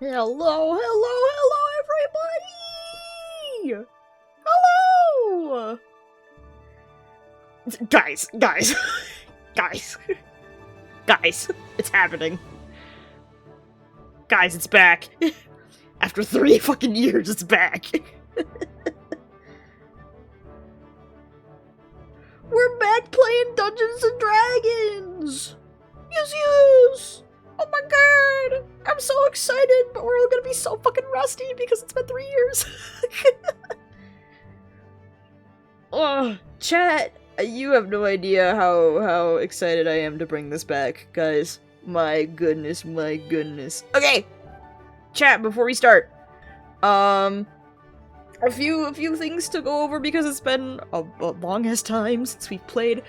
Hello, everybody! Hello! Guys, guys, it's happening. Guys, it's back. After 3 fucking years, it's back. We're back playing Dungeons and Dragons! Yes! Oh my god! I'm so excited, but we're all gonna be so fucking rusty because it's been 3 years. Oh, chat, you have no idea how excited I am to bring this back, guys. My goodness, my goodness. Okay! Chat, before we start, a few things to go over because it's been a long-ass time since we've played.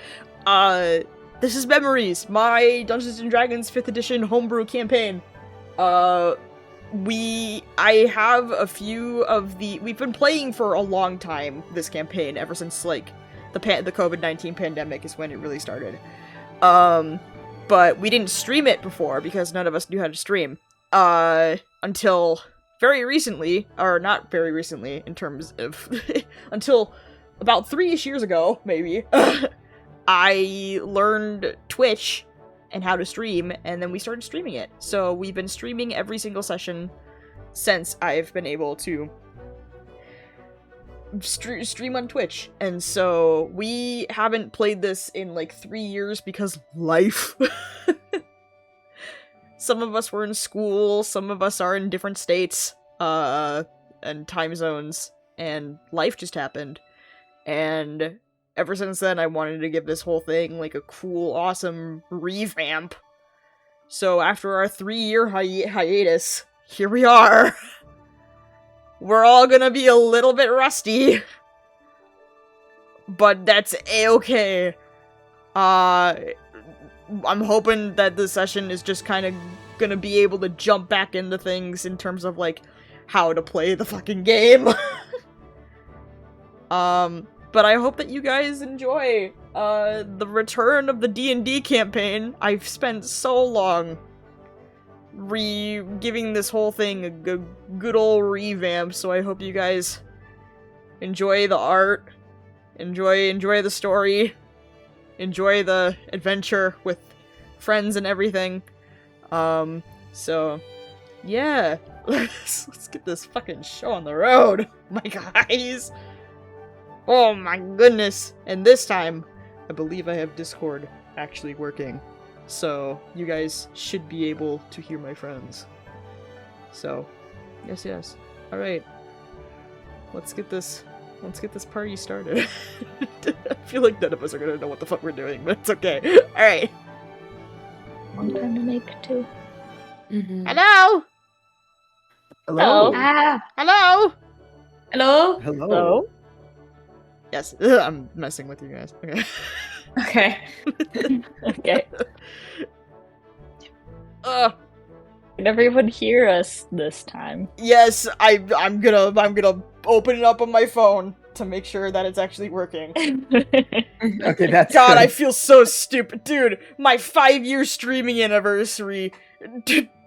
This is Memories, my Dungeons & Dragons 5th edition homebrew campaign. I have a few of we've been playing for a long time, this campaign, ever since, like, the COVID-19 pandemic is when it really started. But we didn't stream it before, because none of us knew how to stream. Until very recently, or not very recently, in terms of, until about 3-ish years ago, maybe, I learned Twitch and how to stream, and then we started streaming it. So we've been streaming every single session since I've been able to stream on Twitch. And so we haven't played this in like 3 years because life. Some of us were in school, some of us are in different states, and time zones, and life just happened. And ever since then, I wanted to give this whole thing, like, a cool, awesome revamp. So after our 3-year hiatus, here we are. We're all gonna be a little bit rusty. But that's a-okay. I'm hoping that this session is just kind of gonna be able to jump back into things in terms of, like, how to play the fucking game. But I hope that you guys enjoy, the return of the D&D campaign. I've spent so long giving this whole thing a good old revamp, so I hope you guys enjoy the art, enjoy the story, enjoy the adventure with friends and everything. So, yeah, let's get this fucking show on the road, my guys. Oh my goodness! And this time, I believe I have Discord actually working. So, you guys should be able to hear my friends. So, yes. Alright. Let's get this let's get this party started. I feel like none of us are gonna know what the fuck we're doing, but it's okay. Alright. One time to make too. Hello? Hello. Hello? Hello? Hello. Yes, I'm messing with you guys. Okay. Okay. Okay. Can everyone hear us this time? Yes, I'm gonna open it up on my phone to make sure that it's actually working. Okay, that's God, good. I feel so stupid. Dude, my 5-year streaming anniversary.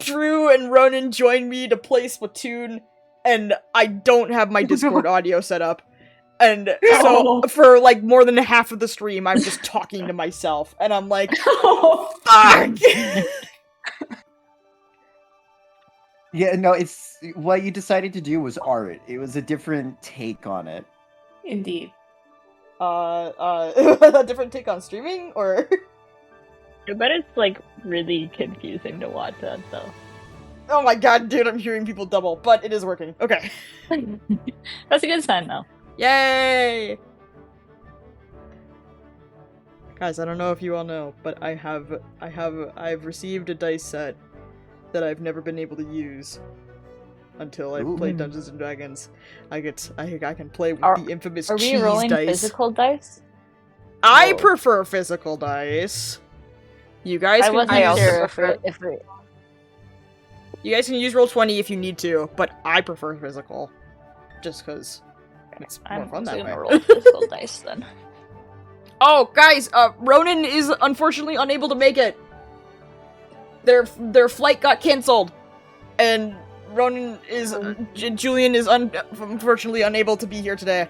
Drew and Ronan joined me to play Splatoon, and I don't have my Discord audio set up. And so, for like more than half of the stream, I'm just talking to myself, and I'm like, fuck! Yeah, no, it's what you decided to do was art. It was a different take on it. Indeed. A different take on streaming, or? I bet it's like really confusing to watch that though. Oh my god, dude, I'm hearing people double, but it is working. Okay. That's a good sign though. Yay! Guys, I don't know if you all know, but I've received a dice set that I've never been able to use until I play Dungeons and Dragons. I can play with the infamous cheese dice. Are we rolling physical dice? I prefer physical dice. You guys I can wasn't use sure if we... You guys can use Roll20 if you need to, but I prefer physical. Just because it's more fun that way. gonna roll physical dice then. Oh, guys, Ronan is unfortunately unable to make it. Their flight got canceled, and Ronan is Julian is unfortunately unable to be here today.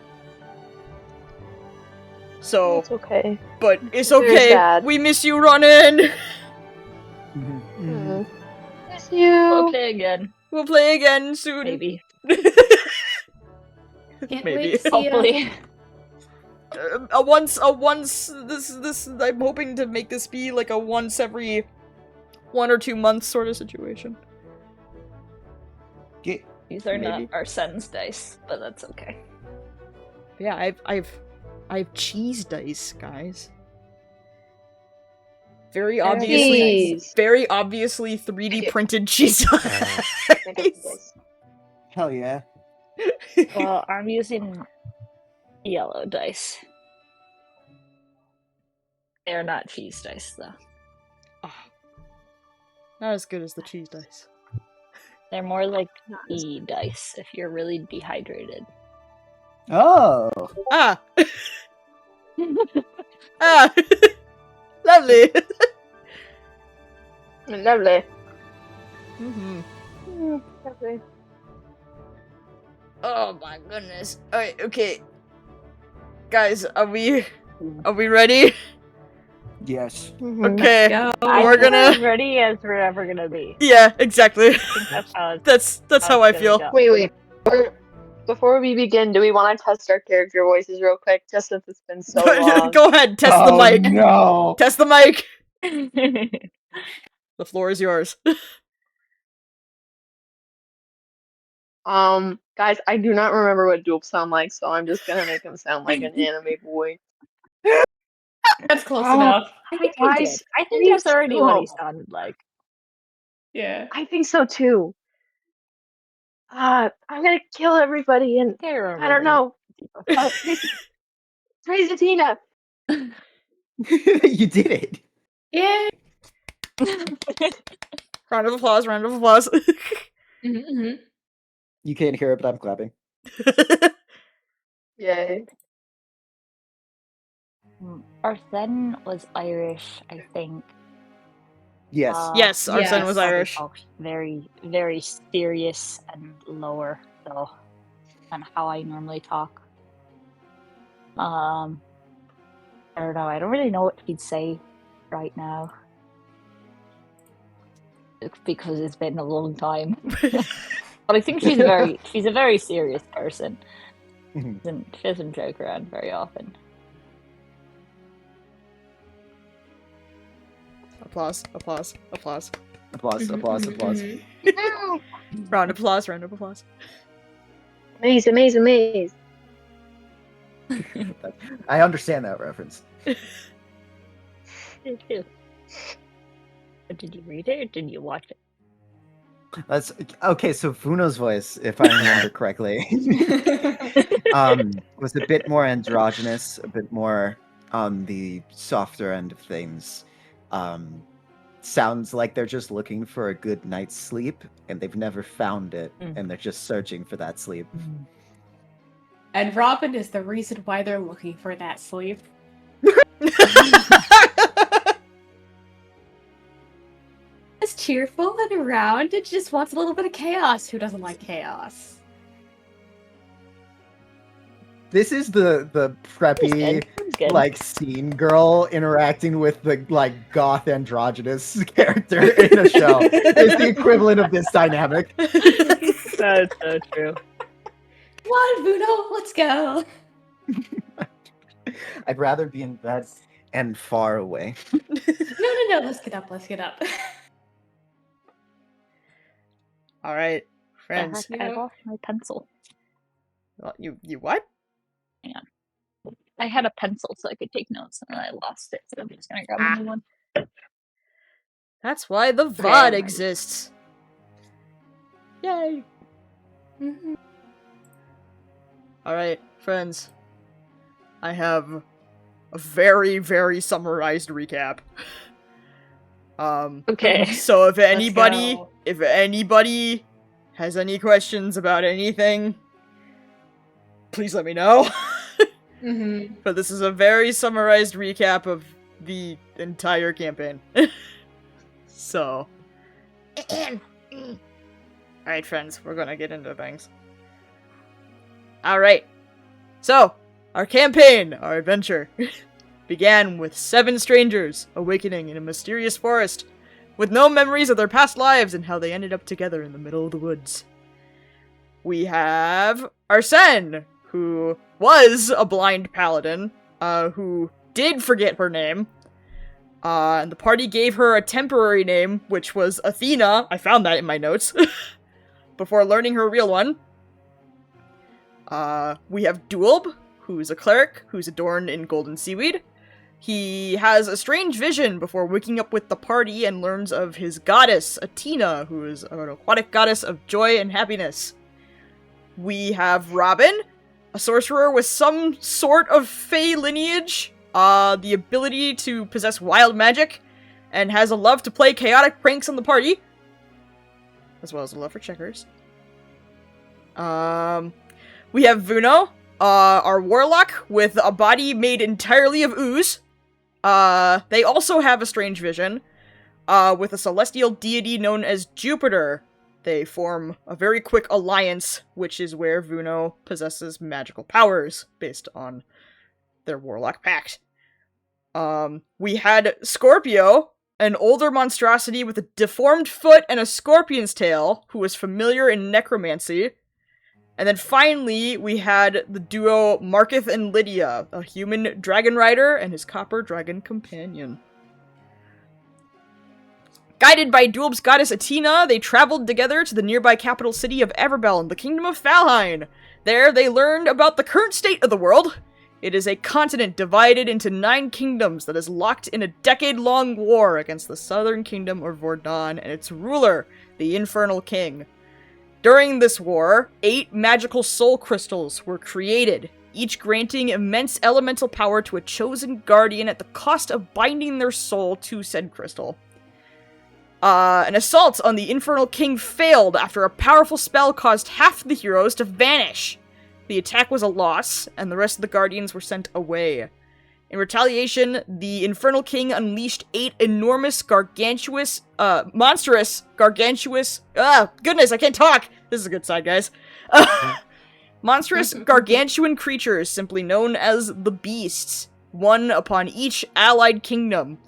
So It's okay. but it's okay. sad. We miss you, Ronan. Miss you. We'll play again. We'll play again soon. Maybe. Can't Maybe. wait to see ya. Hopefully. This I'm hoping to make this be like a once every 1 or 2 months sort of situation. These are Maybe. not our son's dice, but that's okay. Yeah, I've cheese dice, guys. Very obviously, Cheese. very obviously 3D printed cheese dice. Hell yeah. Well, I'm using yellow dice. They're not cheese dice, though. Not as good as the cheese dice. They're more like E dice if you're really dehydrated. Oh. Ah! Ah! Lovely! Lovely. Lovely. Oh my goodness. Alright, okay. Guys, are we ready? Yes. Okay. Go. We're gonna as ready as we're ever gonna be. Yeah, exactly. I think that's how That's how I feel. go. Wait. Before we begin, do we want to test our character voices real quick? Just since it's been so long. Go ahead, test the mic. No. Test the mic. The floor is yours. Guys, I do not remember what Doolb sound like, so I'm just gonna make him sound like an anime boy. That's close Oh, enough. I think he did. I think that's already what he sounded like. Yeah. I think so too. I'm gonna kill everybody and Can't remember I don't know. Praise Tina. You did it. Yay. Round of applause, round of applause. You can't hear it, but I'm clapping. Yay. Arsene was Irish, I think. Yes. Yes, Arsene Yes. was Irish. Talked very, very serious and lower, so than how I normally talk. I don't know. I don't really know what he'd say right now because it's been a long time. But I think she's a very serious person. She doesn't joke around very often. Applause, applause, applause. Applause, applause, applause. Round of applause, round of applause. Maze. I understand that reference. Me too. But did you read it or did you watch it? That's okay. So Vuno's voice, if I remember correctly, was a bit more androgynous, a bit more on the softer end of things. Sounds like they're just looking for a good night's sleep, and they've never found it, and they're just searching for that sleep. And Robyn is the reason why they're looking for that sleep. It's cheerful and around. It just wants a little bit of chaos. Who doesn't like chaos? This is the preppy, Good. like, scene girl interacting with the, like, goth androgynous character in a show. It's the equivalent of this dynamic. That's so true. Come on, Vuno, let's go. I'd rather be in bed and far away. No, let's get up, All right, friends. I lost my pencil. Well, you what? Hang on. I had a pencil so I could take notes and then I lost it, so I'm just gonna grab a new one. That's why the VOD exists. Yay! Mm-hmm. All right, friends. I have a very, very summarized recap. Okay. So if go. anybody has any questions about anything, please let me know. Mm-hmm. But this is a very summarized recap of the entire campaign. So. Alright, friends, we're gonna get into things. Alright. So, our campaign, our adventure, began with 7 strangers awakening in a mysterious forest, with no memories of their past lives and how they ended up together in the middle of the woods. We have Arsene, who was a blind paladin, who did forget her name. And the party gave her a temporary name, which was Athena. I found that in my notes. Before learning her real one. We have Doolb, who's a cleric, who's adorned in golden seaweed. He has a strange vision before waking up with the party and learns of his goddess, Athena, who is an aquatic goddess of joy and happiness. We have Robyn, a sorcerer with some sort of fey lineage, the ability to possess wild magic, and has a love to play chaotic pranks on the party, as well as a love for checkers. We have Vuno, our warlock, with a body made entirely of ooze. They also have a strange vision, with a celestial deity known as Jupiter. They form a very quick alliance, which is where Vuno possesses magical powers, based on their warlock pact. We had Scorpio, an older monstrosity with a deformed foot and a scorpion's tail, who was familiar in necromancy. And then finally, we had the duo Marketh and Lydia, a human dragon rider and his copper dragon companion. Guided by Doolb's goddess Athena, they traveled together to the nearby capital city of Everbell in the kingdom of Falheim. There, they learned about the current state of the world. It is a continent divided into 9 kingdoms that is locked in a decade-long war against the southern kingdom of Vordon and its ruler, the Infernal King. During this war, 8 magical soul crystals were created, each granting immense elemental power to a chosen guardian at the cost of binding their soul to said crystal. An assault on the Infernal King failed after a powerful spell caused half the heroes to vanish. The attack was a loss, and the rest of the guardians were sent away. In retaliation, the Infernal King unleashed 8 enormous, goodness, I can't talk! This is a good side, guys. Monstrous, gargantuan creatures, simply known as the Beasts, one upon each allied kingdom.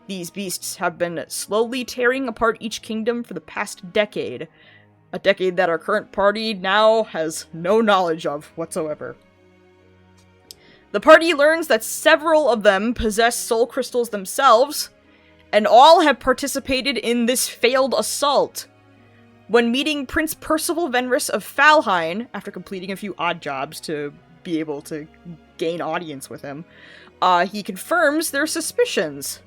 These beasts have been slowly tearing apart each kingdom for the past decade. A decade that our current party now has no knowledge of whatsoever. The party learns that several of them possess soul crystals themselves, and all have participated in this failed assault. When meeting Prince Percival Venris of Falheim, after completing a few odd jobs to be able to gain audience with him. He confirms their suspicions.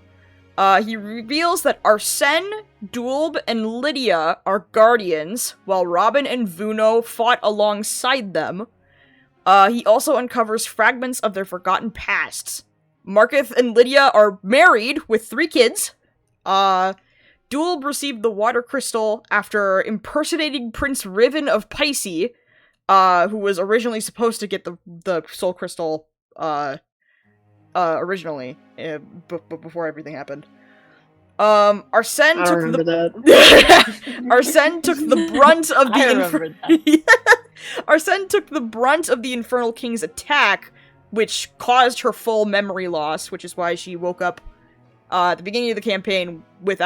He reveals that Arsene, Doolb, and Lydia are guardians, while Robyn and Vuno fought alongside them. He also uncovers fragments of their forgotten pasts. Marketh and Lydia are married with 3 kids. Doolb received the water crystal after impersonating Prince Riven of Pisces, who was originally supposed to get the soul crystal, originally, before everything happened. Arsene took Arsene took the brunt of the Arsene took the brunt of the Infernal King's attack, which caused her full memory loss, which is why she woke up at the beginning of the campaign with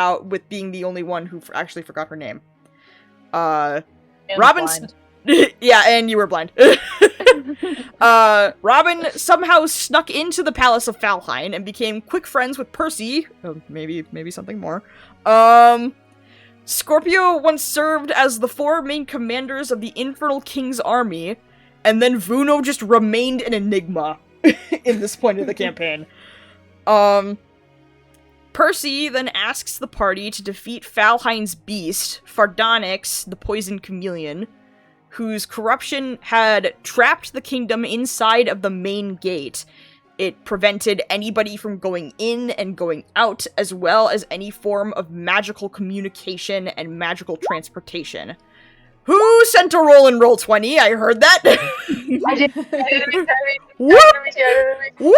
being the only one who actually forgot her name. Robyn, yeah, and you were blind. Robyn somehow snuck into the Palace of Valheim and became quick friends with Percy. Maybe something more. Scorpio once served as the 4 main commanders of the Infernal King's army, and then Vuno just remained an enigma in this point of the campaign. Percy then asks the party to defeat Valheim's beast, Fardonyx, the poison chameleon, whose corruption had trapped the kingdom inside of the main gate. It prevented anybody from going in and going out, as well as any form of magical communication and magical transportation. Who sent a roll in Roll20? I heard that! I did. Whoop! Whoop!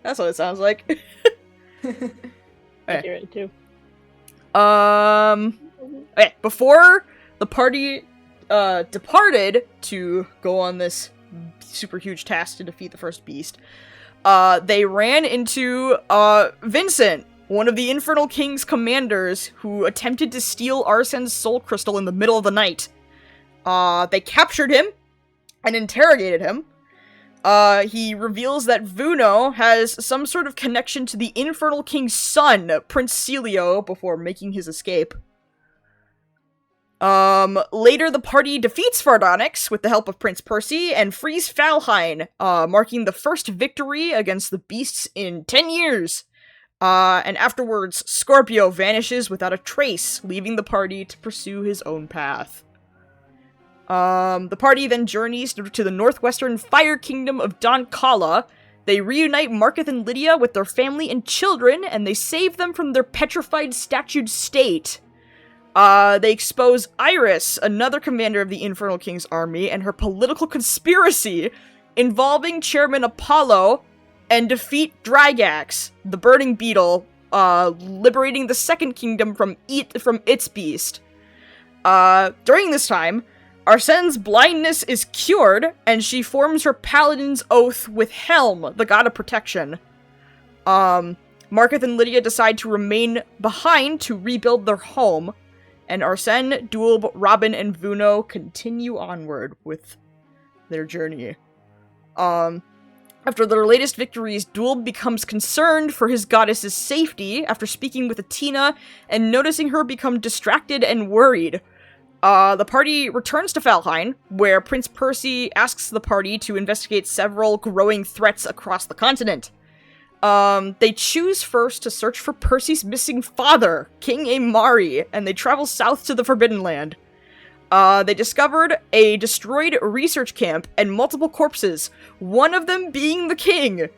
That's what it sounds like. I hear it too. Okay, before the party departed to go on this super huge task to defeat the first beast, they ran into Vincent, one of the Infernal King's commanders, who attempted to steal Arsene's soul crystal in the middle of the night. They captured him and interrogated him. He reveals that Vuno has some sort of connection to the Infernal King's son, Prince Celio, before making his escape. Later the party defeats Fardonyx with the help of Prince Percy and frees Valheim, marking the first victory against the beasts in 10 years. And afterwards, Scorpio vanishes without a trace, leaving the party to pursue his own path. The party then journeys to the northwestern Fire Kingdom of Donkala. They reunite Marketh and Lydia with their family and children, and they save them from their petrified statued state. They expose Iris, another commander of the Infernal King's army, and her political conspiracy involving Chairman Apollo, and defeat Dragax, the burning beetle, liberating the Second Kingdom from its beast. During this time, Arsene's blindness is cured, and she forms her paladin's oath with Helm, the god of protection. Marketh and Lydia decide to remain behind to rebuild their home, and Arsene, Doolb, Robyn, and Vuno continue onward with their journey. After their latest victories, Doolb becomes concerned for his goddess's safety after speaking with Athena and noticing her become distracted and worried. The party returns to Valheim, where Prince Percy asks the party to investigate several growing threats across the continent. They choose first to search for Percy's missing father, King Amari, and they travel south to the Forbidden Land. They discovered a destroyed research camp and multiple corpses, one of them being the king.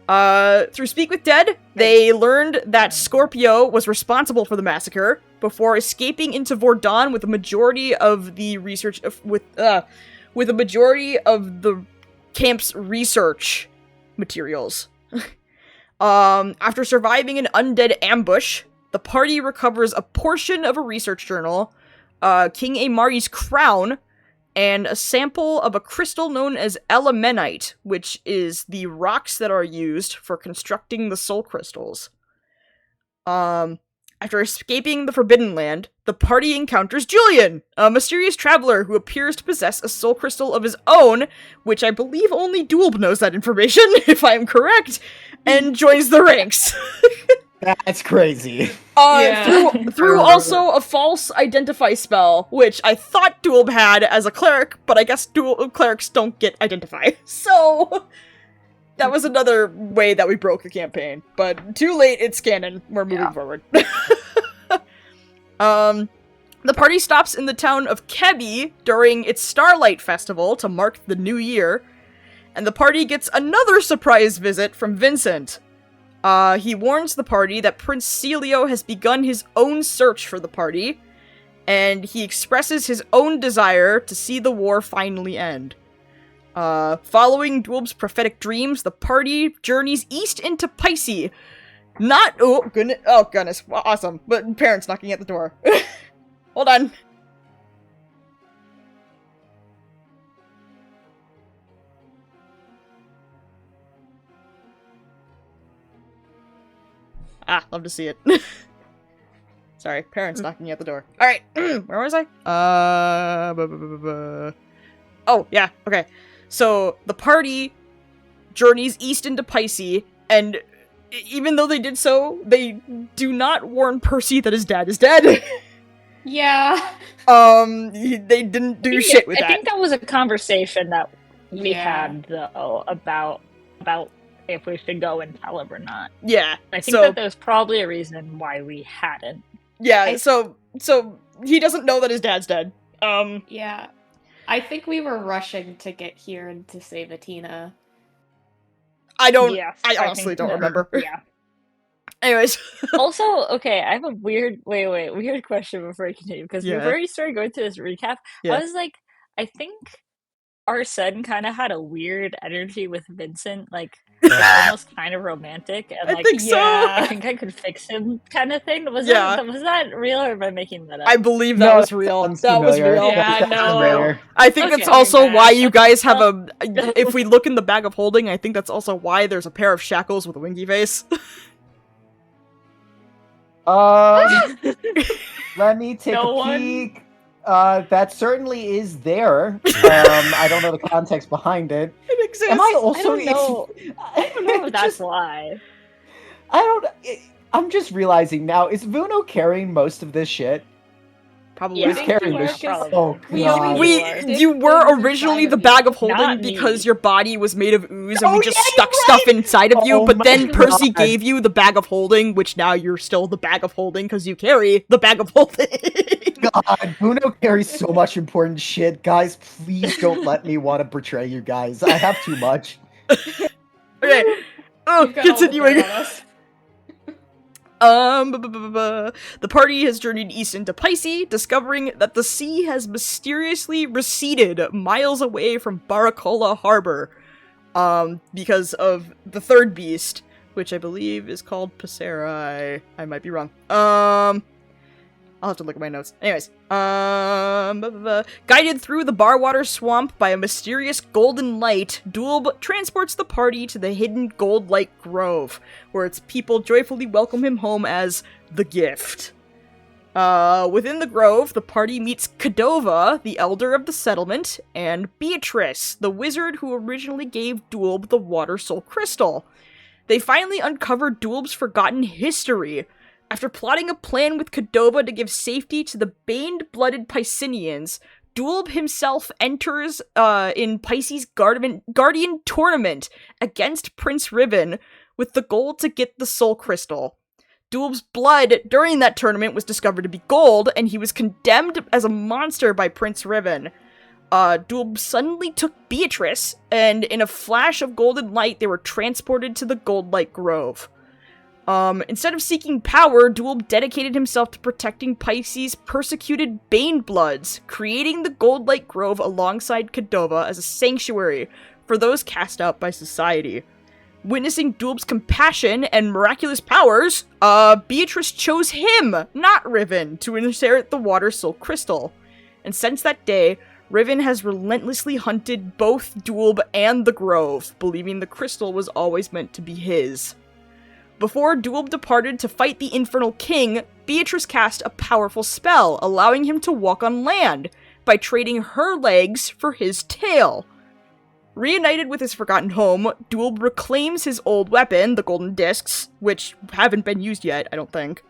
Through Speak with Dead, they learned that Scorpio was responsible for the massacre before escaping into Vordon with a majority of the research with a majority of the camp's research materials. After surviving an undead ambush, the party recovers a portion of a research journal, King Amari's crown, and a sample of a crystal known as elemenite, which is the rocks that are used for constructing the soul crystals. After escaping the Forbidden Land, the party encounters Julian, a mysterious traveler who appears to possess a soul crystal of his own, which I believe only Doolb knows that information, if I am correct, and joins the ranks. That's crazy. Yeah. Through also a false identify spell, which I thought Doolb had as a cleric, but I guess clerics don't get identify. So that was another way that we broke the campaign. But too late, it's canon. We're moving forward. The party stops in the town of Kebi during its Starlight Festival to mark the new year, and the party gets another surprise visit from Vincent. He warns the party that Prince Celio has begun his own search for the party, and he expresses his own desire to see the war finally end. Following Doolb's prophetic dreams, the party journeys east into Pisces. Oh goodness, awesome, but parents knocking at the door. Hold on. Love to see it. Sorry, parents knocking at the door. Alright, where was I? Oh, yeah, okay. So, the party journeys east into Pisces, and even though they did so, they do not warn Percy that his dad is dead. Yeah. They didn't do shit with that. I think that was a conversation that we had, though, about if we should go and tell him or not. Yeah. I think that there's probably a reason why we hadn't. Yeah, so he doesn't know that his dad's dead. Yeah. I think we were rushing to get here and to save Atina. I honestly think don't remember. Yeah. Anyways. Also, okay, I have a weird question before I continue, because before you started going through this recap, I was like, I think Arsene kind of had a weird energy with Vincent, like almost kind of romantic, and like, I think so. I think I could fix him, kind of thing. Was that real, or am I making that up? I believe that was real. That was real. Yeah, no. I think that's also why you guys have a. If we look in the bag of holding, I think that's also why there's a pair of shackles with a winky face. Let me take a peek. That certainly is there. I don't know the context behind it. It exists. Am I also? I don't know if that's why. I'm just realizing now. Is Vuno carrying most of this shit? Probably. Who's carrying this shit? Oh god. You were originally the bag of holding because your body was made of ooze and we just stuck stuff inside of you, but then Percy gave you the bag of holding, which now you're still the bag of holding because you carry the bag of holding. God, Vuno carries so much important shit. Guys, please don't let me want to betray you guys. I have too much. Okay. Continuing. The party has journeyed east into Pisces, discovering that the sea has mysteriously receded miles away from Baracola Harbor, because of the third beast, which I believe is called Passera. I might be wrong. I'll have to look at my notes. Anyways, guided through the Barwater Swamp by a mysterious golden light, Doolb transports the party to the hidden Goldlight Grove, where its people joyfully welcome him home as the Gift. Within the grove, the party meets Kodova, the elder of the settlement, and Beatrice, the wizard who originally gave Doolb the Water Soul Crystal. They finally uncover Doolb's forgotten history. After plotting a plan with Kodova to give safety to the baned-blooded Piscinians, Doolb himself enters in Pisces' Guardian Tournament against Prince Riven with the goal to get the Soul Crystal. Doolb's blood during that tournament was discovered to be gold, and he was condemned as a monster by Prince Riven. Doolb suddenly took Beatrice, and in a flash of golden light, they were transported to the Goldlight Grove. Instead of seeking power, Doolb dedicated himself to protecting Pisces' persecuted Banebloods, creating the Goldlight Grove alongside Kodova as a sanctuary for those cast out by society. Witnessing Doolb's compassion and miraculous powers, Beatrice chose him, not Riven, to inherit the Water Soul Crystal. And since that day, Riven has relentlessly hunted both Doolb and the Grove, believing the crystal was always meant to be his. Before Doolb departed to fight the Infernal King, Beatrice cast a powerful spell, allowing him to walk on land, by trading her legs for his tail. Reunited with his forgotten home, Doolb reclaims his old weapon, the golden discs, which haven't been used yet, I don't think.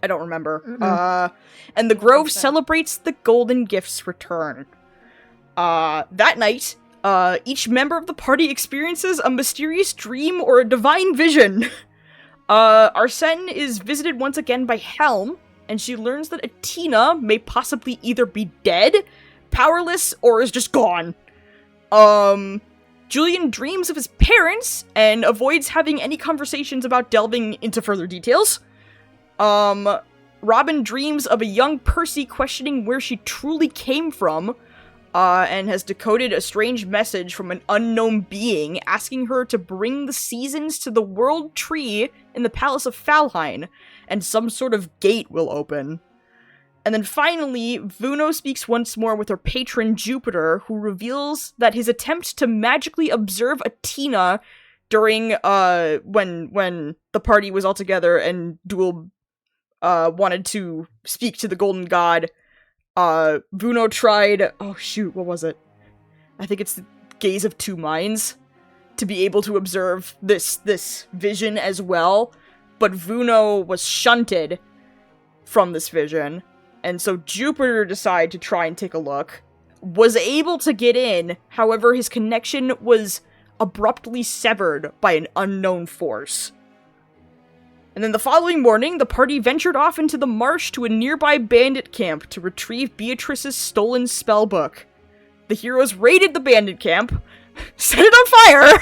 I don't remember. And the Grove celebrates the golden gift's return. That night, each member of the party experiences a mysterious dream or a divine vision. Arsene is visited once again by Helm, and she learns that Atina may possibly either be dead, powerless, or is just gone. Julian dreams of his parents, and avoids having any conversations about delving into further details. Robyn dreams of a young Percy questioning where she truly came from, and has decoded a strange message from an unknown being asking her to bring the seasons to the world tree in the Palace of Falhine, and some sort of gate will open. And then finally, Vuno speaks once more with her patron Jupiter, who reveals that his attempt to magically observe Atina during, when the party was all together and Doolb, wanted to speak to the Golden God, Vuno tried, oh shoot, what was it? I think it's the Gaze of Two Minds, to be able to observe this vision as well, but Vuno was shunted from this vision, and so Jupiter decided to try and take a look, was able to get in, however his connection was abruptly severed by an unknown force. And then the following morning, the party ventured off into the marsh to a nearby bandit camp to retrieve Beatrice's stolen spellbook. The heroes raided the bandit camp, set it on fire,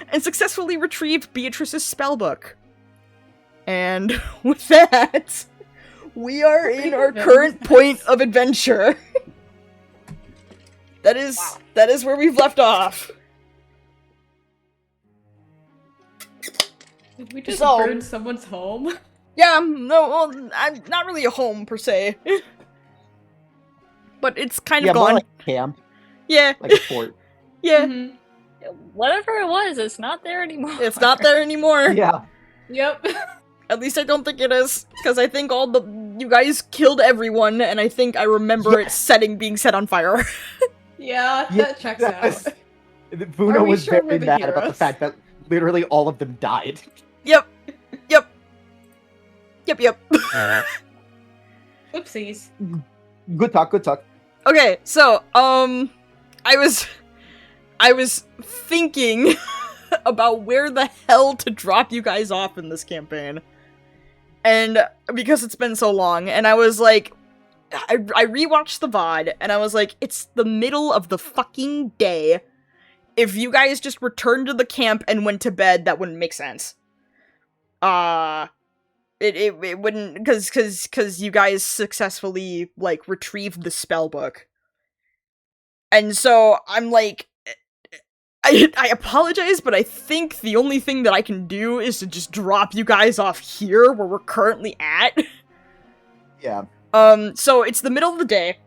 and successfully retrieved Beatrice's spellbook. And with that, we are in our current point of adventure. That is where we've left off. Did we just burn someone's home? Yeah, no, well, not really a home, per se. But it's kind of gone. More like camp. Yeah. Like a fort. Yeah. Mm-hmm. Whatever it was, it's not there anymore. It's not there anymore. Yeah. Yep. At least I don't think it is, because I think you guys killed everyone, and I think I remember it being set on fire. Yeah, that checks out. Vuno was very mad about the fact that literally all of them died. Yep. Oopsies. Good talk. Okay, so, I was thinking about where the hell to drop you guys off in this campaign. And because it's been so long, and I was like, I rewatched the VOD, and I was like, it's the middle of the fucking day. If you guys just returned to the camp and went to bed, that wouldn't make sense. It wouldn't, because you guys successfully, like, retrieved the spellbook. And so, I'm like, I apologize, but I think the only thing that I can do is to just drop you guys off here, where we're currently at. Yeah. So it's the middle of the day,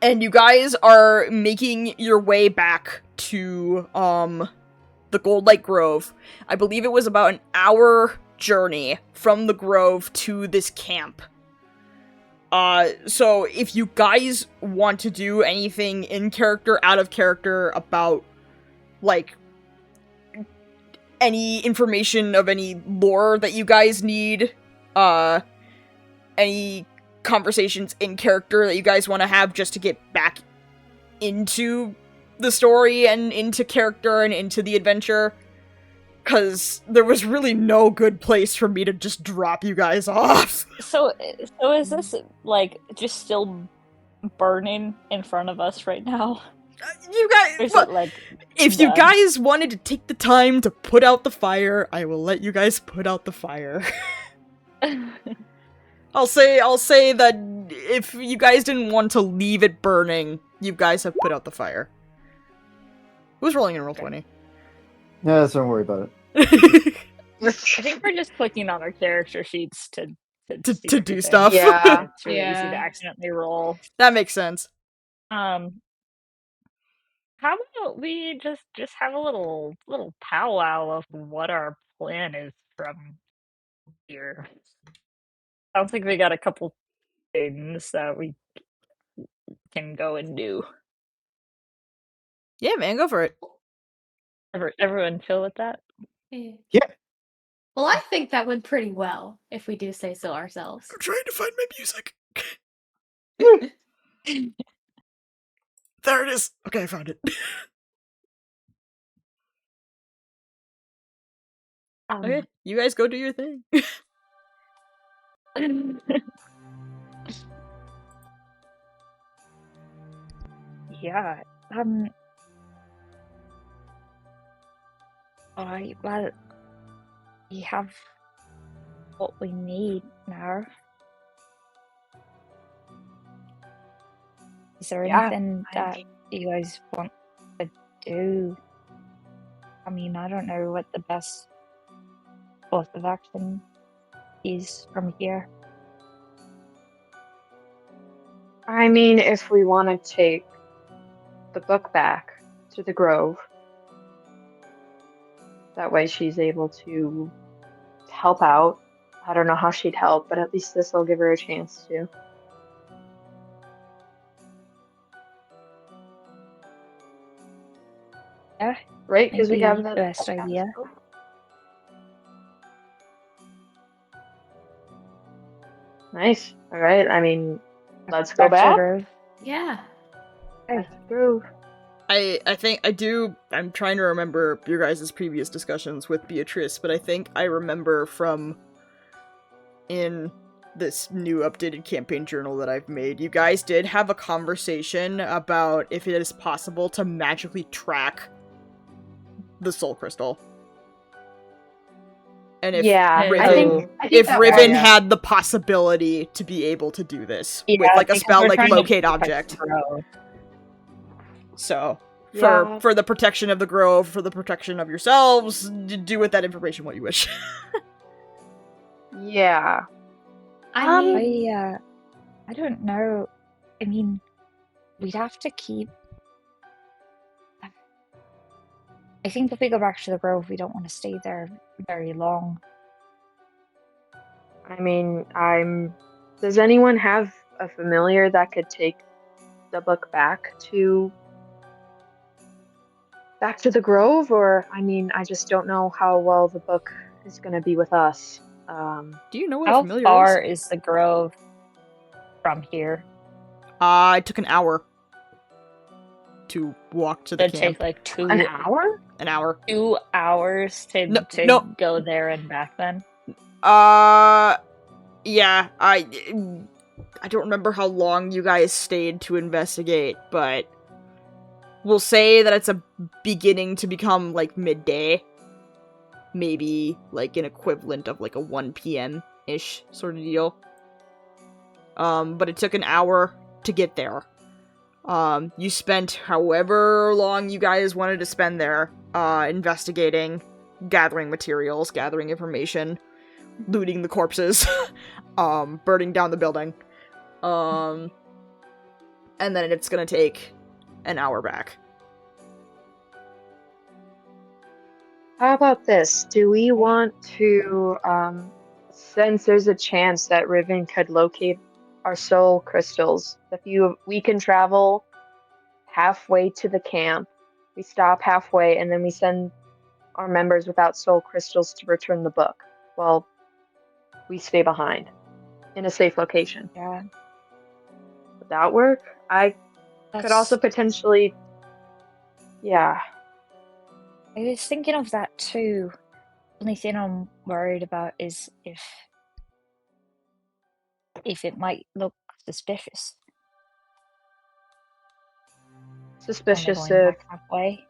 and you guys are making your way back to, the Goldlight Grove. I believe it was about an hour journey from the Grove to this camp. So if you guys want to do anything in character, out of character, about, like, any information of any lore that you guys need, any conversations in character that you guys want to have just to get back into the story and into character and into the adventure, because there was really no good place for me to just drop you guys off. So is this, like, just still burning in front of us right now? You guys, well, like, if you guys wanted to take the time to put out the fire, I will let you guys put out the fire. I'll say that if you guys didn't want to leave it burning, you guys have put out the fire. Who's rolling in Roll20? Yeah, don't worry about it. I think we're just clicking on our character sheets to do stuff. Yeah. It's really easy to accidentally roll. That makes sense. How about we just have a little powwow of what our plan is from here? I don't think we got a couple things that we can go and do. Yeah, man, go for it. Everyone chill with that? Yeah. Well, I think that went pretty well, if we do say so ourselves. I'm trying to find my music. There it is. Okay, I found it. Okay, you guys go do your thing. Yeah. Alright, well, we have what we need now. Is there anything that you guys want to do? I mean, I don't know what the best course of action is from here. I mean, if we want to take the book back to the Grove, that way she's able to help out. I don't know how she'd help, but at least this will give her a chance to. Yeah, right? Because we have the best idea. Nice. All right. I mean, let's go back. Yeah. Let's go. I think I do. I'm trying to remember your guys' previous discussions with Beatrice, but I think I remember from in this new updated campaign journal that I've made, you guys did have a conversation about if it is possible to magically track the soul crystal. And if Riven had the possibility to be able to do this with like a spell like locate object. So for the protection of the Grove, for the protection of yourselves, do with that information what you wish. Yeah. I don't know. I mean, we'd have to keep. I think if we go back to the Grove, we don't want to stay there very long. I mean, does anyone have a familiar that could take the book back to the Grove? Or, I mean, I just don't know how well the book is going to be with us. Do you know what how a familiar far is the Grove from here? It took an hour to walk to the camp. It'd take like an hour? An hour. 2 hours to go there and back then? Yeah, I don't remember how long you guys stayed to investigate, but we'll say that it's a beginning to become like midday. Maybe like an equivalent of like a 1 p.m.-ish sort of deal. But it took an hour to get there. You spent however long you guys wanted to spend there, investigating, gathering materials, gathering information, looting the corpses, burning down the building. And then it's gonna take an hour back. How about this? Do we want to, since there's a chance that Riven could locate our soul crystals, we can travel halfway to the camp, we stop halfway, and then we send our members without soul crystals to return the book while we stay behind in a safe location. Yeah. Would that work? I could also potentially... Yeah. I was thinking of that too. Only thing I'm worried about is if it might look suspicious. Suspicious of halfway.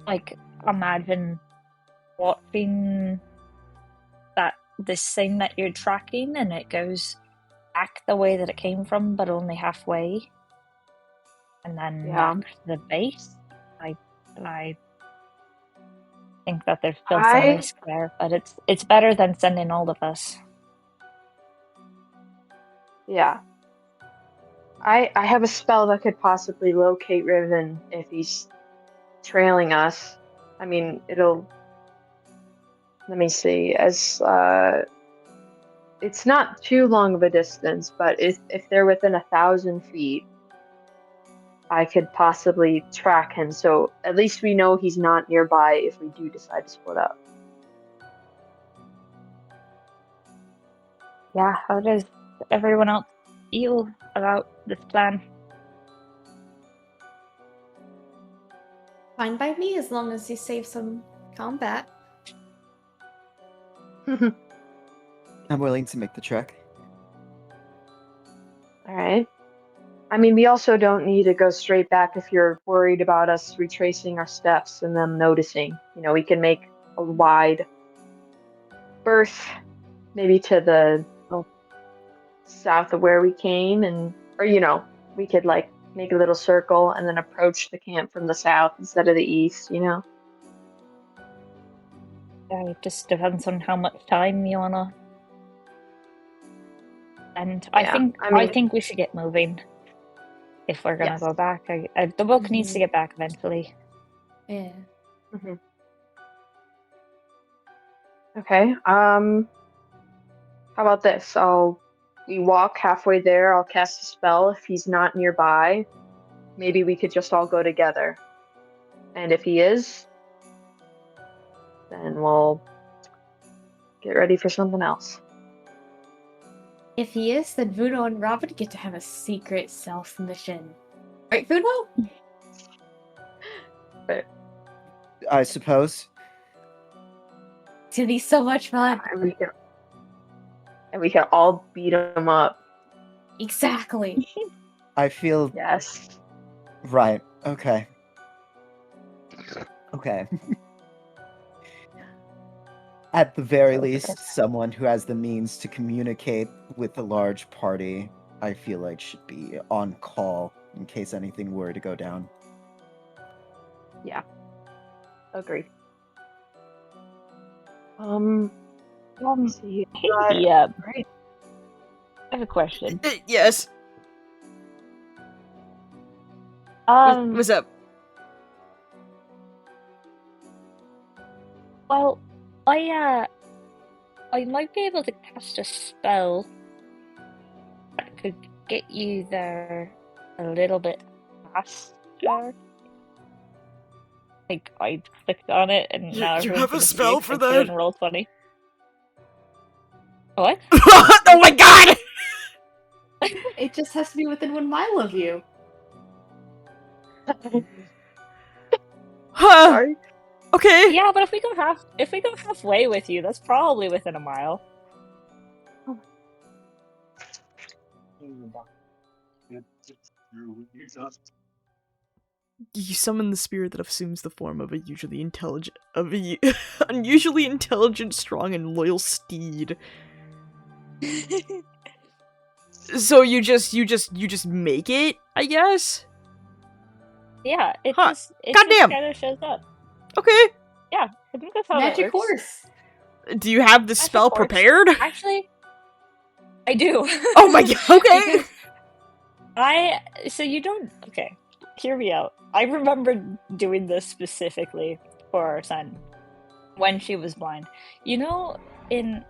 Like, imagine watching this thing that you're tracking and it goes back the way that it came from, but only halfway. And then back to the base. I think that there's still some risk there, but it's better than sending all of us. Yeah. I have a spell that could possibly locate Riven if he's trailing us. I mean, let me see, it's not too long of a distance, but if they're within 1,000 feet, I could possibly track him, so at least we know he's not nearby if we do decide to split up. Yeah, how does everyone else feel about this plan? Fine by me, as long as you save some combat. I'm willing to make the trek. Alright. I mean, we also don't need to go straight back if you're worried about us retracing our steps and them noticing. You know, we can make a wide berth, maybe to the south of where we came, or we could like make a little circle and then approach the camp from the south instead of the east, Yeah, it just depends on how much time you wanna. And Yeah, I think we should get moving if we're gonna Yes. go back. The book needs to get back eventually. Yeah. Mm-hmm. Okay. How about this? We walk halfway there. I'll cast a spell. If he's not nearby, maybe we could just all go together. And if he is, then we'll get ready for something else. If he is, then Vuno and Robyn get to have a secret stealth mission. Right, Vuno? I suppose. It's gonna be so much fun. And we can all beat him up. Exactly. I feel Yes. right. Okay. Okay. At the very least, someone who has the means to communicate with a large party, I feel like should be on call in case anything were to go down. Yeah. Agree. See. Yeah. Right. I have a question. Yes. What's up? Well, I might be able to cast a spell that could get you there a little bit faster. Like, I clicked on it and now You everyone's have a gonna see spell it, for I put it that? in roll 20. What? Oh my god! It just has to be within 1 mile of you. Huh. Sorry. Okay. Yeah, but if we go halfway with you, that's probably within a mile. You summon the spirit that assumes the form of a unusually intelligent, strong, and loyal steed. So you just make it, I guess? Yeah, it Huh. just Goddamn. kind of shows up. Okay. Yeah, I think that's how Magic that works. horse. Do you have the Magic spell horse. prepared? Actually, I do. Oh my god, okay. So you don't, okay, hear me out. I remember doing this specifically for our son when she was blind. You know, in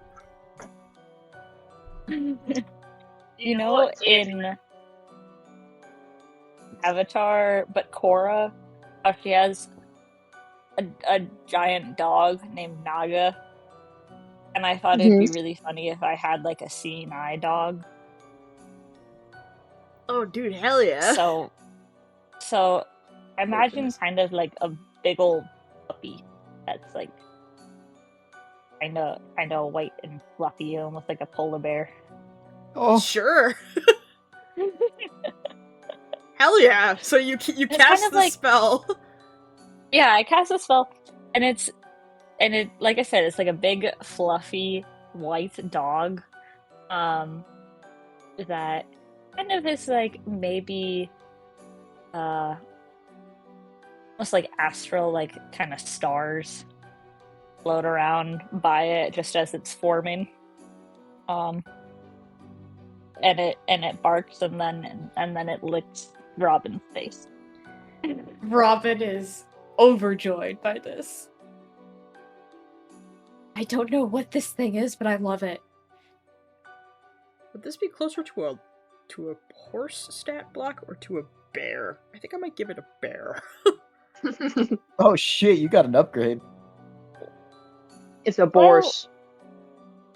Avatar, but Korra, how she has a giant dog named Naga, and I thought it'd be really funny if I had like a seeing eye dog. Oh, dude, hell yeah. So imagine kind of like a big old puppy that's like kind of white and fluffy, almost like a polar bear. Oh, sure. Hell yeah! So you cast kind of the like, spell. Yeah, I cast the spell, and it like I said, it's like a big fluffy white dog, that kind of is like maybe, almost like astral, like kind of stars float around by it just as it's forming, and it barks and then it licks Robyn's face. Robyn is overjoyed by this. I don't know what this thing is, but I love it. Would this be closer to a horse stat block or to a bear. I think I might give it a bear. Oh shit, you got an upgrade. It's a boar's.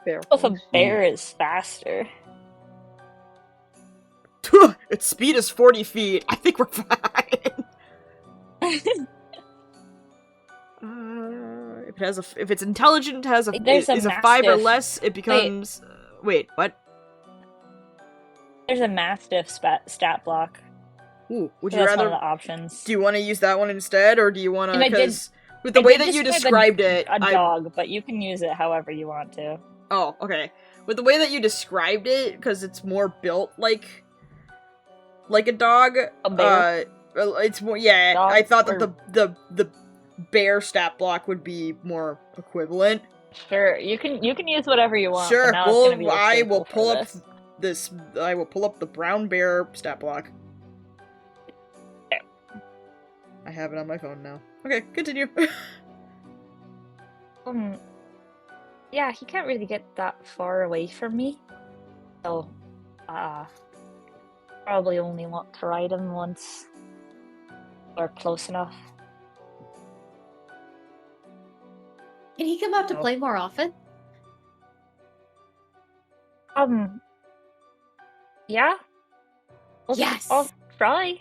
Bear. If a bear is faster. Its speed is 40 feet. I think we're fine. If it's intelligent, is a 5 or less, it becomes. Wait, what? There's a mastiff stat block. Ooh, would So you that's rather? one of the options. Do you want to use that one instead, or do you want to? Because with the way that you described it, a dog, but you can use it however you want to. Oh, okay. With the way that you described it, because it's more built like a dog. A bear. It's more. Yeah, Dog I thought that the bear stat block would be more equivalent. Sure, you can use whatever you want. Sure, now it's gonna be I will pull up this. I will pull up the brown bear stat block. There. I have it on my phone now. Okay, continue. Yeah, he can't really get that far away from me. So, probably only want to ride him once. Or close enough. Can he come out to play more often? Yeah. Yes! I'll try.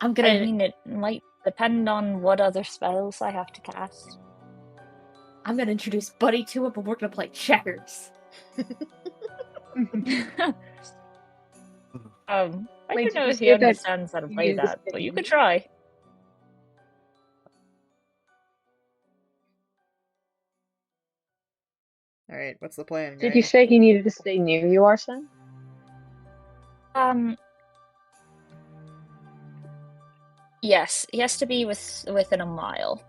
I'm gonna... I mean, it might depend on what other spells I have to cast. I'm gonna introduce Buddy to him, and we're gonna play checkers. I don't know if he understands how to play that, but you could try. Alright, what's the plan, guys? Did you say he needed to stay near you, Arsene? Yes, he has to be within a mile.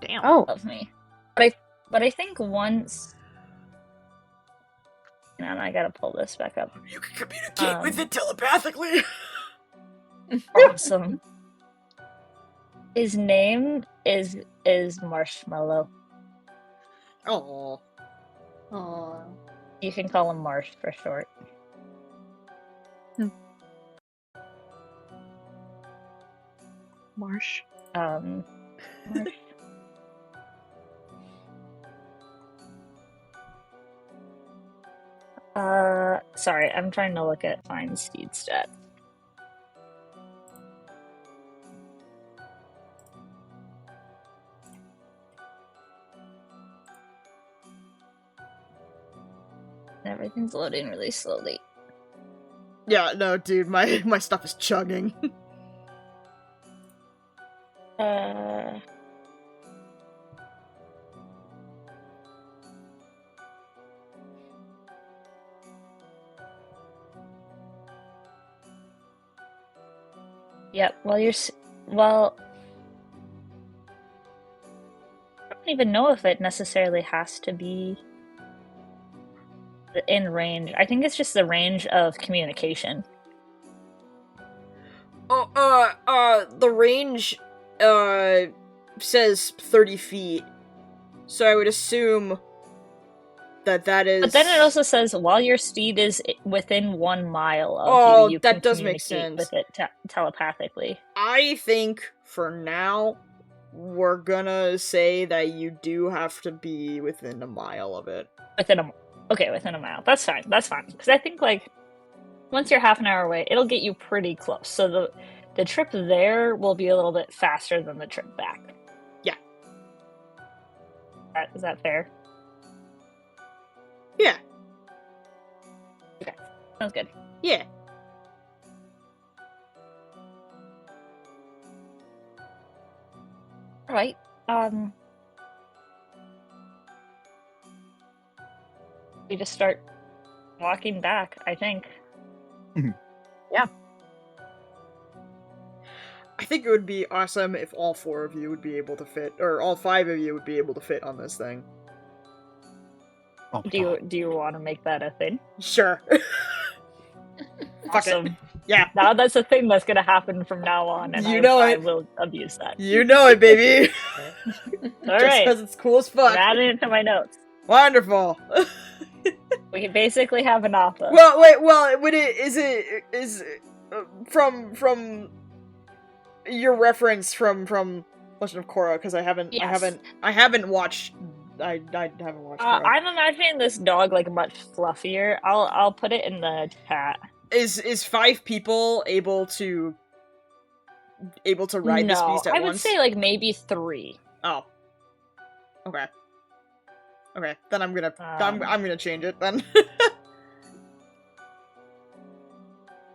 Damn. Oh. Of me. But I think once. And I gotta pull this back up. You can communicate with it telepathically. Awesome. His name is Marshmallow. Oh. Aww. You can call him Marsh for short. Marsh. Marsh. Sorry, I'm trying to look at Fine Steed stats. Everything's loading really slowly. Yeah, no, dude, my stuff is chugging. Yep, I don't even know if it necessarily has to be in range. I think it's just the range of communication. The range, says 30 feet. So I would assume that is... But then it also says, while your steed is within 1 mile of you that can does make communicate sense. with it telepathically. I think, for now, we're gonna say that you do have to be within a mile of it. Within a mile. That's fine. Because I think, once you're half an hour away, it'll get you pretty close. So the trip there will be a little bit faster than the trip back. Yeah. Is that fair? Yeah. Okay. Sounds good. Yeah. Alright. We just start walking back, I think. Yeah. I think it would be awesome if all 4 of you would be able to fit, or all 5 of you would be able to fit on this thing. Oh Do you want to make that a thing? Sure. Awesome. Fuck it. Yeah. Now that's a thing that's gonna happen from now on, and I will abuse that. You know it, baby. Alright. Just because it's cool as fuck. I'm adding it to my notes. Wonderful. We basically have an offer. Well, wait. Well, from your reference from Legend of Korra, because I haven't watched. I haven't watched Korra. I'm imagining this dog like much fluffier. I'll put it in the chat. Is 5 people able to ride this beast at once? I would say like maybe 3. Oh. Okay. Okay, then I'm gonna change it then.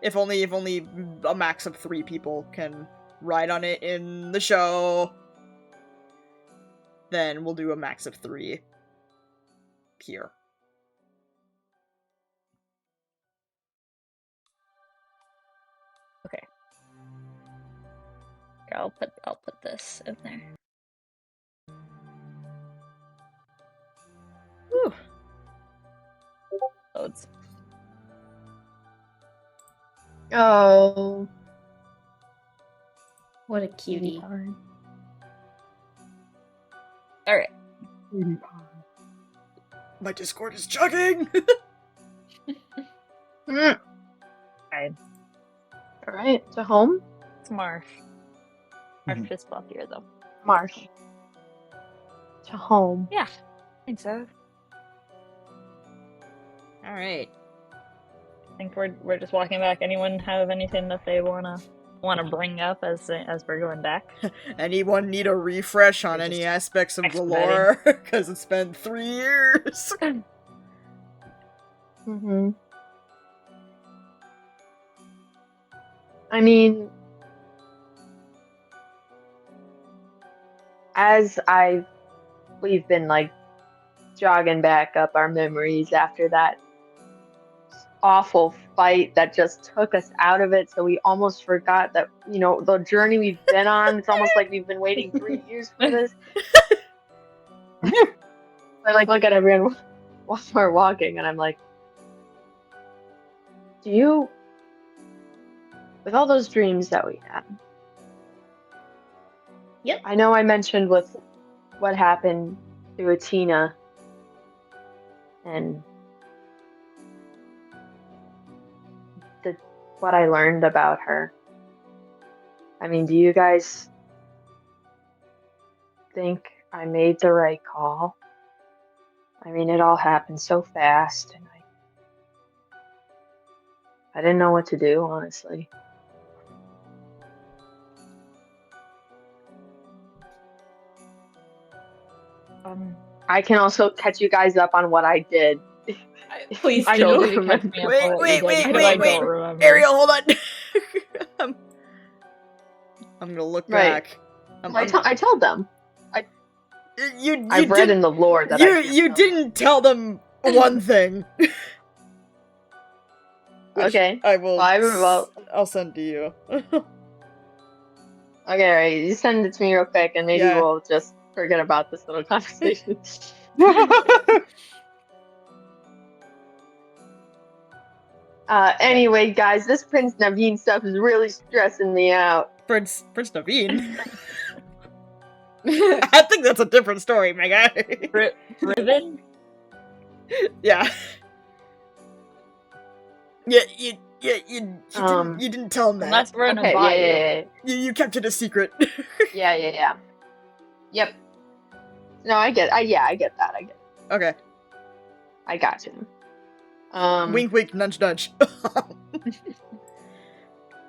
If only a max of 3 people can ride on it in the show, then we'll do a max of 3 here. Okay. Here, I'll put this in there. Whew. Loads. Oh. What a cutie. Alright. My Discord is chugging! Mm. Fine. Alright, to home? It's Marsh. Marsh is fluffier though. Marsh. To home. Yeah, I think so. Alright. I think we're just walking back. Anyone have anything that they wanna bring up as we're going back? Anyone need a refresh on any aspects of the lore? Because it's been 3 years. Mm-hmm. I mean, as we've been like jogging back up our memories after that awful fight that just took us out of it, so we almost forgot that, you know, the journey we've been on. It's almost like we've been waiting 3 years for this. I like look at everyone while we're walking, and I'm like, with all those dreams that we had. Yep. I know I mentioned with what happened to Atina and what I learned about her. I mean, do you guys think I made the right call? I mean, it all happened so fast, and I didn't know what to do, honestly. I can also catch you guys up on what I did. Please I do. don't remember. Wait. Remember. Ariel, hold on. I'm gonna look back. I told them. I've read did, in the lore that you didn't tell them one thing. Okay. I will. Well, I'll send to you. Okay, alright. You send it to me real quick, and maybe we'll just forget about this little conversation. Anyway, guys, this Prince Naveen stuff is really stressing me out. Prince Naveen? I think that's a different story, my guy. Riven? Yeah. You didn't tell him that. Unless we're in a bio. Yeah. You kept it a secret. Yeah. Yep. No, I get that. Okay. I got you. Wink, wink, nudge, nudge.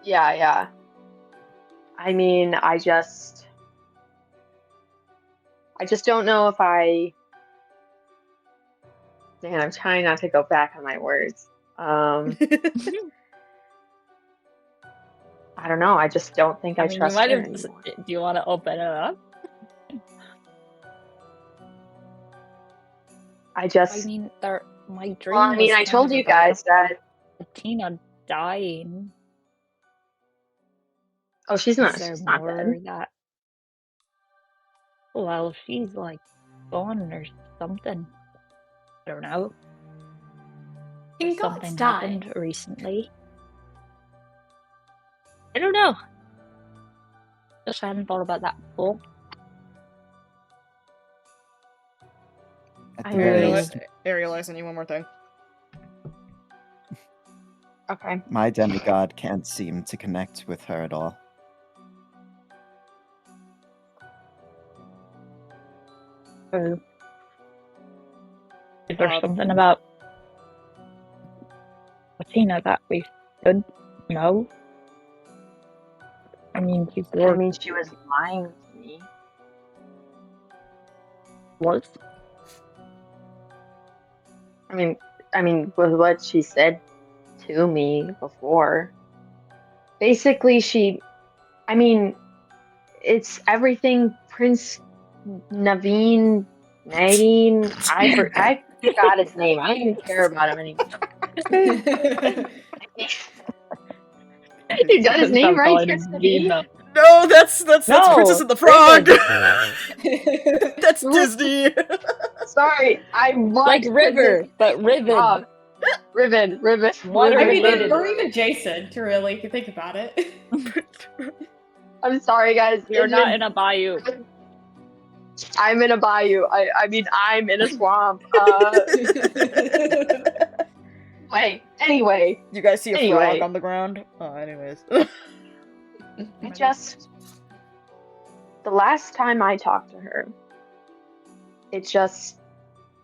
Yeah. I mean, I just don't know if man, I'm trying not to go back on my words. I don't know. I just don't think I trust her anymore. Do you want to open it up? I mean, my dream. Well, I mean, I told you guys that Tina dying. Oh, she's not dead. That... Well, she's like gone or something. I don't know. Something happened recently. I don't know. Just hadn't thought about that before. Ariel, I send you one more thing. Okay. My demigod can't seem to connect with her at all. Is there something about Athena that we should know? I mean, she was lying to me. Was? I mean, with what she said to me before. Basically, it's everything Prince Nadine. I forgot his name. I don't even care about him anymore. You got his name right, Prince Nadine? No, that's Princess and the Frog. That's Disney. Sorry, I like River, but Riven. Riven. Water related. Or even Jason, to really think about it. I'm sorry, guys. You're not in a bayou. I'm in a bayou. I mean, I'm in a swamp. Wait. Anyway. You guys see a frog on the ground? Oh, anyways. The last time I talked to her,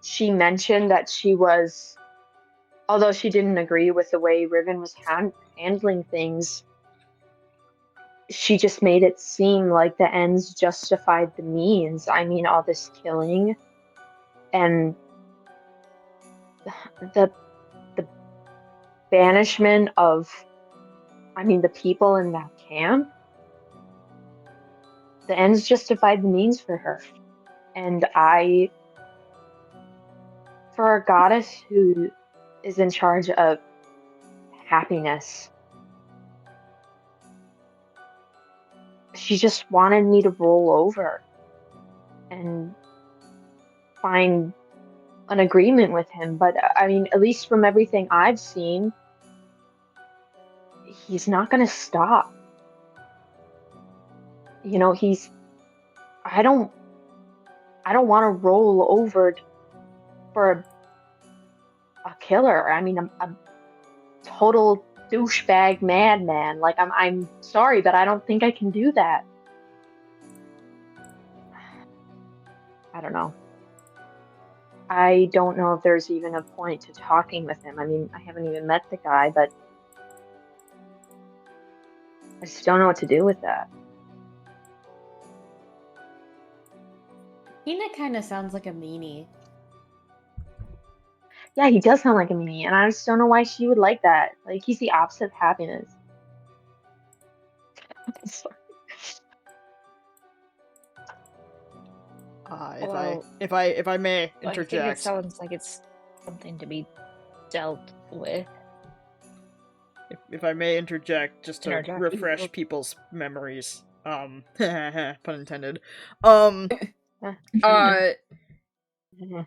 she mentioned that she was, although she didn't agree with the way Riven was handling things, she just made it seem like the ends justified the means. I mean, all this killing and the banishment of, the people in that camp. The ends justified the means for her. And for a goddess who is in charge of happiness, she just wanted me to roll over and find an agreement with him. But I mean, at least from everything I've seen, he's not going to stop. You know, I don't want to roll over for a killer. I mean, I'm total douchebag madman. Like, I'm sorry, but I don't think I can do that. I don't know. I don't know if there's even a point to talking with him. I mean, I haven't even met the guy, but I just don't know what to do with that. Tina kind of sounds like a meanie. Yeah, he does sound like a meanie, and I just don't know why she would like that. Like, he's the opposite of happiness. I'm sorry. If I may interject. I think it sounds like it's something to be dealt with. If I may interject, just to refresh people's memories. Pun intended.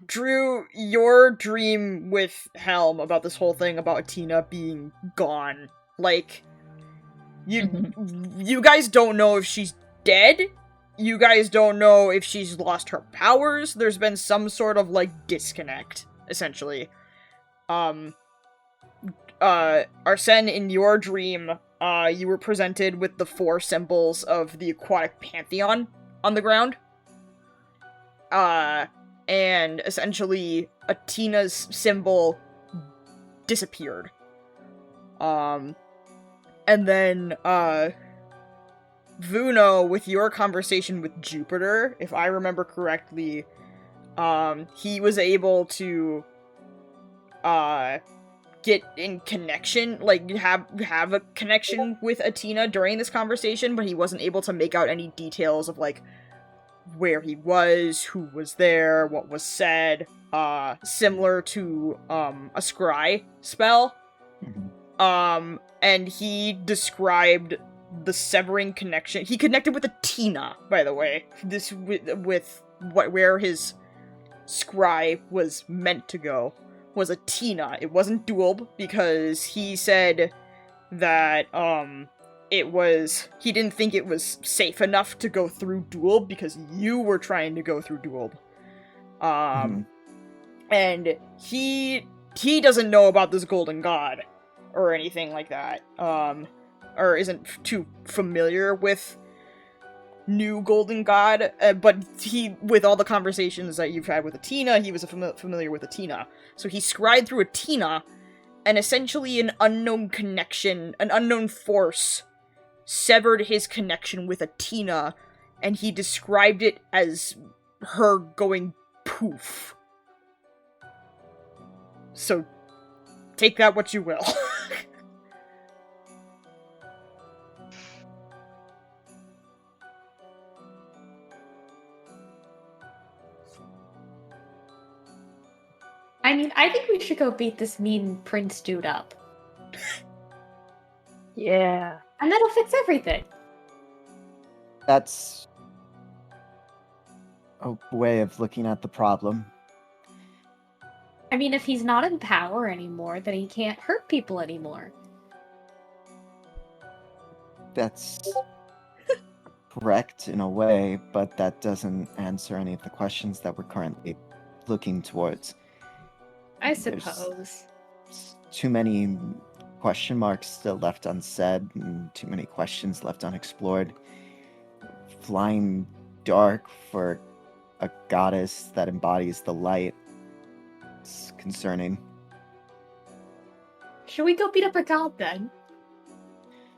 Drew, your dream with Helm about this whole thing about Tina being gone, like, you guys don't know if she's dead. You guys don't know if she's lost her powers. There's been some sort of, like, disconnect, essentially. Arsene, in your dream, you were presented with the 4 symbols of the aquatic pantheon on the ground. And essentially, Atina's symbol disappeared. And then, Vuno, with your conversation with Jupiter, if I remember correctly, he was able to, get in connection, like, have a connection with Atina during this conversation, but he wasn't able to make out any details of, like, where he was, who was there, what was said, similar to, a scry spell. And he described the severing connection. He connected with Atina, by the way. This with where his scry was meant to go was Atina. It wasn't Doolb, because he said that he didn't think it was safe enough to go through Doolb because you were trying to go through Doolb. And he doesn't know about this golden god or anything like that, or isn't too familiar with New Golden God, but he, with all the conversations that you've had with Atina, he was familiar with Atina. So he scried through Atina, and essentially an unknown connection, an unknown force, severed his connection with Atina, and he described it as her going poof. So, take that what you will. I mean, I think we should go beat this mean prince dude up. Yeah. And that'll fix everything. That's a way of looking at the problem. I mean, if he's not in power anymore, then he can't hurt people anymore. That's correct in a way, but that doesn't answer any of the questions that we're currently looking towards. I suppose. There's too many question marks still left unsaid, and too many questions left unexplored. Flying dark for a goddess that embodies the light is concerning. Should we go beat up a god then?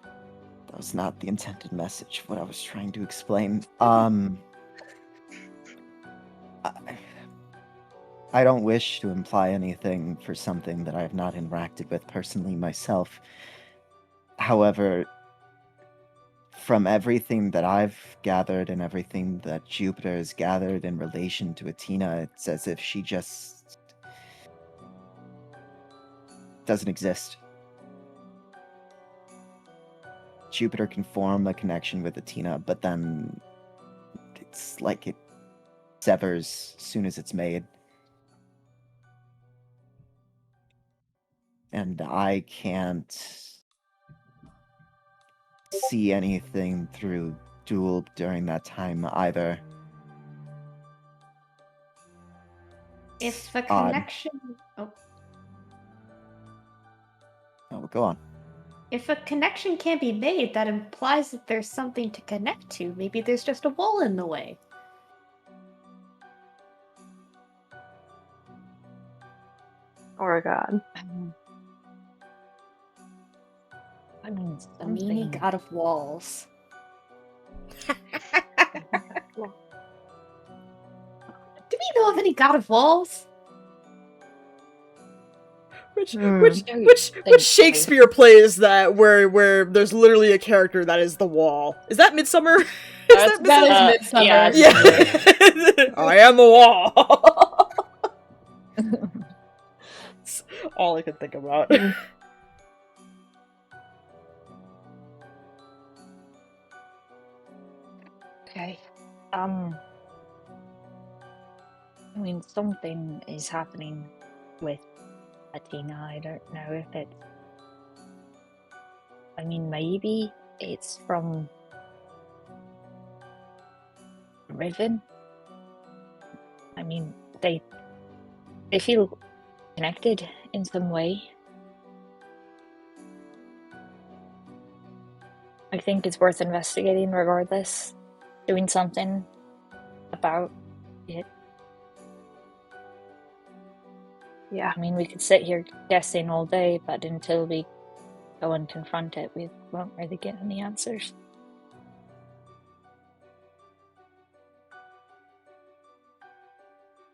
That was not the intended message, what I was trying to explain. I don't wish to imply anything for something that I have not interacted with personally myself. However, from everything that I've gathered and everything that Jupiter has gathered in relation to Atina, it's as if she just doesn't exist. Jupiter can form a connection with Atina, but then it's like it severs as soon as it's made. And I can't see anything through Doolb during that time either. If the Odd. connection... Oh, go on. If a connection can't be made, that implies that there's something to connect to. Maybe there's just a wall in the way. Or a god. I mean, The meanie god of walls. Do we know of any god of walls? Which Shakespeare play is that where there's literally a character that is the wall? Is that Midsummer? That is Midsummer. Yeah. I am the wall. That's all I could think about. Okay. I mean, something is happening with Atina. I don't know if it's... I mean, maybe it's from Riven. I mean, they feel connected in some way. I think it's worth investigating regardless. Doing something about it. Yeah. I mean, we could sit here guessing all day, but until we go and confront it, we won't really get any answers.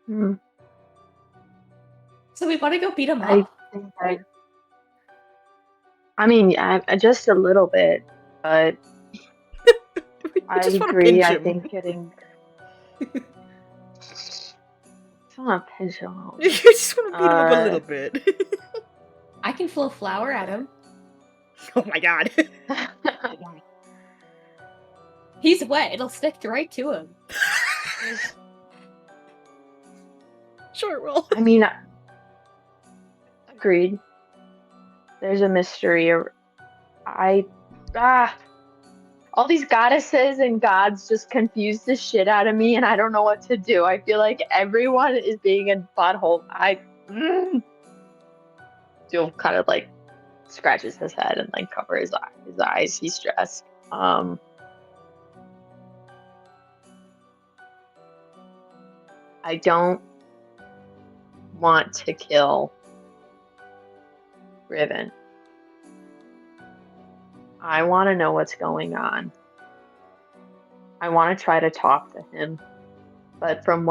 So we want to go beat him up? I mean, just a little bit, but I agree. I think getting... I don't want to pinch him out. You just want to beat him up a little bit. I can throw flour at him. Oh my god. He's wet. It'll stick right to him. Sure it will. I mean, agreed. There's a mystery. All these goddesses and gods just confuse the shit out of me, and I don't know what to do. I feel like everyone is being a butthole. I feel kind of like scratches his head and like covers his eyes. He's stressed. I don't want to kill Riven. I want to know what's going on. I want to try to talk to him, but from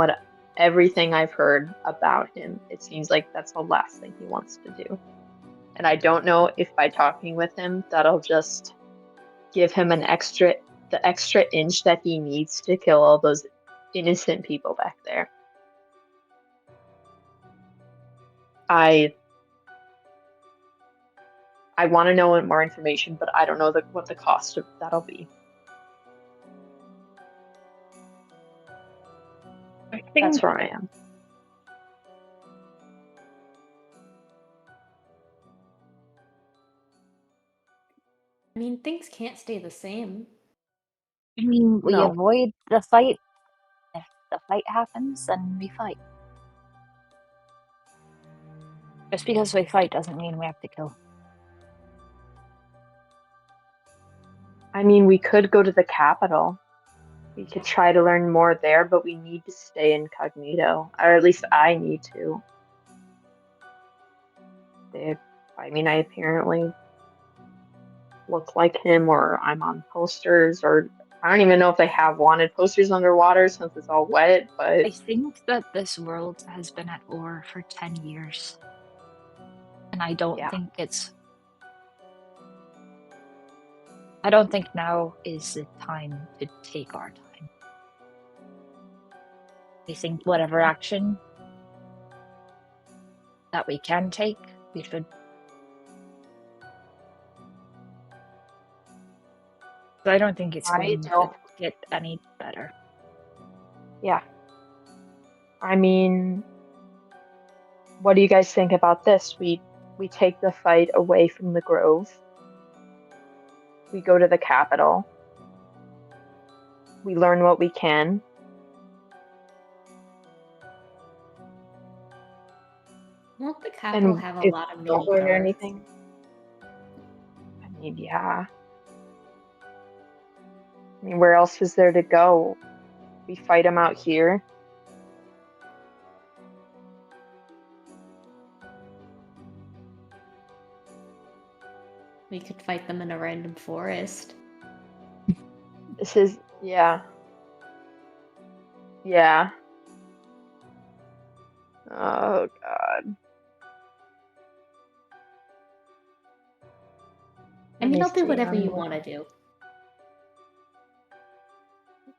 everything I've heard about him, it seems like that's the last thing he wants to do. And I don't know if by talking with him, that'll just give him the extra inch that he needs to kill all those innocent people back there. I want to know more information, but I don't know what the cost of that'll be. That's where I am. I mean, things can't stay the same. I mean, we No. avoid the fight. If the fight happens, then we fight. Just because we fight doesn't mean we have to kill. I mean, we could go to the capital. We could try to learn more there, but we need to stay incognito. Or at least I need to. I apparently look like him, or I'm on posters, or I don't even know if they have wanted posters underwater since it's all wet, but... I think that this world has been at war for 10 years. And I don't think I don't think now is the time to take our time. I think whatever action that we can take, we should. So I don't think it's going to get any better. Yeah. I mean, what do you guys think about this? We take the fight away from the Grove. We go to the capital. We learn what we can. Won't the capital have a lot of mini don't learn guards? anything? I mean, yeah. I mean, where else is there to go? We fight them out here. We could fight them in a random forest. This is, yeah. Yeah. Oh, God. I mean, I'll do whatever you want to do.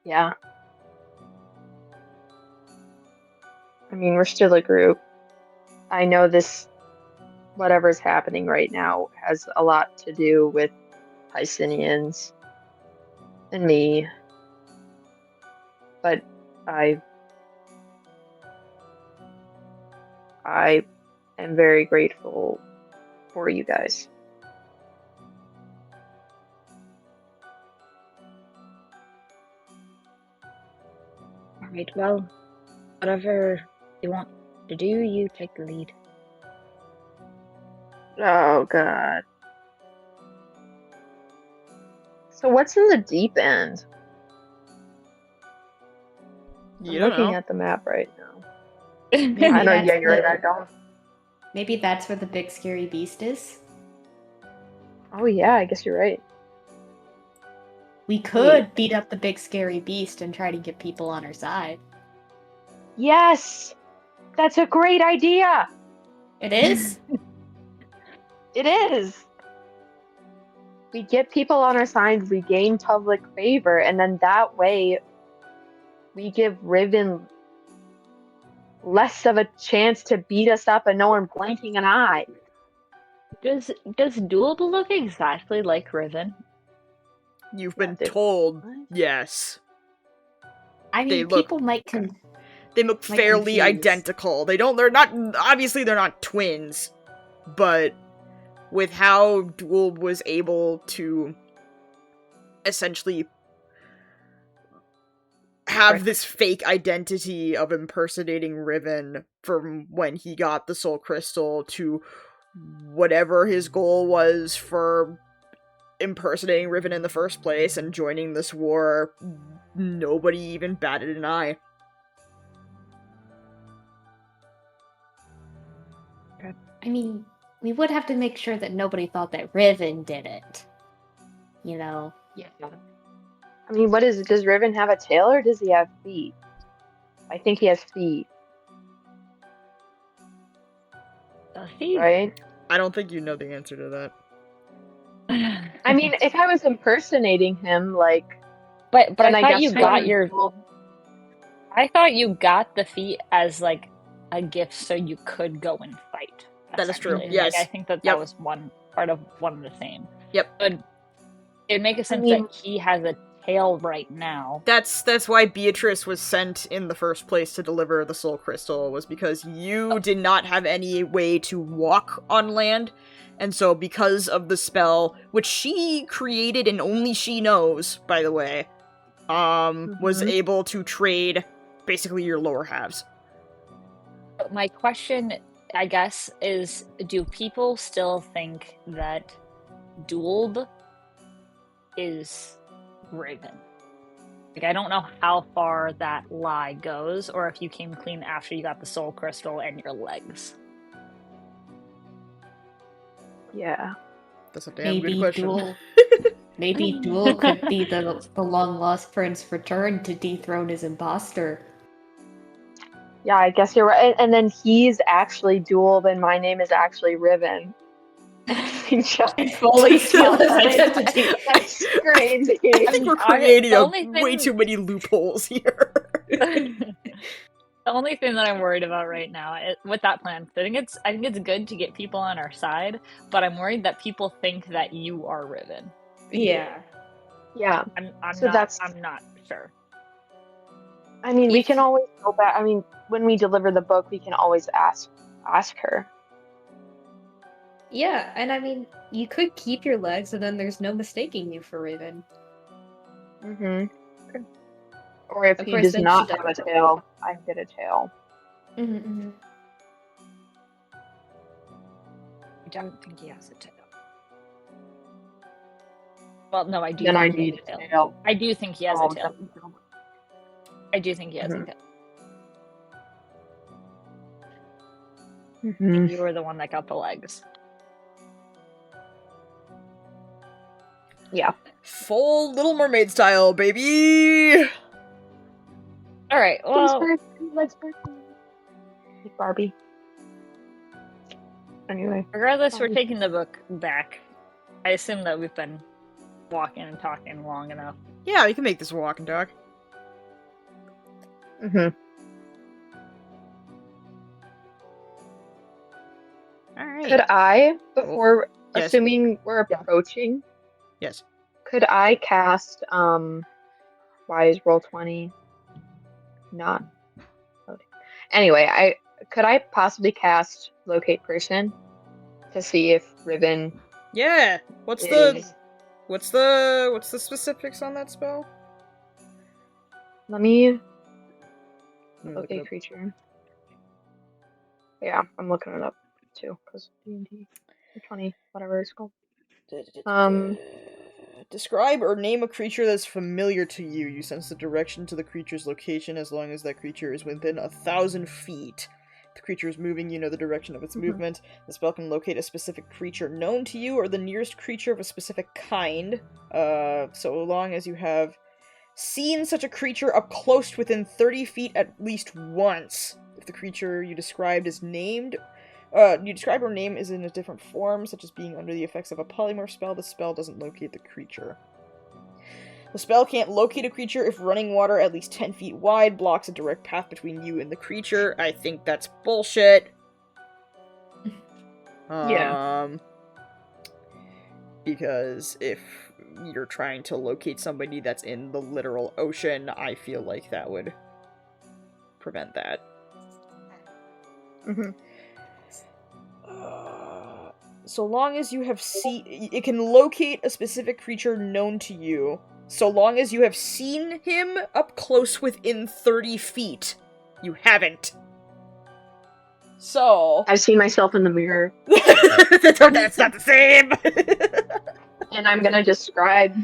Yeah. I mean, we're still a group. I know whatever's happening right now has a lot to do with Piscinians and me. But I am very grateful for you guys. Alright, well, whatever you want to do, you take the lead. Oh, God. So what's in the deep end? I'm looking at the map right now. I know, yeah, you're right, I don't. Maybe that's where the big scary beast is? Oh, yeah, I guess you're right. We could beat up the big scary beast and try to get people on our side. Yes! That's a great idea! It is? It is! We get people on our side, we gain public favor, and then that way we give Riven less of a chance to beat us up and no one blinking an eye. Does Doolb look exactly like Riven? You've been told yes. I mean, people might they look fairly identical. They're not twins, but with how Doolb was able to essentially have this fake identity of impersonating Riven from when he got the soul crystal to whatever his goal was for impersonating Riven in the first place and joining this war, nobody even batted an eye. I mean, we would have to make sure that nobody thought that Riven did it. You know? Yeah. I mean, what is it? Does Riven have a tail or does he have feet? I think he has feet. Right? I don't think you know the answer to that. I mean, if I was impersonating him, like... But I thought you got your... I thought you got the feet as, like, a gift so you could go and fight. That is true, yes. Like, I think that that was one part of one and the same. Yep. But it'd make a sense that he has a tail right now. That's why Beatrice was sent in the first place to deliver the soul crystal, was because you did not have any way to walk on land, and so because of the spell, which she created and only she knows, by the way, was able to trade basically your lower halves. My question, I guess, is do people still think that Doolb is Riven? Like, I don't know how far that lie goes, or if you came clean after you got the soul crystal and your legs. Yeah. That's a damn good question. Maybe Doolb could be the long-lost prince returned to dethrone his imposter. Yeah, I guess you're right. And then he's actually Doolb and my name is actually Riven. Fully steal his identity. That's crazy. I think we're creating way too many loopholes here. The only thing that I'm worried about right now with that plan, I think it's good to get people on our side, but I'm worried that people think that you are Riven. Yeah. Yeah. I'm not sure. I mean, we can always go back. I mean, when we deliver the book, we can always ask her. Yeah, and I mean, you could keep your legs, and then there's no mistaking you for Riven. Or if he does not have a tail, I get a tail. I don't think he has a tail. Well, no, I do. Then I need a tail. I do think he has a tail. I do think he has a tail. And you were the one that got the legs. Yeah. Full Little Mermaid style, baby! Alright, well... Let's Barbie. Anyway. Regardless, we're taking the book back. I assume that we've been walking and talking long enough. Yeah, we can make this a walk and talk. Alright. Could I, before assuming we're approaching, could I cast why is Roll20 not loading? Anyway, could I possibly cast Locate Person to see if Riven What's the specifics on that spell? Let me locate creature. Yeah, I'm looking it up too, because D&D 20, whatever it's called. Describe or name a creature that's familiar to you. You sense the direction to the creature's location as long as that creature is within 1,000 feet. If the creature is moving, you know the direction of its movement. The spell can locate a specific creature known to you or the nearest creature of a specific kind, so long as you have seen such a creature up close within 30 feet at least once. If the creature you described is named... you describe or name is in a different form, such as being under the effects of a polymorph spell, the spell doesn't locate the creature. The spell can't locate a creature if running water at least 10 feet wide blocks a direct path between you and the creature. I think that's bullshit. Because if you're trying to locate somebody that's in the literal ocean, I feel like that would prevent that. So long as you have it can locate a specific creature known to you, so long as you have seen him up close within 30 feet. You haven't. So I've seen myself in the mirror. That's not the same. And I'm gonna describe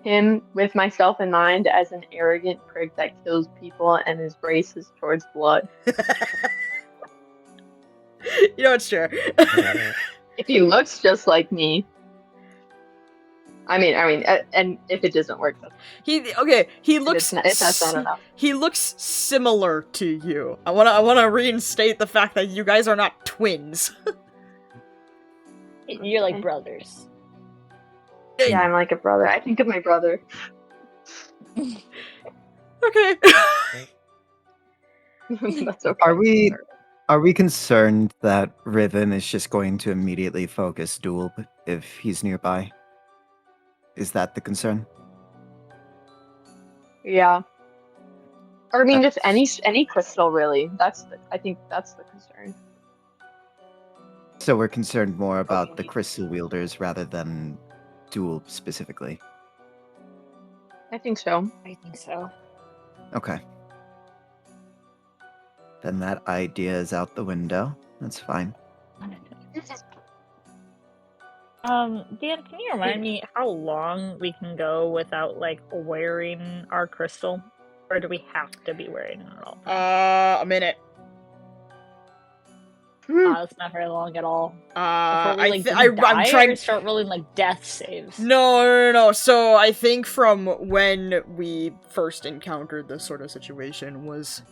him with myself in mind as an arrogant prick that kills people and is racist towards blood. You know, it's true. If he looks just like me, I mean, and if it doesn't work, He looks. that's not enough. He looks similar to you. I wanna reinstate the fact that you guys are not twins. You're like brothers. Yeah, I'm like a brother. I think of my brother. Okay. That's okay. Are we concerned that Riven is just going to immediately focus Doolb if he's nearby? Is that the concern? Yeah. Or I mean, just any crystal really. I think that's the concern. So we're concerned more about the crystal wielders rather than Doolb specifically. I think so. I think so. Okay. Then that idea is out the window. That's fine. Dan, can you remind me how long we can go without, like, wearing our crystal? Or do we have to be wearing it all? A minute. That's not very long at all. I'm I'm trying to start rolling, like, death saves. No. So I think from when we first encountered this sort of situation was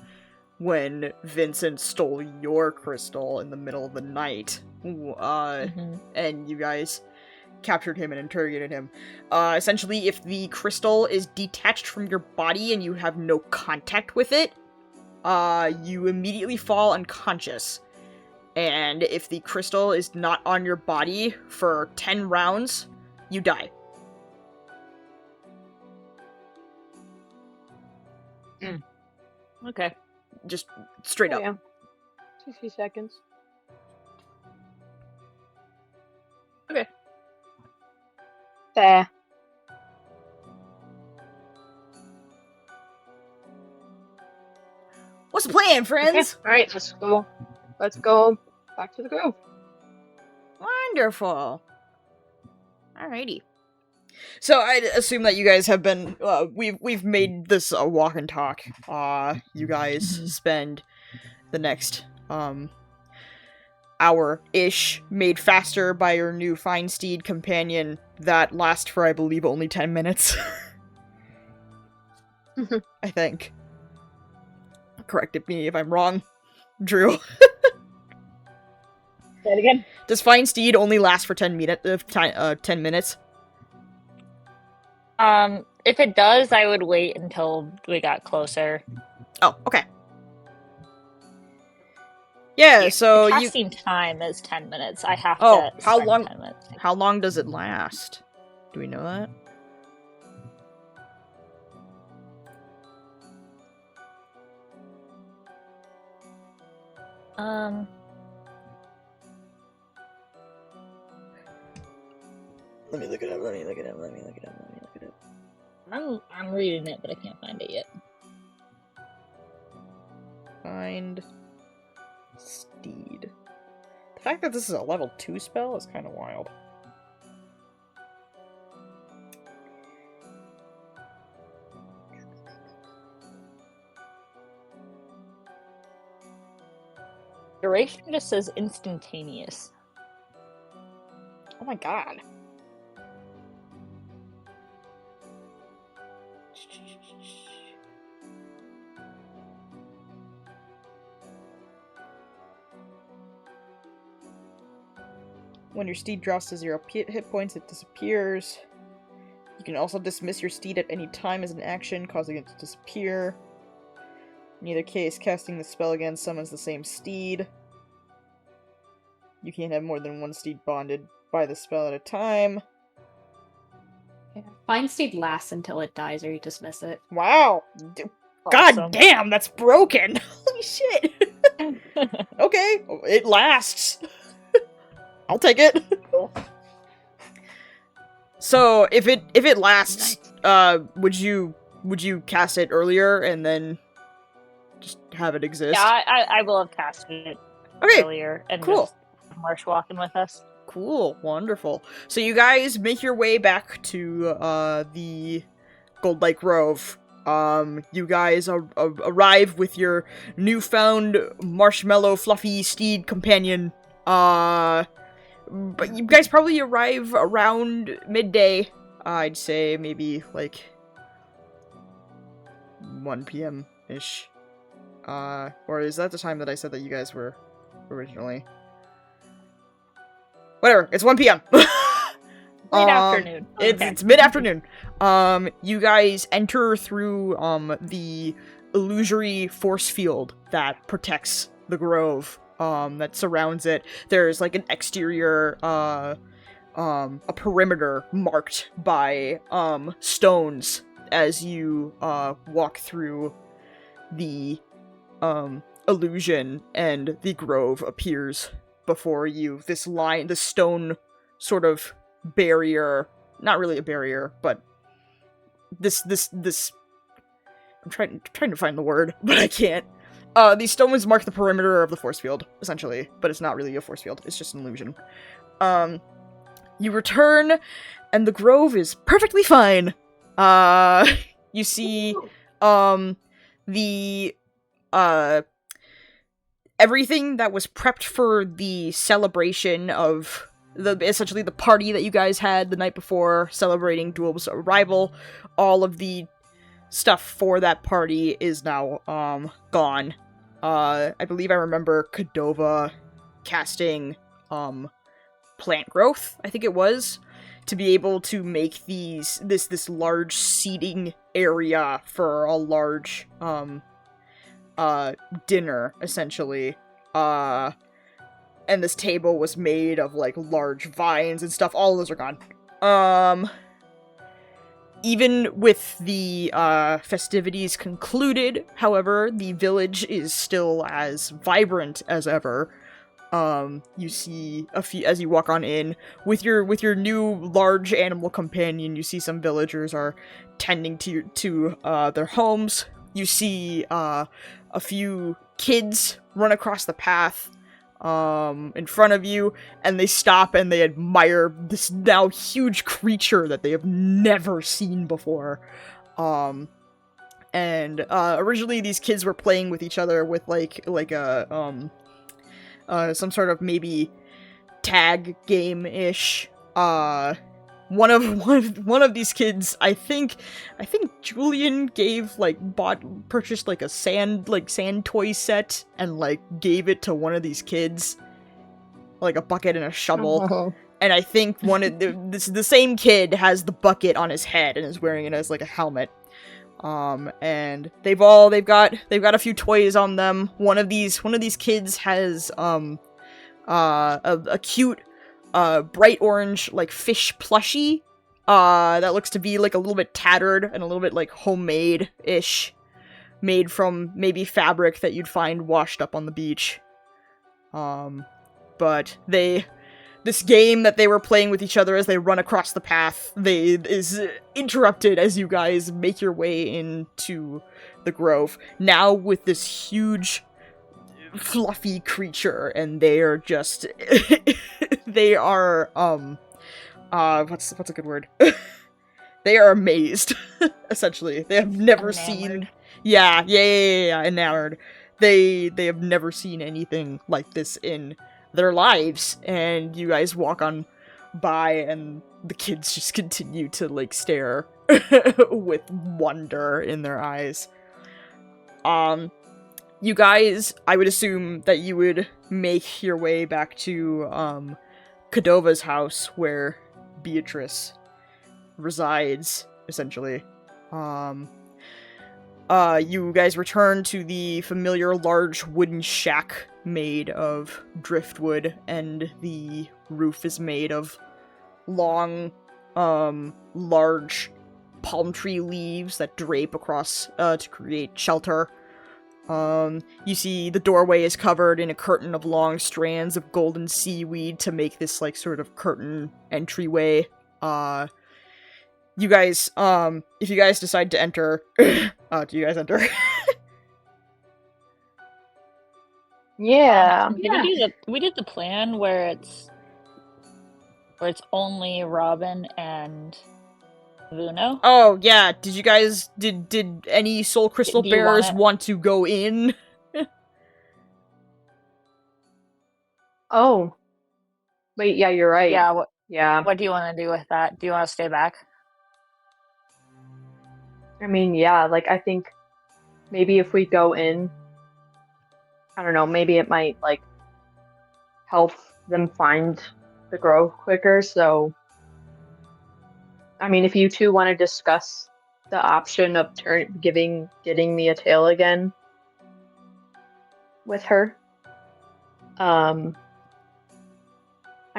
when Vincent stole your crystal in the middle of the night. And you guys captured him and interrogated him. Essentially, if the crystal is detached from your body and you have no contact with it, you immediately fall unconscious. And if the crystal is not on your body for 10 rounds, you die. Okay. Just straight up. Yeah. 60 seconds. Okay. Fair. What's the plan, friends? Okay. Alright, let's go back to the grove. Wonderful. Alrighty. So I assume that you guys have been, we've made this a walk and talk. You guys spend the next, hour-ish made faster by your new fine steed companion that lasts for, I believe, only 10 minutes. I think. Correct me if I'm wrong, Drew. Say it again. Does fine steed only last for 10 minutes? If it does, I would wait until we got closer. Oh, okay. Yeah, so casting time is 10 minutes. I have to spend how long 10 minutes. How long does it last? Do we know that? Let me look it up. I'm reading it, but I can't find it yet. Find steed. The fact that this is a level 2 spell is kind of wild. Duration just says instantaneous. Oh my god. When your steed drops to 0 hit points, it disappears. You can also dismiss your steed at any time as an action, causing it to disappear. In either case, casting the spell again summons the same steed. You can't have more than one steed bonded by the spell at a time. Yeah. Fine steed lasts until it dies or you dismiss it. Wow! God damn, that's broken! Holy shit! Okay, it lasts. I'll take it. So if it lasts, would you cast it earlier and then just have it exist? Yeah, I will have casted it earlier and cool. just Marsh walking with us. Cool, wonderful. So you guys make your way back to the Goldlight Grove. You guys arrive with your newfound marshmallow fluffy steed companion. But you guys probably arrive around midday. I'd say maybe like 1 p.m.-ish. Or is that the time that I said that you guys were originally? Whatever, it's 1 p.m. Mid-afternoon. It's mid-afternoon. You guys enter through the illusory force field that protects the grove that surrounds it. There's like an exterior a perimeter marked by stones as you walk through the illusion, and the grove appears before you. This stone sort of barrier, not really a barrier, but this I'm trying to find the word, but I can't. These stones mark the perimeter of the force field, essentially, but it's not really a force field, it's just an illusion. You return, and the grove is perfectly fine. You see, everything that was prepped for the celebration of essentially the party that you guys had the night before celebrating Doolb's arrival, all of the stuff for that party is now, gone. I believe I remember Cordova casting, plant growth, I think it was, to be able to make this large seating area for a large, dinner, essentially. And this table was made of, like, large vines and stuff. All of those are gone. Even with the, festivities concluded, however, the village is still as vibrant as ever. You see as you walk on in, with your new large animal companion, you see some villagers are tending to their homes. You see, a few kids run across the path in front of you, and they stop and they admire this now huge creature that they have never seen before. Originally these kids were playing with each other with like a some sort of maybe tag game-ish. One of these kids, I think Julian gave, purchased, like, a sand toy set and, like, gave it to one of these kids. Like, a bucket and a shovel. Oh. And I think the same kid has the bucket on his head and is wearing it as, like, a helmet. And they've got a few toys on them. One of these kids has, a cute, bright orange, like, fish plushie, that looks to be, like, a little bit tattered and a little bit, like, homemade-ish, made from maybe fabric that you'd find washed up on the beach. But this game that they were playing with each other as they run across the path, is interrupted as you guys make your way into the grove, now with this huge fluffy creature, and they are just they are what's a good word? They are amazed. Essentially, they have never seen enamored. They have never seen anything like this in their lives, and you guys walk on by, and the kids just continue to, like, stare with wonder in their eyes. You guys, I would assume that you would make your way back to, Cordova's house, where Beatrice resides, essentially. You guys return to the familiar large wooden shack made of driftwood, and the roof is made of long, large palm tree leaves that drape across, to create shelter. You see the doorway is covered in a curtain of long strands of golden seaweed to make this, like, sort of curtain entryway. You guys, if you guys decide to enter, do you guys enter? Yeah. We did the plan where it's only Robyn and Vuno. Oh yeah, did you guys did any soul crystal bearers want to go in? Oh. Wait, yeah, you're right. Yeah, Yeah. What do you want to do with that? Do you want to stay back? I mean, yeah, like I think maybe if we go in, I don't know, maybe it might like help them find the grove quicker. So, I mean, if you two want to discuss the option of getting me a tail again with her, I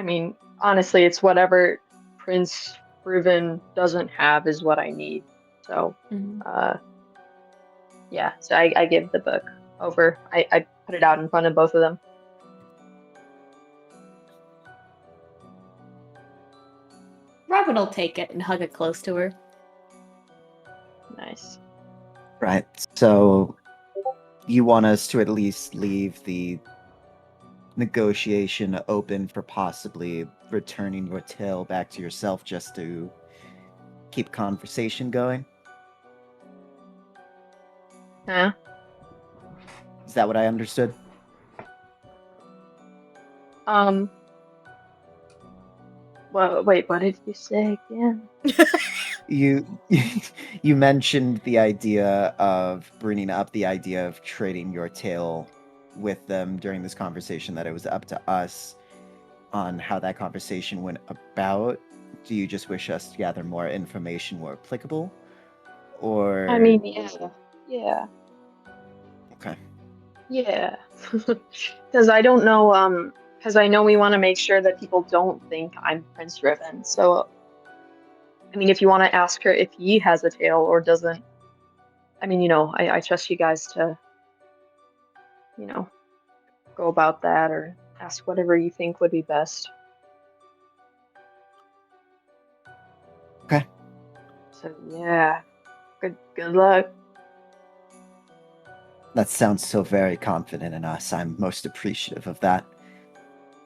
mean, honestly, it's whatever Prince Riven doesn't have is what I need. So, yeah, so I give the book over. I put it out in front of both of them. Robyn will take it and hug it close to her. Nice. Right. So you want us to at least leave the negotiation open for possibly returning your tail back to yourself just to keep conversation going? Huh? Is that what I understood? Well, wait, what did you say again? You mentioned the idea of bringing up the idea of trading your tail with them during this conversation, that it was up to us on how that conversation went about. Do you just wish us to gather more information more applicable? Or I mean, yeah. Okay. Yeah. Because I don't know, because I know we want to make sure that people don't think I'm Prince Riven. So, I mean, if you want to ask her if he has a tail or doesn't, I mean, I trust you guys to, go about that or ask whatever you think would be best. Okay. So, yeah. Good luck. That sounds so very confident in us. I'm most appreciative of that.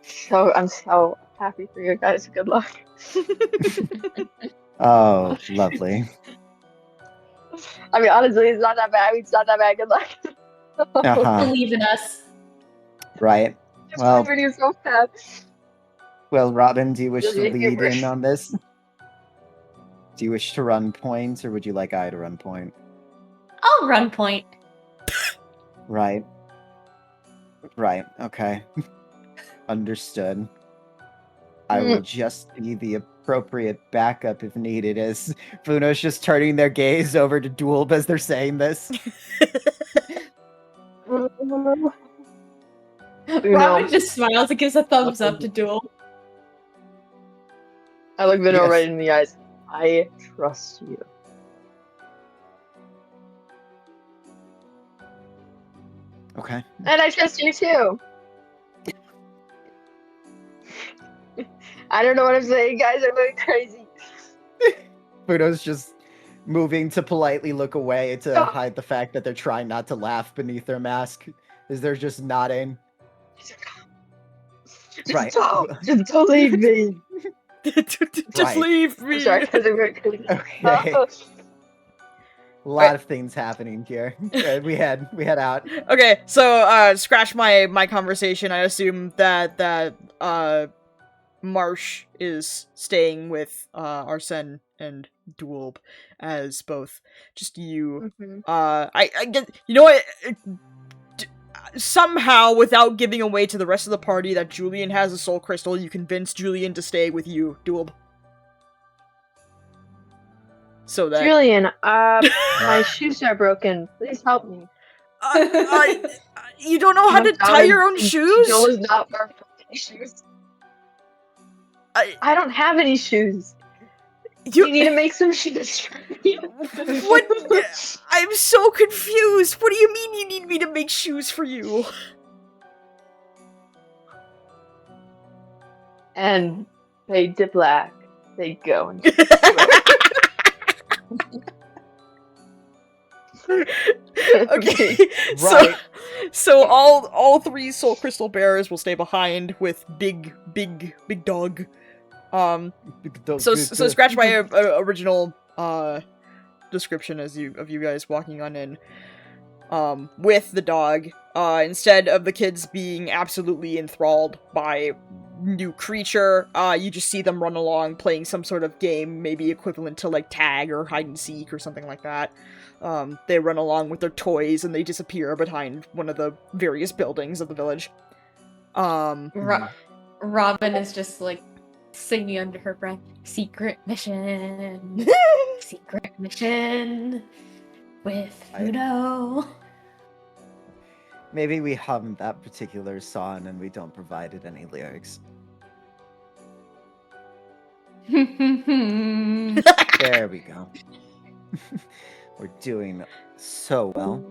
So I'm so happy for you guys. Good luck. Oh, lovely. I mean, honestly, it's not that bad. It's not that bad. Good luck. Believe in us. Right. Well, So bad. Well, Robyn, do you wish Just to make it lead worse. in on this? Do you wish to run point, or would you like I to run point? I'll run point. Right. Right, okay. Understood. I will just be the appropriate backup if needed, as Vuno's just turning their gaze over to Doolb as they're saying this. Robyn just smiles and gives a thumbs up to Doolb. I look Vuno right in the eyes. I trust you. Okay. And I trust you too. I don't know what I'm saying, guys. I'm going crazy. Vuno's just moving to politely look away to hide the fact that they're trying not to laugh beneath their mask, as they're just nodding. Just don't leave me. Just leave me. I'm sorry, because I'm very crazy. Okay. A lot of things happening here. We head out. Okay, so scratch my conversation. I assume that Marsh is staying with Arsene and Doolb as both just you. I get, you know what? Somehow, without giving away to the rest of the party that Julian has a soul crystal, you convince Julian to stay with you, Doolb. So that Julian, my shoes are broken. Please help me. You don't know how to tie your own shoes? Joel is not perfect. Shoes. I don't have any shoes. You need to make some shoes for me. What? I'm so confused. What do you mean you need me to make shoes for you? And fade to black. They go. Okay, right. So all 3 soul crystal bearers will stay behind with big dog. So scratch my original description of you guys walking on in. With the dog, instead of the kids being absolutely enthralled by new creature, you just see them run along playing some sort of game, maybe equivalent to like tag or hide and seek or something like that. They run along with their toys and they disappear behind one of the various buildings of the village. Robyn is just like singing under her breath, "Secret mission, secret mission with Vuno." Maybe we hum that particular song and we don't provide it any lyrics. There we go. We're doing so well.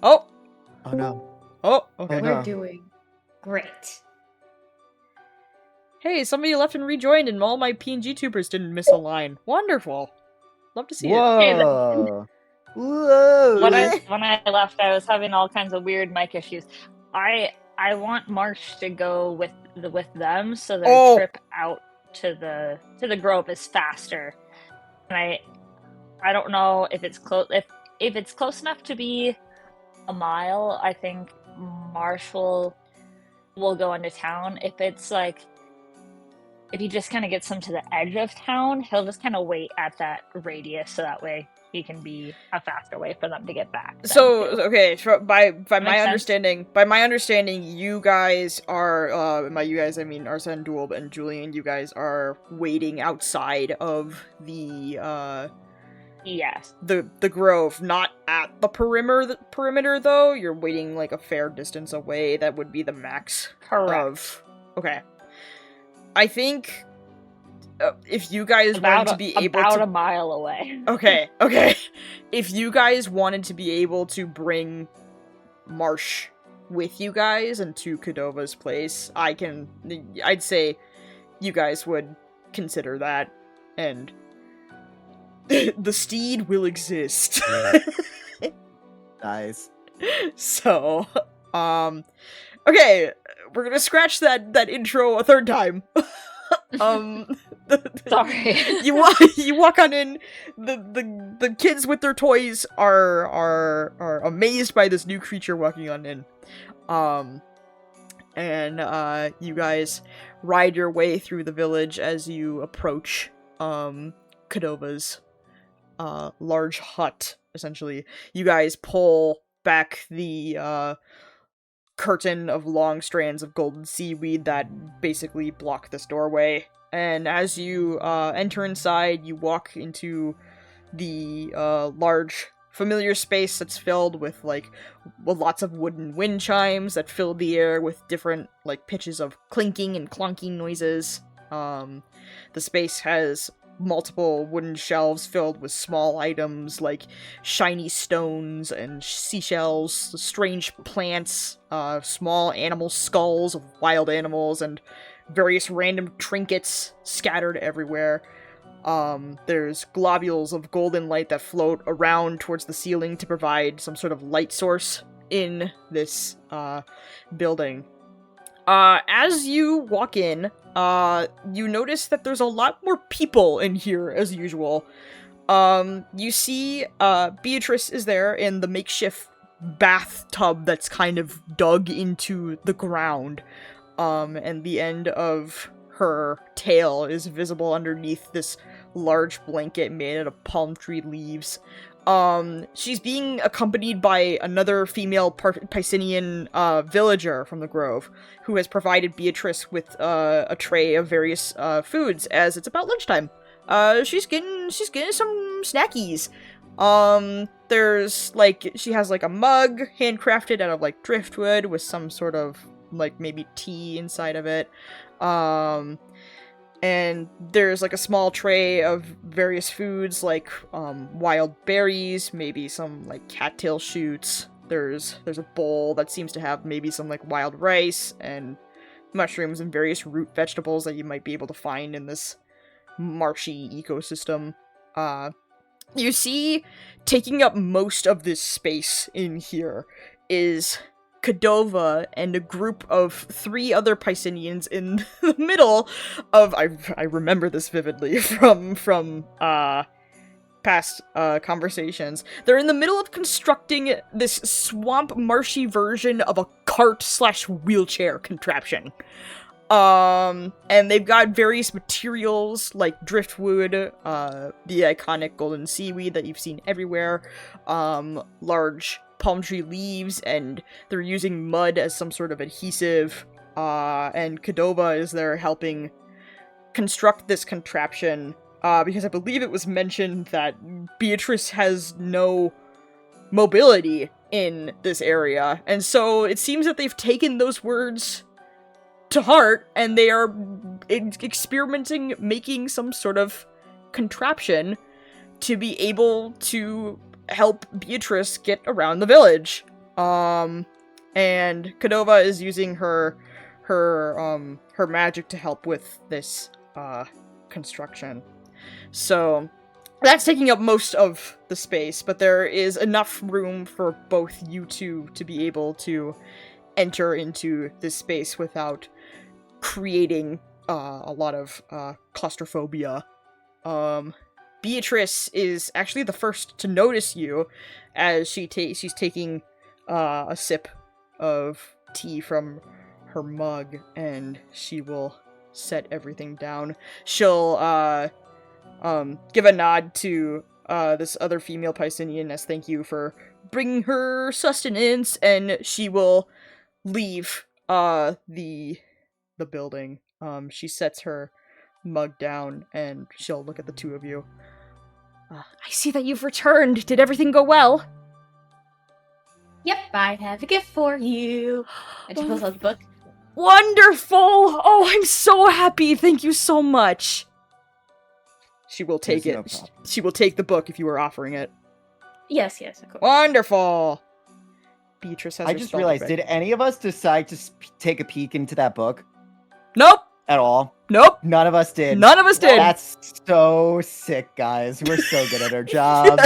Oh no. Oh, okay. We're doing great. Hey, somebody left and rejoined and all my PNG tubers didn't miss a line. Wonderful. Love to see it. Whoa. Whoa. When I left, I was having all kinds of weird mic issues. I want Marsh to go with them, so their trip out to the grove is faster. And I don't know if it's close. If it's close enough to be a mile, I think Marsh will go into town. If it's like, if he just kind of gets them to the edge of town, he'll just kind of wait at that radius, so that way he can be a faster way for them to get back. So okay, by my understanding, you guys are by you guys I mean Arsene, Doolb, and Julian. You guys are waiting outside of the yes, the grove, not at the perimeter though. You're waiting like a fair distance away. That would be the max. Correct. Okay. I think if you guys wanted to be able to... About a mile away. Okay. If you guys wanted to be able to bring Marsh with you guys into Kodova's place, I'd say you guys would consider that, and the steed will exist. Nice. So, okay, we're gonna scratch that intro a third time. Sorry. You walk on in. The kids with their toys are amazed by this new creature walking on in. And you guys ride your way through the village as you approach Kodova's large hut. Essentially, you guys pull back the curtain of long strands of golden seaweed that basically block this doorway. And as you enter inside, you walk into the large familiar space that's filled with lots of wooden wind chimes that fill the air with different pitches of clinking and clunking noises. The space has multiple wooden shelves filled with small items like shiny stones and seashells, strange plants, small animal skulls of wild animals, and various random trinkets scattered everywhere. There's globules of golden light that float around towards the ceiling to provide some sort of light source in this building. As you walk in, you notice that there's a lot more people in here as usual. You see, Beatrice is there in the makeshift bathtub that's kind of dug into the ground. And the end of her tail is visible underneath this large blanket made out of palm tree leaves. She's being accompanied by another female Piscinian villager from the Grove, who has provided Beatrice with a tray of various foods, as it's about lunchtime. She's getting some snackies. There's she has a mug handcrafted out of driftwood with some sort of maybe tea inside of it. And there's a small tray of various foods wild berries, maybe some cattail shoots. There's a bowl that seems to have maybe some wild rice and mushrooms and various root vegetables that you might be able to find in this marshy ecosystem. You see, taking up most of this space in here is Kodova and a group of 3 other Pisinians in the middle of, I remember this vividly from past conversations. They're in the middle of constructing this swamp marshy version of a cart/wheelchair contraption. And they've got various materials like driftwood, the iconic golden seaweed that you've seen everywhere, large palm tree leaves, and they're using mud as some sort of adhesive, and Kodova is there helping construct this contraption, because I believe it was mentioned that Beatrice has no mobility in this area, and so it seems that they've taken those words to heart, and they are experimenting, making some sort of contraption to be able to help Beatrice get around the village. And Kodova is using her magic to help with this construction. So that's taking up most of the space, but there is enough room for both you two to be able to enter into this space without creating a lot of claustrophobia. Beatrice is actually the first to notice you as she's taking a sip of tea from her mug, and she will set everything down. She'll give a nod to this other female Pisinian as thank you for bringing her sustenance, and she will leave the building. She sets her mug down, and she'll look at the two of you. I see that you've returned. Did everything go well? Yep, I have a gift for you. And she pulls out the book. Wonderful! Oh, I'm so happy. Thank you so much. She will take it. No, she will take the book if you were offering it. Yes, of course. Wonderful. Beatrice has. I just realized. Did any of us decide to take a peek into that book? Nope. At all? Nope. None of us did. None of us did. That's so sick, guys. We're so good at our jobs.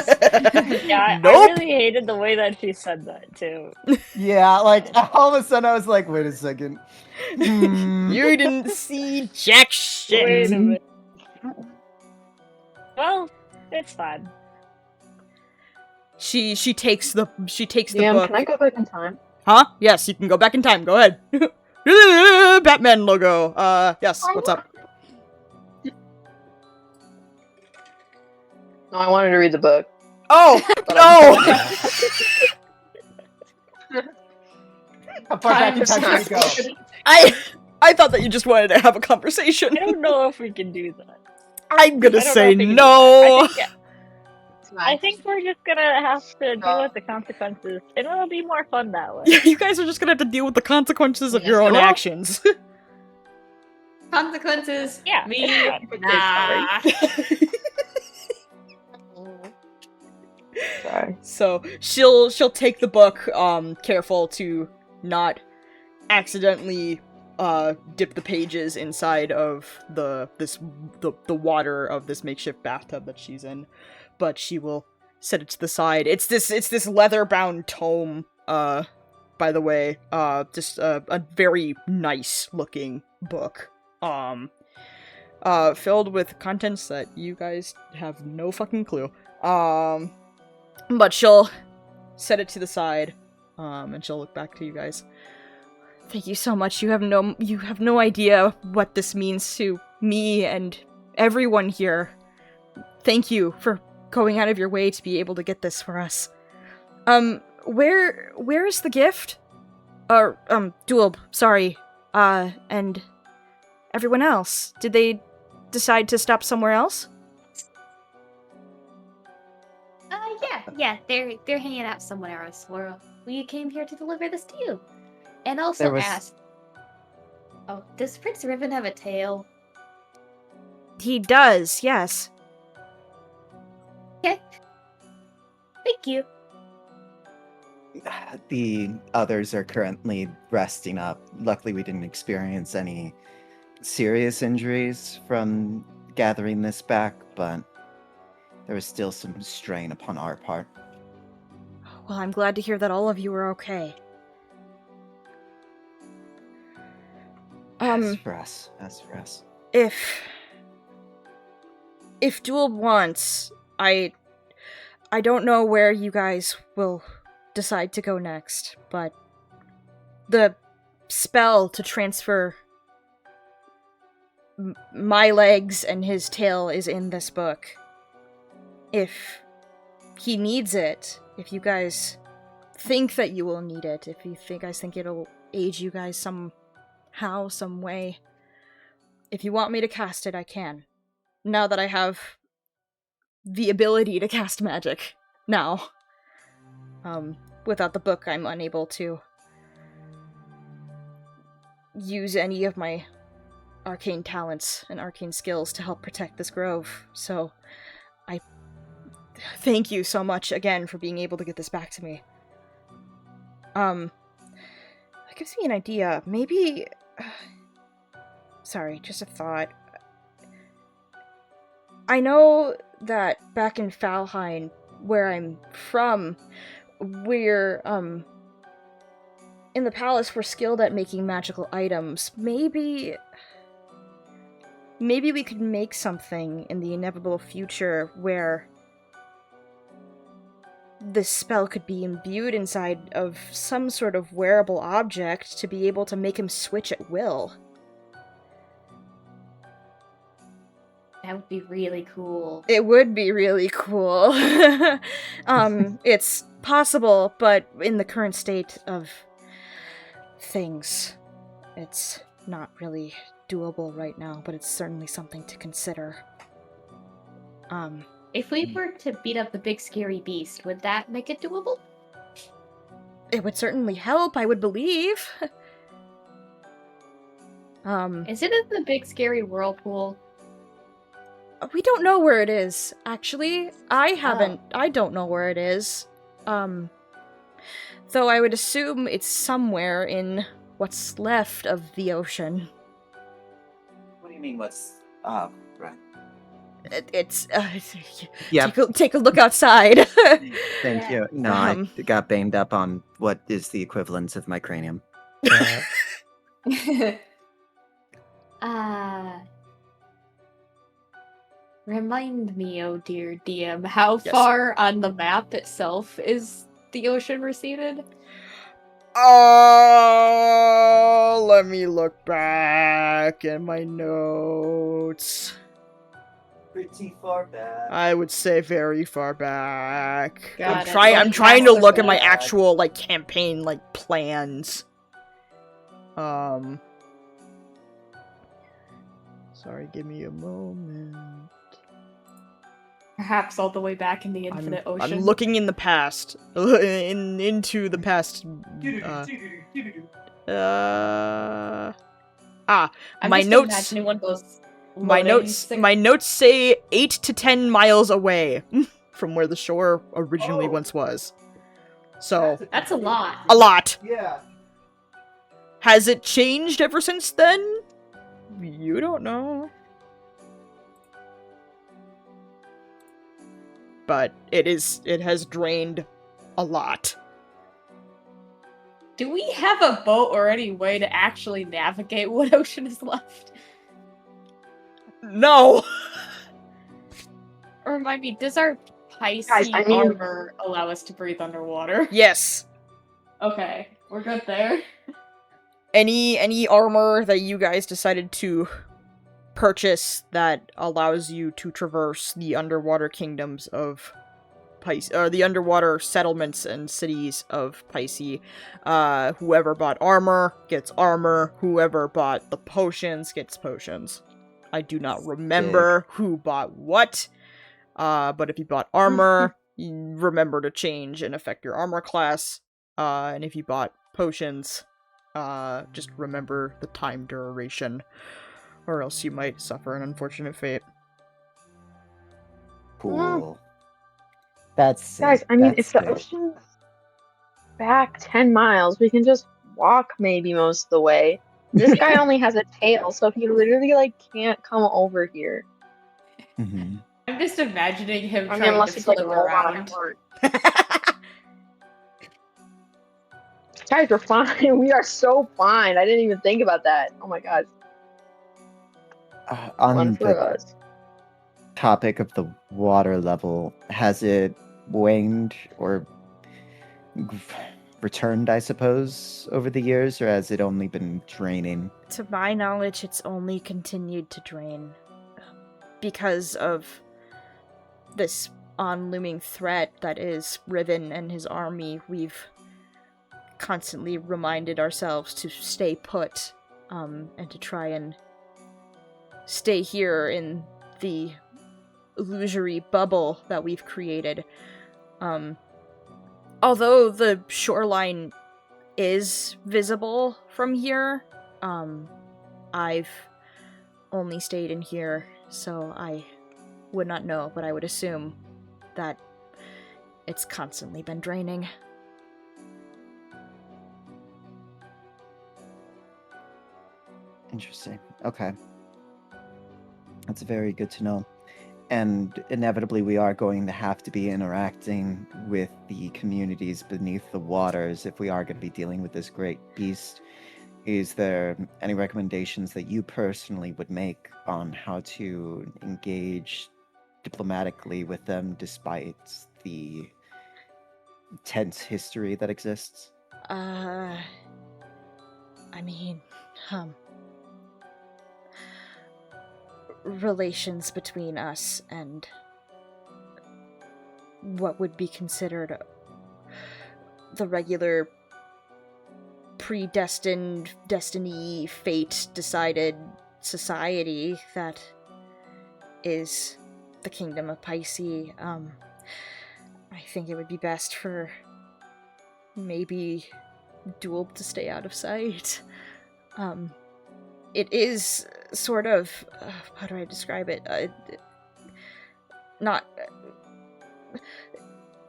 Yeah, nope. I really hated the way that she said that, too. Yeah, like, all of a sudden I was like, wait a second. You didn't see jack shit. Wait a minute. Well, it's fine. She takes the book. Can I go back in time? Huh? Yes, you can go back in time. Go ahead. Batman logo. Yes, what's up? No, I wanted to read the book. Oh, no! How far back in time can we go? I thought that you just wanted to have a conversation. I don't know if we can do that. I'm gonna say no. I think we're just gonna have to deal with the consequences, and it'll be more fun that way. Yeah, you guys are just gonna have to deal with the consequences of your own actions. Consequences? Yeah. Me? Nah. Sorry. So she'll take the book, careful to not accidentally dip the pages inside of the water of this makeshift bathtub that she's in. But she will set it to the side. It's this leather-bound tome, by the way. Just a very nice-looking book. Filled with contents that you guys have no fucking clue. But she'll set it to the side, and she'll look back to you guys. Thank you so much. You have no idea what this means to me and everyone here. Thank you for going out of your way to be able to get this for us. Where is the gift? Doolb, sorry. And everyone else. Did they decide to stop somewhere else? Yeah, they're hanging out somewhere else. We came here to deliver this to you. And also ask, does Prince Riven have a tail? He does, yes. Okay. Thank you. The others are currently resting up. Luckily, we didn't experience any serious injuries from gathering this back, but there was still some strain upon our part. Well, I'm glad to hear that all of you are okay. As for us. If Doolb wants, I don't know where you guys will decide to go next, but the spell to transfer my legs and his tail is in this book. If he needs it, if you guys think that you will need it, if you guys think it'll aid you guys somehow, some way, if you want me to cast it, I can. Now that I have the ability to cast magic now. Without the book, I'm unable to use any of my arcane talents and arcane skills to help protect this grove, so I thank you so much again for being able to get this back to me. That gives me an idea. Maybe... Sorry, just a thought. I know that back in Falheim, where I'm from, we're, in the palace, we're skilled at making magical items. Maybe we could make something in the inevitable future where this spell could be imbued inside of some sort of wearable object to be able to make him switch at will. That would be really cool. It would be really cool. It's possible, but in the current state of things, it's not really doable right now, but it's certainly something to consider. If we were to beat up the big scary beast, would that make it doable? It would certainly help, I would believe. Is it in the big scary whirlpool? We don't know where it is, actually. I don't know where it is. Though I would assume it's somewhere in what's left of the ocean. What do you mean, what's right? It's Yeah. Take a look outside. Thank you. No, I got banged up on what is the equivalence of my cranium. Remind me, oh dear DM, how far on the map itself is the ocean receded? Oh, let me look back at my notes. Pretty far back. I would say very far back. God, I'm trying to look at my actual campaign plans. Sorry, give me a moment. Perhaps all the way back in the infinite ocean. I'm looking in the past. into the past. My notes. One of those my notes say 8 to 10 miles away from where the shore originally once was. So that's a lot. A lot. Yeah. Has it changed ever since then? You don't know. But it has drained a lot. Do we have a boat or any way to actually navigate what ocean is left? No! Or remind me, does our Pisces armor allow us to breathe underwater? Yes. Okay, we're good there. Any armor that you guys decided to purchase that allows you to traverse the underwater kingdoms of Pisces, or the underwater settlements and cities of Pisces. Whoever bought armor gets armor. Whoever bought the potions gets potions. I do not remember who bought what, but if you bought armor, remember to change and affect your armor class. And if you bought potions, just remember the time duration, or else you might suffer an unfortunate fate. Cool. That's sick. Guys, I mean, if the ocean's back 10 miles, we can just walk maybe most of the way. This guy only has a tail, so he literally can't come over here. I'm just imagining him trying to flip around. Guys, we're fine. We are so fine. I didn't even think about that. Oh my god. On the topic of the water level, has it waned or returned, I suppose, over the years, or has it only been draining? To my knowledge, it's only continued to drain. Because of this on-looming threat that is Riven and his army, we've constantly reminded ourselves to stay put, and to try and stay here in the illusory bubble that we've created. Although the shoreline is visible from here, I've only stayed in here, so I would not know, but I would assume that it's constantly been draining. Interesting. Okay. That's very good to know. And inevitably we are going to have to be interacting with the communities beneath the waters if we are going to be dealing with this great beast. Is there any recommendations that you personally would make on how to engage diplomatically with them despite the tense history that exists? Relations between us and what would be considered the regular predestined, destiny, fate decided society that is the Kingdom of Pisces. I think it would be best for maybe Doolb to stay out of sight. It is sort of, how do I describe it? Not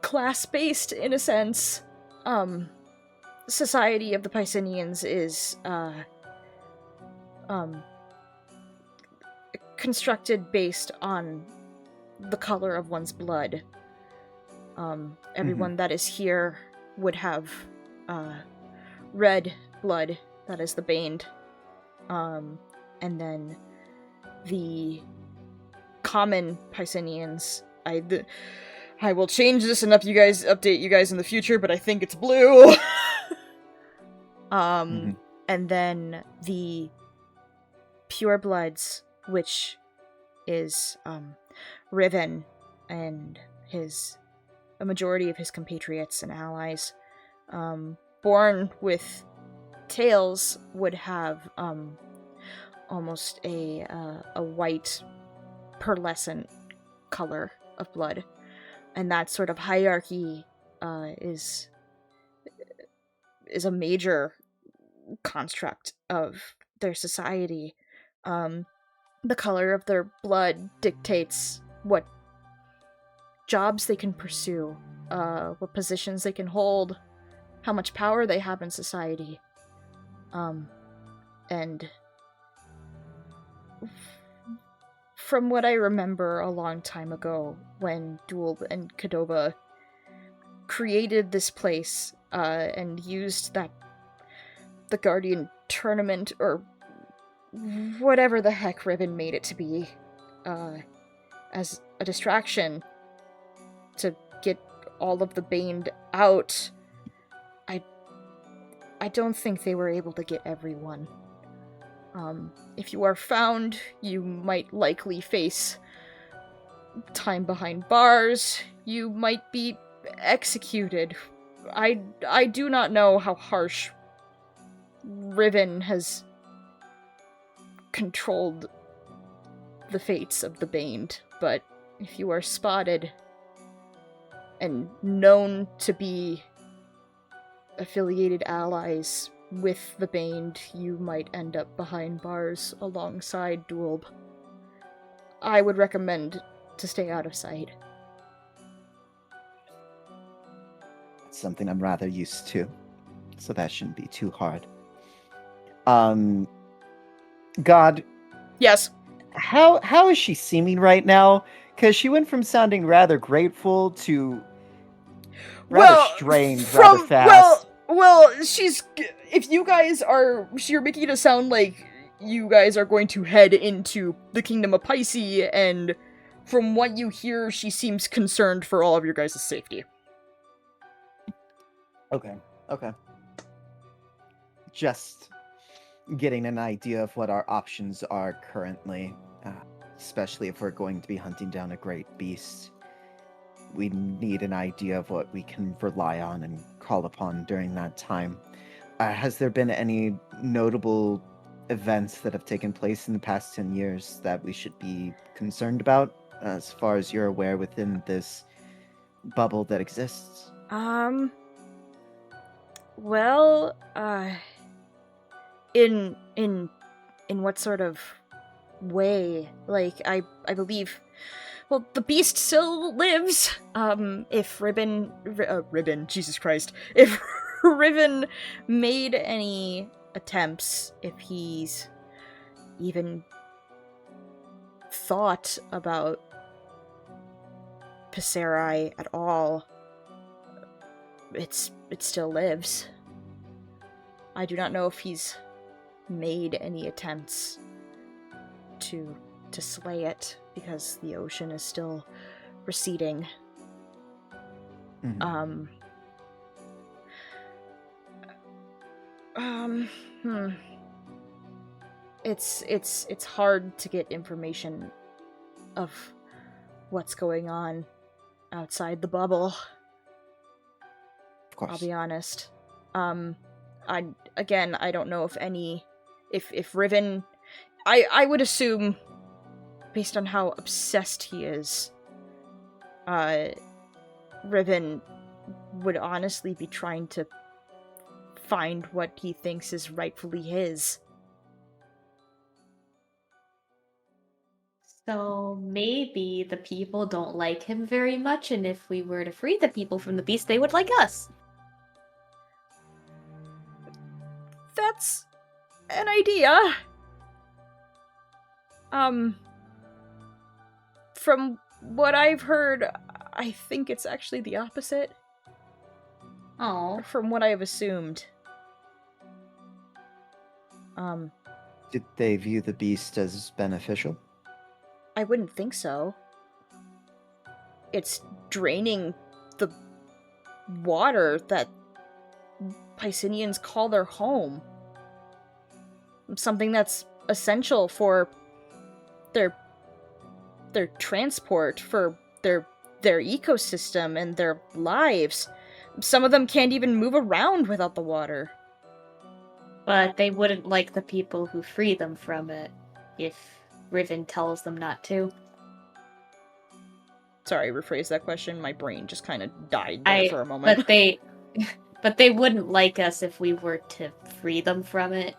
class-based in a sense. Society of the Piscinians is constructed based on the color of one's blood. Everyone that is here would have red blood, that is the Baned. And then the common Piscinians, I will change this and update you guys in the future, but I think it's blue. And then the purebloods, which is Riven and a majority of his compatriots and allies, born with tails, would have almost a white pearlescent color of blood, and that sort of hierarchy is a major construct of their society. The color of their blood dictates what jobs they can pursue, what positions they can hold, how much power they have in society. And from what I remember a long time ago, when Doolb and Kodova created this place, and used the Guardian tournament, or whatever the heck Riven made it to be, as a distraction to get all of the Baned out, I don't think they were able to get everyone. If you are found, you might likely face time behind bars. You might be executed. I do not know how harsh Riven has controlled the fates of the Baned, but if you are spotted and known to be affiliated allies with the Baned, you might end up behind bars alongside Doolb. I would recommend to stay out of sight. It's something I'm rather used to, so that shouldn't be too hard. God. Yes. How is she seeming right now? Because she went from sounding rather grateful to rather strained rather fast. Well, if you guys you're making it sound like you guys are going to head into the Kingdom of Pisces, and from what you hear, she seems concerned for all of your guys' safety. Okay. Just getting an idea of what our options are currently, especially if we're going to be hunting down a great beast. We need an idea of what we can rely on and call upon during that time. Has there been any notable events that have taken place in the past 10 years that we should be concerned about, as far as you're aware, within this bubble that exists? Well, in what sort of way? Like, I believe, well, the beast still lives. If Riven, Jesus Christ, if Riven made any attempts, if he's even thought about Passerai at all, it still lives. I do not know if he's made any attempts to slay it, because the ocean is still receding. Mm-hmm. It's hard to get information of what's going on outside the bubble. Of course. I'll be honest. I don't know if Riven, I would assume, based on how obsessed he is, Riven would honestly be trying to find what he thinks is rightfully his. So maybe the people don't like him very much, and if we were to free the people from the beast, they would like us. That's an idea. From what I've heard, I think it's actually the opposite. Oh. From what I've assumed. Did they view the beast as beneficial? I wouldn't think so. It's draining the water that Piscinians call their home. Something that's essential for their transport, for their ecosystem and their lives. Some of them can't even move around without the water. But they wouldn't like the people who free them from it if Riven tells them not to. Sorry, rephrase that question. My brain just kind of died there for a moment. But they wouldn't like us if we were to free them from it.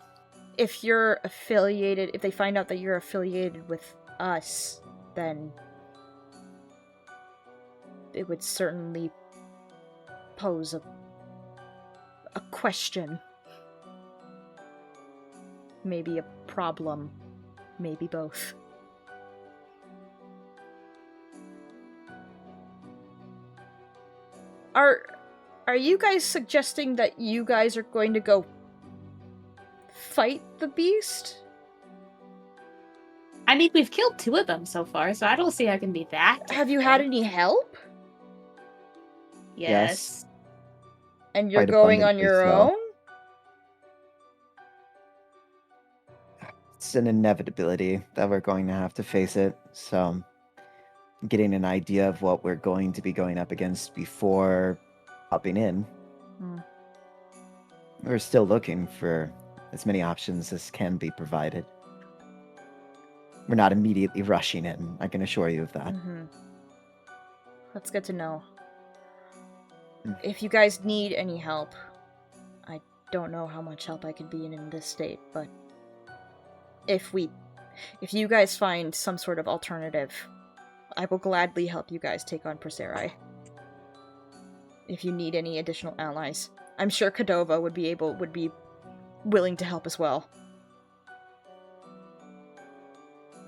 If they find out that you're affiliated with us, then it would certainly pose a question. Maybe a problem. Maybe both. Are you guys suggesting that you guys are going to go fight the beast? I mean, we've killed 2 of them so far, so I don't see how it can be that different. Have you had any help? Yes. And you're going on your own? It's an inevitability that we're going to have to face it, so getting an idea of what we're going to be going up against before hopping in. We're still looking for as many options as can be provided. We're not immediately rushing in, I can assure you of that. That's good to know. If you guys need any help, I don't know how much help I could be in this state, but if you guys find some sort of alternative, I will gladly help you guys take on Passerai. If you need any additional allies, I'm sure Cordova would be willing to help as well.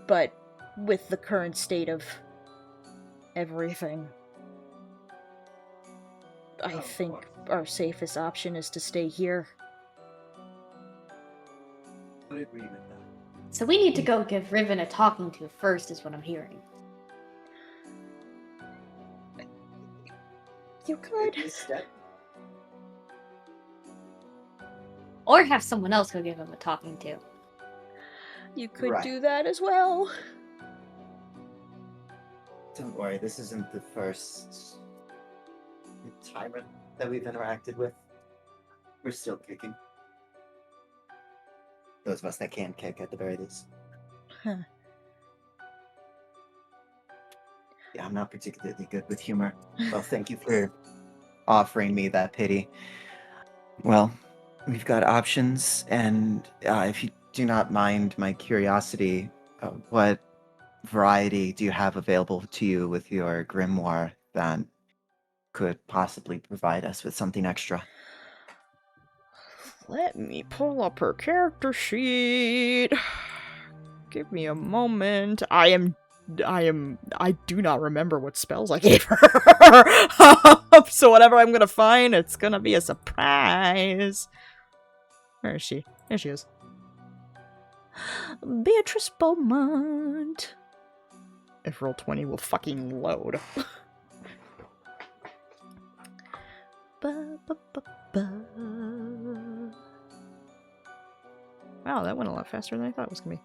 But with the current state of everything, I think our safest option is to stay here. I would agree with that. So we need to go give Riven a talking to first, is what I'm hearing. You could. Or have someone else go give him a talking to. You could do that as well. Don't worry, this isn't the first tyrant that we've interacted with. We're still kicking. Those of us that can kick at the very least. Huh. Yeah, I'm not particularly good with humor. Well, thank you for offering me that pity. Well, we've got options, and if you do not mind my curiosity, what variety do you have available to you with your grimoire that could possibly provide us with something extra? Let me pull up her character sheet. Give me a moment. I do not remember what spells I gave her. So whatever I'm gonna find, it's gonna be a surprise. Where is she? There she is. Beatrice Beaumont. If Roll20 will fucking load. Wow, that went a lot faster than I thought it was gonna be.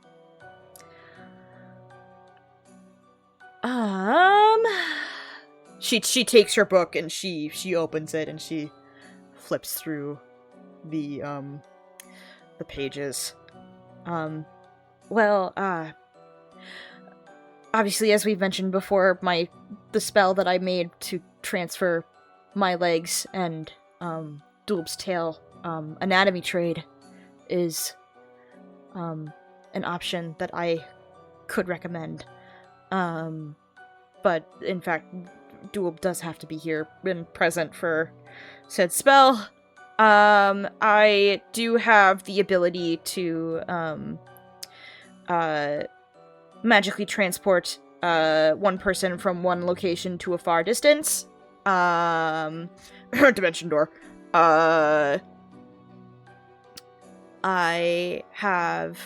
She takes her book and she opens it and she flips through the pages. Obviously, as we've mentioned before, the spell that I made to transfer my legs and Doolb's tail, anatomy trade, is an option that I could recommend. But in fact, Doolb does have to be here and present for said spell. I do have the ability to magically transport one person from one location to a far distance. Dimension door. I have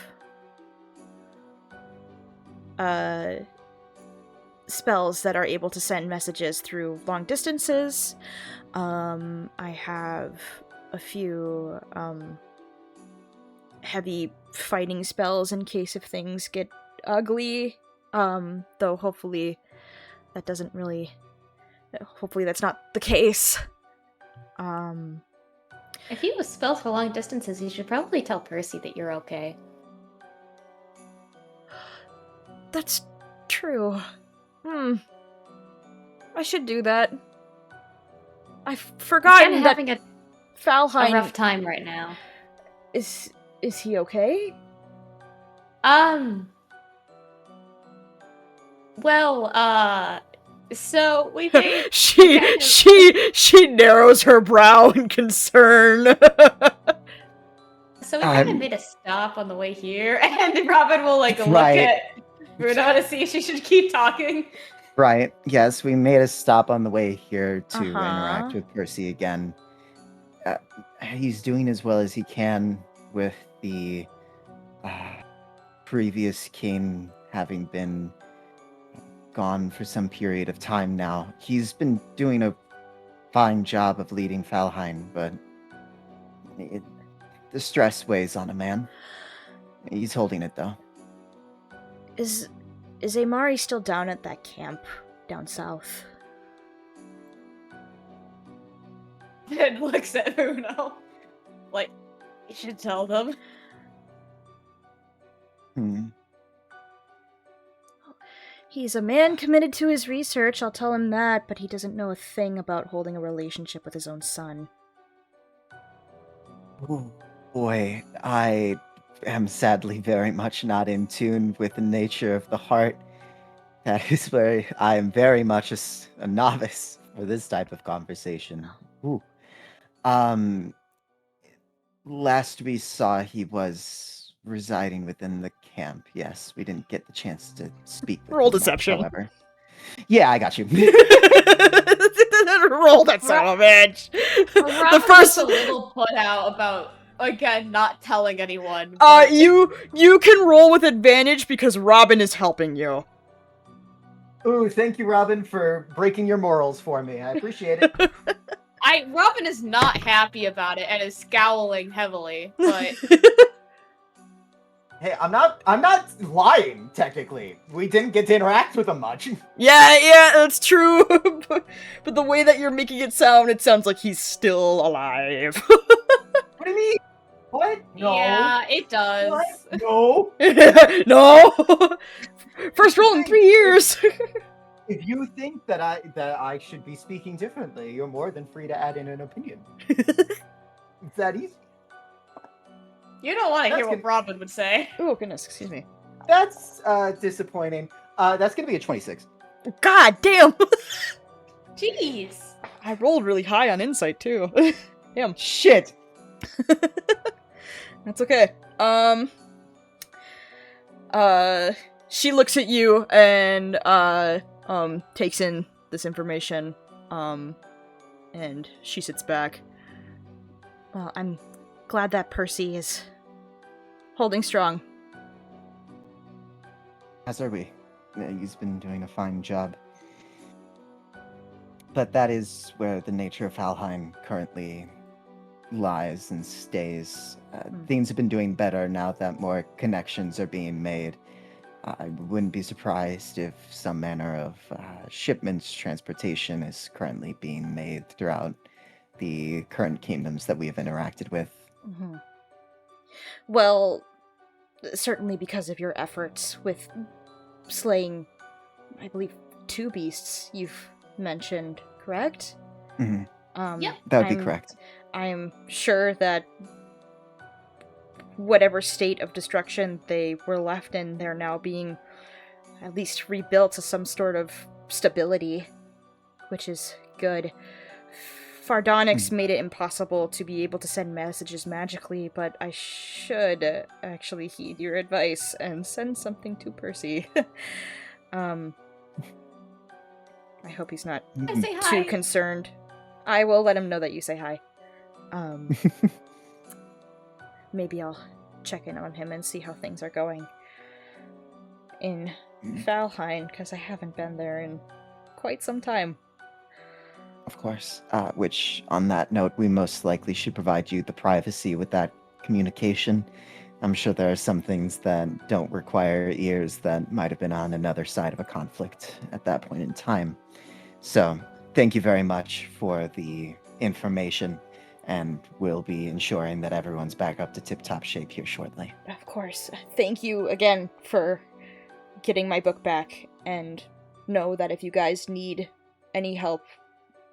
spells that are able to send messages through long distances. I have a few heavy fighting spells in case if things get ugly. Though hopefully that doesn't really... Hopefully that's not the case. If you have spells for long distances, you should probably tell Percy that you're okay. That's true. I should do that. I've forgotten that having a Valheim... a rough time right now. Is he okay? Well, so we made... She narrows her brow in concern. So we kind of made a stop on the way here, and Robyn will, look at Vuno to see if she should keep talking. Right, yes, we made a stop on the way here to interact with Percy again. He's doing as well as he can with the previous king having been gone for some period of time now. He's been doing a fine job of leading Valheim, but the stress weighs on a man. He's holding it, though. Is Amari still down at that camp down south? Ed looks at Vuno. You should tell them. He's a man committed to his research, I'll tell him that, but he doesn't know a thing about holding a relationship with his own son. Oh, boy, I am sadly very much not in tune with the nature of the heart. That is where I am very much a novice for this type of conversation. Ooh. Last we saw, he was residing within the camp. Yes, we didn't get the chance to speak with Roll him much, deception. however. Yeah, I got you. Roll that son of a bitch. The first a little put out about again not telling anyone. But... you can roll with advantage because Robyn is helping you. Ooh, thank you, Robyn, for breaking your morals for me. I appreciate it. Robyn is not happy about it and is scowling heavily, but hey, I'm not lying, technically. We didn't get to interact with him much. Yeah, that's true. but the way that you're making it sounds like he's still alive. What do you mean? What? No. Yeah, it does. What? No. No. First roll in 3 years. If you think that I should be speaking differently, you're more than free to add in an opinion. It's that easy. You don't want to hear what Robyn would say. Oh goodness, excuse me. That's disappointing. That's gonna be a 26. God damn. Jeez. I rolled really high on insight too. Damn. Shit. That's okay. She looks at you and takes in this information, and she sits back. Well, I'm glad that Percy is holding strong. As are we. He's been doing a fine job. But that is where the nature of Valheim currently lies and stays. Things have been doing better now that more connections are being made. I wouldn't be surprised if some manner of shipments transportation is currently being made throughout the current kingdoms that we have interacted with. Mm-hmm. Well, certainly because of your efforts with slaying, I believe, 2 beasts you've mentioned, correct? Mm-hmm. Yep. That would be correct. I'm sure that whatever state of destruction they were left in, they're now being at least rebuilt to some sort of stability, which is good. Fardonyx made it impossible to be able to send messages magically, but I should actually heed your advice and send something to Percy. I hope he's not too concerned. I will let him know that you say hi. Maybe I'll check in on him and see how things are going in Valheim, because I haven't been there in quite some time. Of course. Which, on that note, we most likely should provide you the privacy with that communication. I'm sure there are some things that don't require ears that might have been on another side of a conflict at that point in time. So, thank you very much for the information, and we'll be ensuring that everyone's back up to tip-top shape here shortly. Of course. Thank you again for getting my book back, and know that if you guys need any help,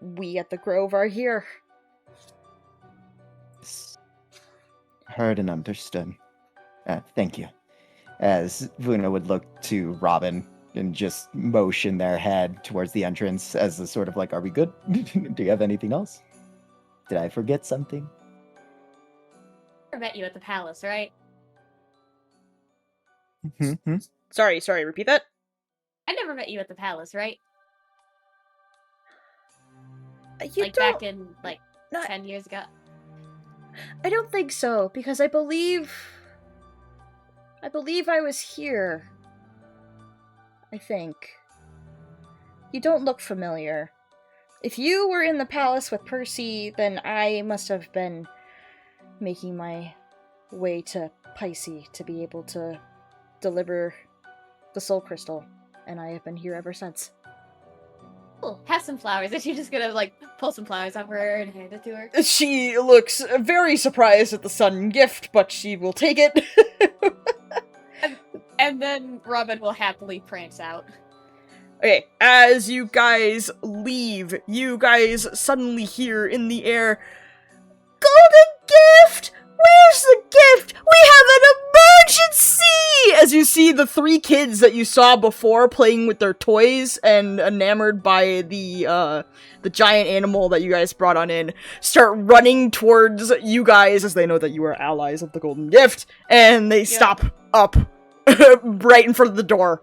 we at the Grove are here. Heard and understood. Thank you. As Vuno would look to Robyn and just motion their head towards the entrance as a sort of like, are we good? Do you have anything else? Did I forget something? I met you at the palace, right? Mm-hmm. Sorry, repeat that? I never met you at the palace, right? Back in, 10 years ago? I don't think so, because I believe I was here. I think. You don't look familiar. If you were in the palace with Percy, then I must have been making my way to Pisces to be able to deliver the soul crystal, and I have been here ever since. Cool. Have some flowers. Is she just gonna, pull some flowers off her and hand it to her? She looks very surprised at the sudden gift, but she will take it. and then Robyn will happily prance out. Okay, as you guys leave, you guys suddenly hear in the air, "Golden gift! Where's the gift? We have an emergency!" As you see the 3 kids that you saw before playing with their toys and enamored by the giant animal that you guys brought on in, start running towards you guys as they know that you are allies of the Golden Gift, and they stop up right in front of the door,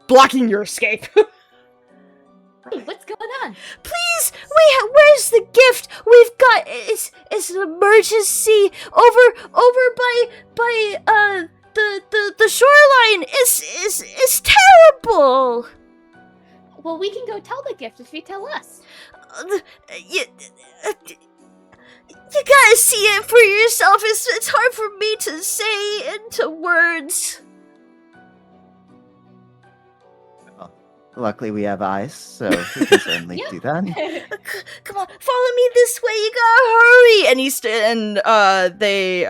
blocking your escape. What's going on? Please, where's the gift? We've got it's an emergency over by the shoreline. It's terrible. Well, we can go tell the gift if you tell us. You gotta see it for yourself. It's hard for me to say into words. Luckily, we have eyes, so we can certainly do that. Come on, follow me this way. You gotta hurry. And they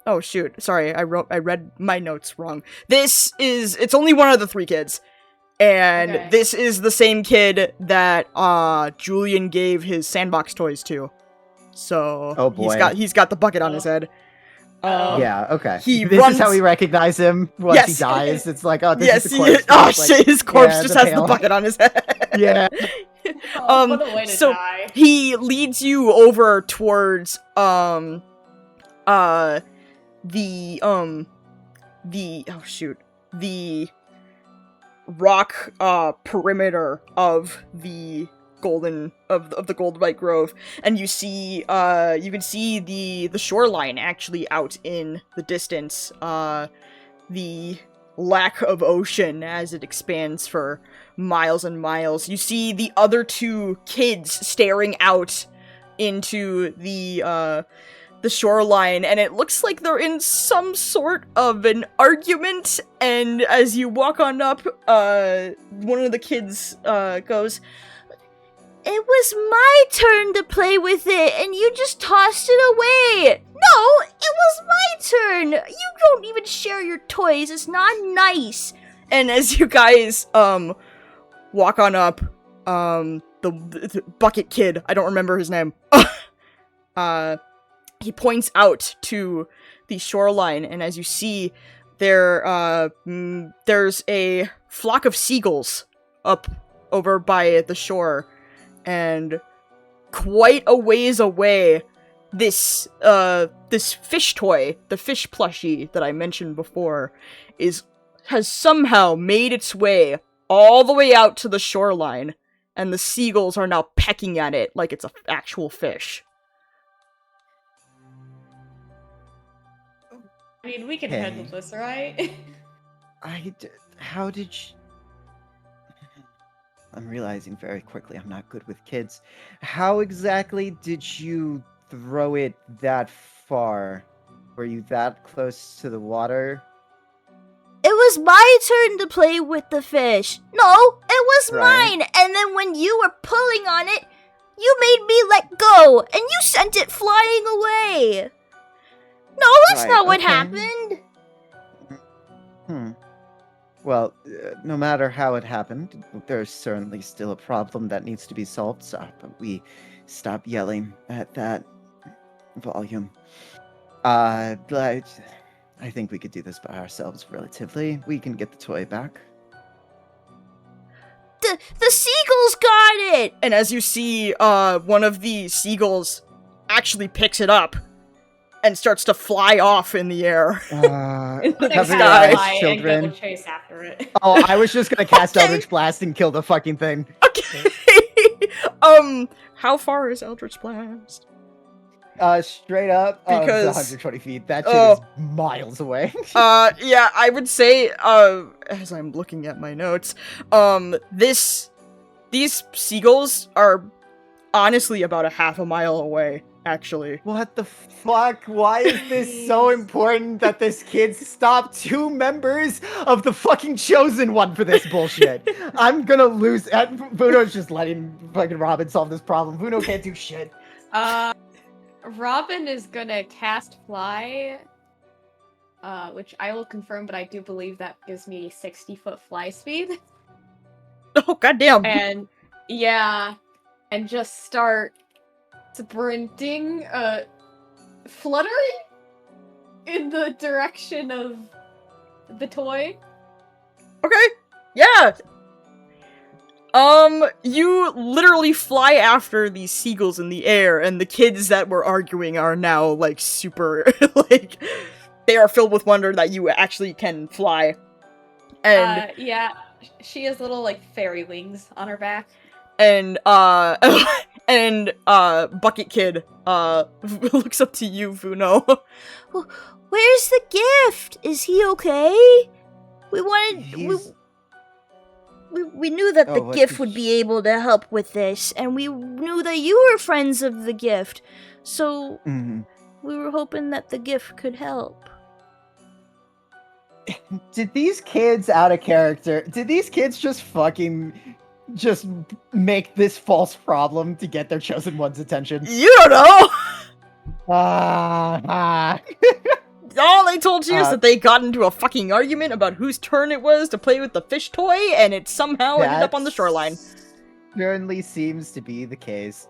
oh shoot, sorry, I read my notes wrong. It's only one of the 3 kids, and this is the same kid that Julian gave his sandbox toys to. So oh boy, he's got the bucket on his head. Yeah, okay. This is how we recognize him once he dies. It's like, oh, this is the corpse. Oh shit, his corpse just has the bucket on his head. Yeah. What a way to die. He leads you over towards the rock perimeter of the the Goldlight Grove, and you see you can see the shoreline actually out in the distance, the lack of ocean as it expands for miles and miles. You see the other 2 kids staring out into the shoreline, and it looks like they're in some sort of an argument. And as you walk on up, one of the kids goes, "It was my turn to play with it, and you just tossed it away. No, it was my turn. You don't even share your toys. It's not nice." And as you guys walk on up, the bucket kid, I don't remember his name, he points out to the shoreline, and as you see, there's a flock of seagulls up over by the shore. And quite a ways away, this fish toy, the fish plushie that I mentioned before, has somehow made its way all the way out to the shoreline, and the seagulls are now pecking at it like it's an actual fish. I mean, we can handle this, right? How did you... I'm realizing very quickly I'm not good with kids. How exactly did you throw it that far? Were you that close to the water? It was my turn to play with the fish. No, it was mine. And then when you were pulling on it, you made me let go, and you sent it flying away. No, that's not what happened. Well, no matter how it happened, there's certainly still a problem that needs to be solved, so we stop yelling at that volume. But I think we could do this by ourselves relatively. We can get the toy back. The seagulls got it! And as you see, one of the seagulls actually picks it up and starts to fly off in the air. Cover your Fly eyes, children. and go chase after it. Oh, I was just gonna cast Eldritch Blast and kill the fucking thing. Okay. How far is Eldritch Blast? Straight up, because 120 feet. That shit is miles away. Yeah, I would say, as I'm looking at my notes, these seagulls are honestly about a half a mile away, actually. What the fuck? Why is this so important that this kid stopped 2 members of the fucking chosen one for this bullshit? I'm gonna lose. Vuno's just letting fucking Robyn solve this problem. Vuno can't do shit. Robyn is gonna cast Fly, which I will confirm, but I do believe that gives me 60-foot fly speed. Oh, goddamn. And, yeah, and just start sprinting, fluttering in the direction of the toy. Okay, yeah. You literally fly after these seagulls in the air, and the kids that were arguing are now, like, super, like, they are filled with wonder that you actually can fly. And, yeah, she has little, like, fairy wings on her back. and Bucket Kid looks up to you, Vuno. Where's the gift? Is he okay? We knew that the gift would be able to help with this, and we knew that you were friends of the gift, so we were hoping that the gift could help. Did these kids, out of character, did these kids just make this false problem to get their chosen one's attention? You don't know! All they told you is that they got into a fucking argument about whose turn it was to play with the fish toy, and it somehow ended up on the shoreline. Certainly seems to be the case.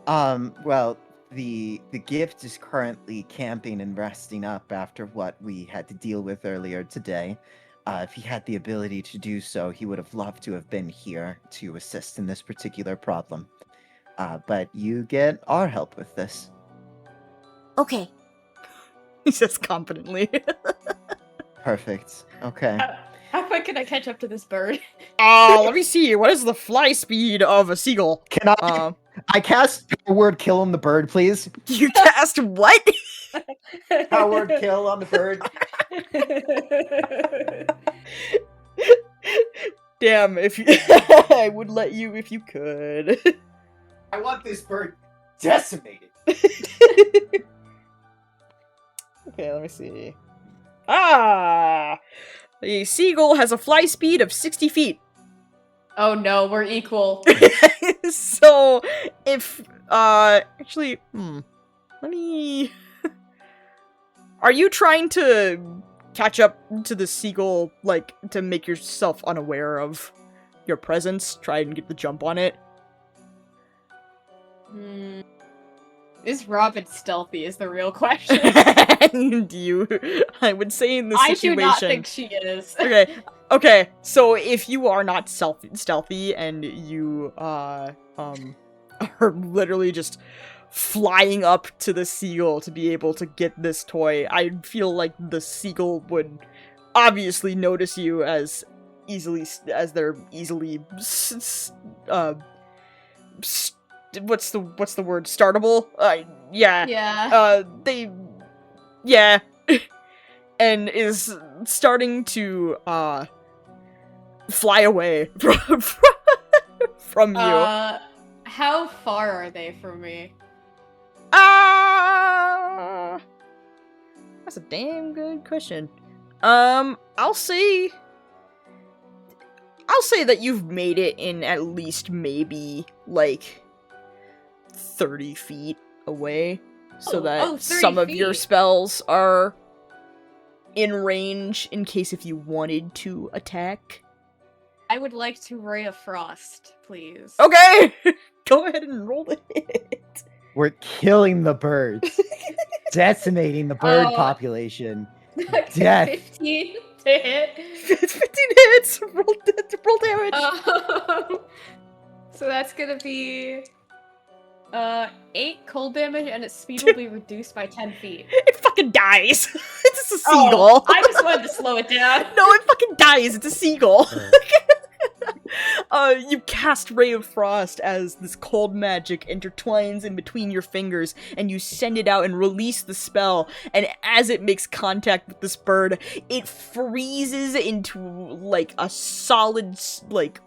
Well, the gift is currently camping and resting up after what we had to deal with earlier today. If he had the ability to do so, he would have loved to have been here to assist in this particular problem. But you get our help with this. Okay. He says confidently. Perfect. Okay. How quick can I catch up to this bird? Let me see. What is the fly speed of a seagull? Can I cast Power Word Kill on the bird, please? You cast what? Power Word Kill on the bird. Damn, I would let you if you could. I want this bird decimated. Okay, let me see. The seagull has a fly speed of 60 feet. Oh no, we're equal. So, if, actually, let me... Are you trying to catch up to the seagull, like, to make yourself unaware of your presence? Try and get the jump on it? Is Robyn stealthy is the real question. I would say in this situation... I do not think she is. Okay, so if you are not stealthy and you, are literally just flying up to the seagull to be able to get this toy, I feel like the seagull would obviously notice you as they're easily, what's the word? Startable? Yeah. Yeah. And is starting to, fly away from you. How far are they from me? That's a damn good question. I'll say that you've made it in at least maybe, like, 30 feet away, so that some of your spells are in range in case if you wanted to attack. I would like to Ray of Frost, please. Okay! Go ahead and roll it. We're killing the birds. Decimating the bird population. Death. 15 to hit. 15 hits! Roll damage! So that's gonna be 8 cold damage, and its speed will be reduced by 10 feet. It fucking dies! It's a seagull! I just wanted to slow it down. No, it fucking dies! It's a seagull! You cast Ray of Frost as this cold magic intertwines in between your fingers, and you send it out and release the spell, and as it makes contact with this bird, it freezes into, like, a solid, like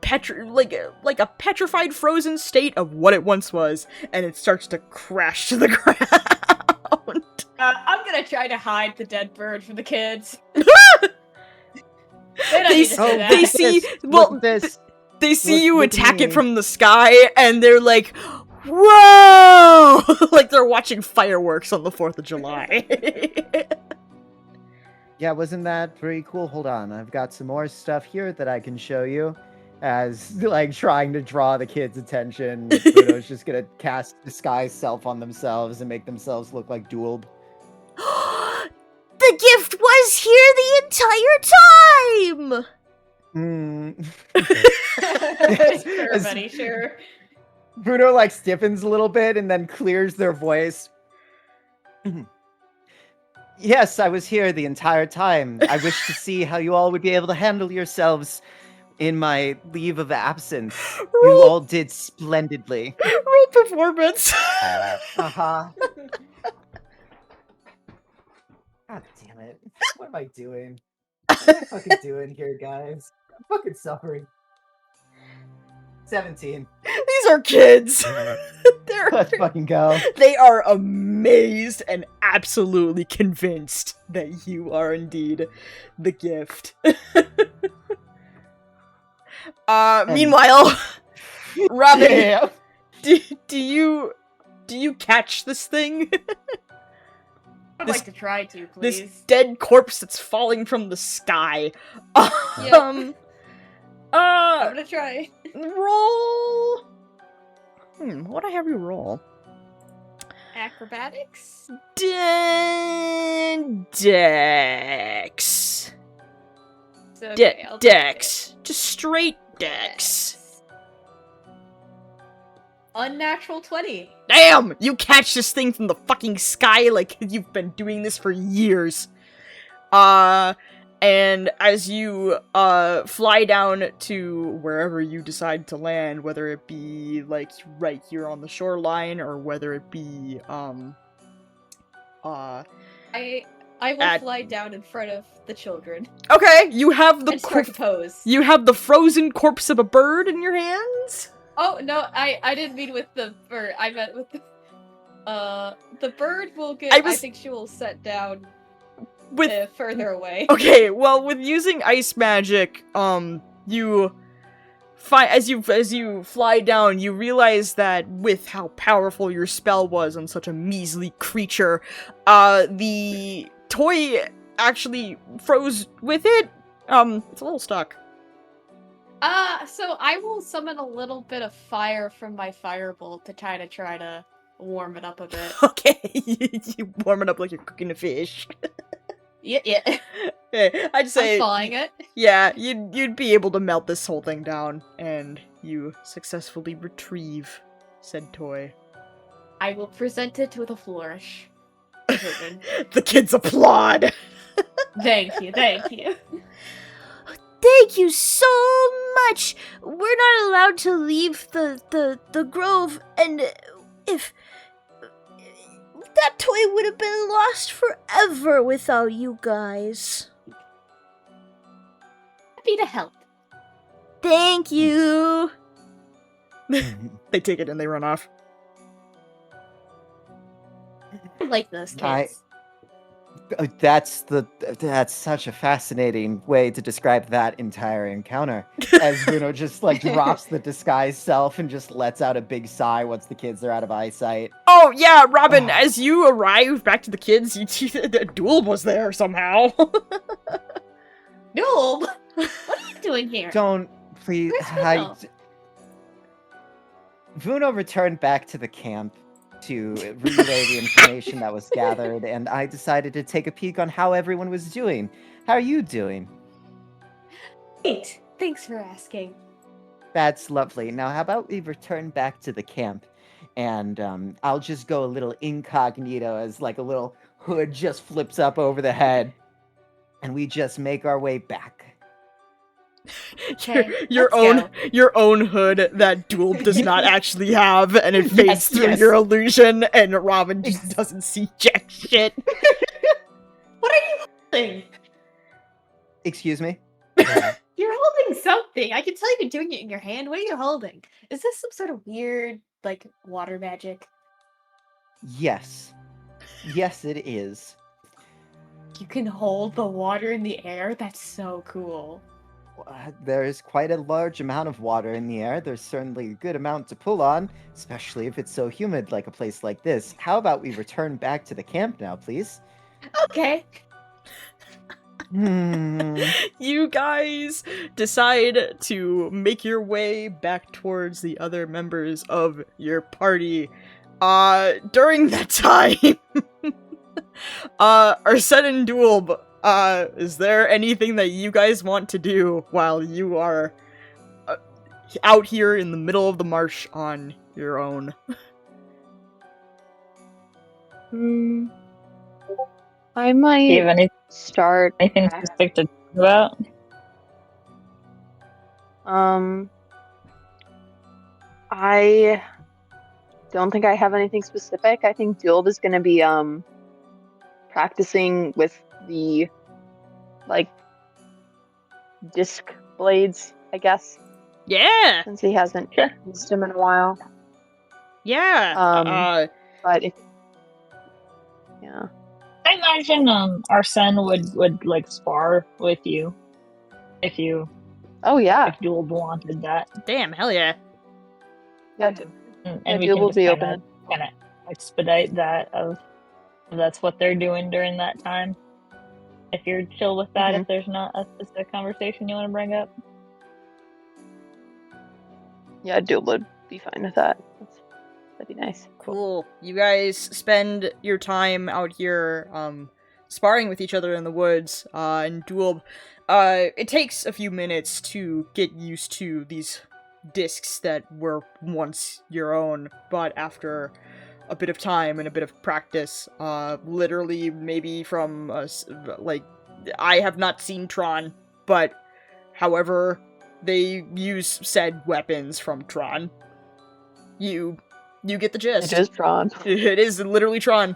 a petrified frozen state of what it once was, and it starts to crash to the ground. I'm gonna try to hide the dead bird from the kids. They see you attack it from the sky, and they're like, whoa! Like they're watching fireworks on the 4th of July. Yeah, wasn't that pretty cool? Hold on, I've got some more stuff here that I can show you. As, like, trying to draw the kids' attention, Bruno's just gonna cast disguise self on themselves and make themselves look like Doolb. The gift was here the entire time! Sure, buddy, sure. Bruno, like, stiffens a little bit and then clears their voice. Yes, I was here the entire time. I wish to see how you all would be able to handle yourselves in my leave of absence. You all did splendidly. Roll performance. Uh-huh. God damn it. What am I doing? What am I fucking doing here, guys? I'm fucking suffering. 17. These are kids. Let's fucking go. They are amazed and absolutely convinced that you are indeed the gift. Meanwhile, Robyn, Yeah. do you catch this thing? I'd like to try to, please. This dead corpse that's falling from the sky. I'm gonna try. Roll. What do I have you roll? Acrobatics? Dex. Okay, Dex. Just straight Dex. Unnatural 20. Damn! You catch this thing from the fucking sky like you've been doing this for years. And as you, fly down to wherever you decide to land, whether it be, like, right here on the shoreline, or whether it be, I will fly down in front of the children. Okay, you have the pose. You have the frozen corpse of a bird in your hands? Oh, no, I didn't mean with the bird. I meant with the bird will get, I think she will set down with further away. Okay, well, with using ice magic, you as you fly down, you realize that with how powerful your spell was on such a measly creature, the toy actually froze with it. It's a little stuck. So I will summon a little bit of fire from my firebolt to try to warm it up a bit. Okay, you warm it up like you're cooking a fish. Yeah. I'd say I'm thawing it. Yeah, you'd be able to melt this whole thing down, and you successfully retrieve said toy. I will present it with a flourish. The kids applaud. Thank you. Thank you so much. We're not allowed to leave the grove, and if that toy would have been lost forever without you guys. Happy to help. Thank you. They take it and they run off. I like those kids. That's such a fascinating way to describe that entire encounter. As Vuno just like drops the disguised self and just lets out a big sigh once the kids are out of eyesight. Oh yeah, Robyn, as you arrive back to the kids, Doolb was there somehow. Doolb, what are you doing here? Don't please. Where's Vuno returned back to the camp to relay the information that was gathered, and I decided to take a peek on how everyone was doing. How are you doing? Great. Thanks for asking. That's lovely. Now, how about we return back to the camp, and I'll just go a little incognito as like a little hood just flips up over the head, and we just make our way back. your own hood that Doolb does not actually have, and it fades through your illusion, and Robyn just doesn't see jack shit. What are you holding? Excuse me? You're holding something. I can tell you've been doing it in your hand. What are you holding? Is this some sort of weird, like, water magic? Yes. Yes, it is. You can hold the water in the air? That's so cool. There's quite a large amount of water in the air. There's certainly a good amount to pull on, especially if it's so humid like a place like this. How about we return back to the camp now, please? Okay. You guys decide to make your way back towards the other members of your party. During that time, Arsene and Doolb, is there anything that you guys want to do while you are out here in the middle of the marsh on your own? I might start. Anything specific to talk about? I don't think I have anything specific. I think Doolb is gonna be practicing with the like disc blades, I guess. Yeah. Since he hasn't used them in a while. Yeah. But if yeah. I imagine Arsene would like spar with you if you. Oh yeah. If Doolb wanted that. Damn, hell yeah. Yeah. And we can just kind of expedite that if that's what they're doing during that time. If you're chill with that, if there's not a specific conversation you want to bring up. Yeah, Doolb would be fine with that. That'd be nice. Cool. You guys spend your time out here, sparring with each other in the woods, and Doolb. It takes a few minutes to get used to these discs that were once your own, but after a bit of time and a bit of practice, literally maybe from, like, I have not seen Tron, but however they use said weapons from Tron, you get the gist. It is Tron. It is literally Tron.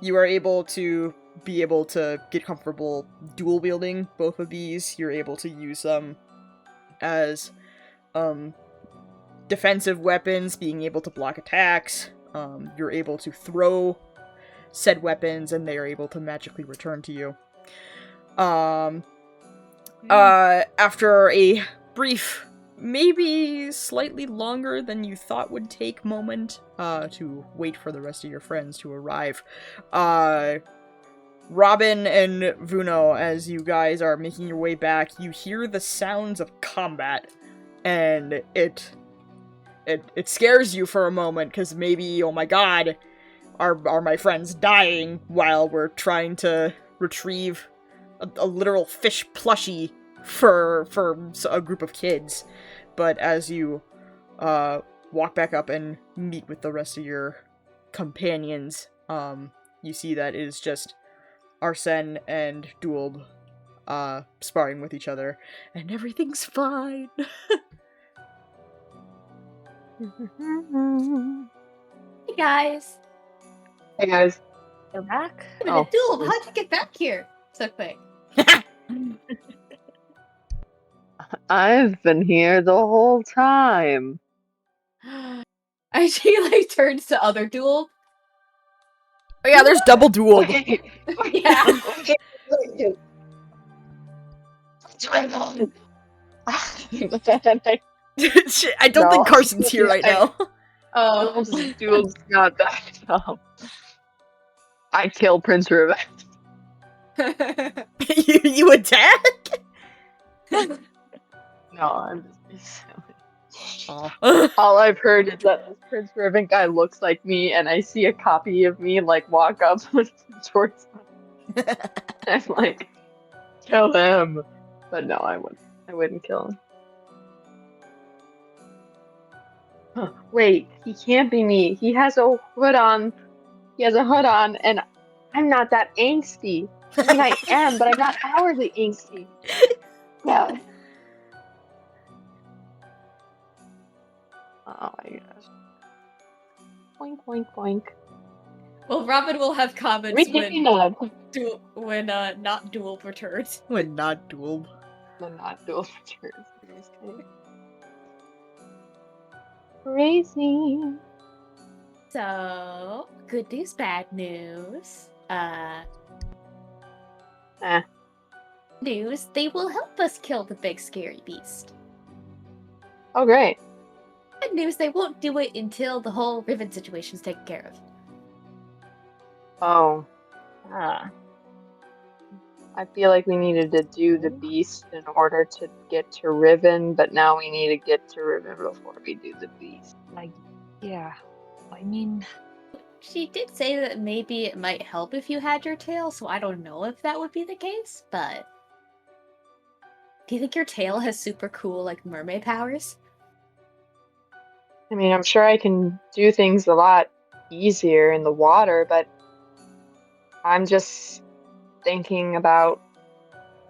You are able to get comfortable dual wielding both of these. You're able to use them as defensive weapons, being able to block attacks. You're able to throw said weapons, and they are able to magically return to you. After a brief, maybe slightly longer than you thought would take moment to wait for the rest of your friends to arrive, Robyn and Vuno, as you guys are making your way back, you hear the sounds of combat, and it scares you for a moment, because maybe, oh my god, are my friends dying while we're trying to retrieve a literal fish plushie for a group of kids. But as you walk back up and meet with the rest of your companions, you see that it is just Arsene and Doolb sparring with each other, and everything's fine. Hey guys. Hey guys. They're back. Wait a minute, Doolb, how'd you get back here so quick? I've been here the whole time. And she like turns to other Doolb. Oh yeah, there's double Doolb. Yeah. I don't think Carson's here right now. Oh, Doolb's not back up. I killed Prince Riven. you attack? No, I'm just being silly. All I've heard is that this Prince Riven guy looks like me, and I see a copy of me like walk up towards him. I'm like, kill him. But no, I wouldn't kill him. Huh, wait, he can't be me. He has a hood on. He has a hood on, and I'm not that angsty. I mean, I am, but I'm not hourly angsty. Yeah. Oh my gosh. Boink, boink, boink. Well, Robyn will have comments when not Doolb returns. When not Doolb. When not Doolb returns. Crazy. So, good news, bad news. News, they will help us kill the big scary beast. Oh, great. Bad news, they won't do it until the whole Riven situation's taken care of. Oh. I feel like we needed to do the beast in order to get to Riven, but now we need to get to Riven before we do the beast. Yeah. I mean... She did say that maybe it might help if you had your tail, so I don't know if that would be the case, but... Do you think your tail has super cool, like, mermaid powers? I mean, I'm sure I can do things a lot easier in the water, but I'm just thinking about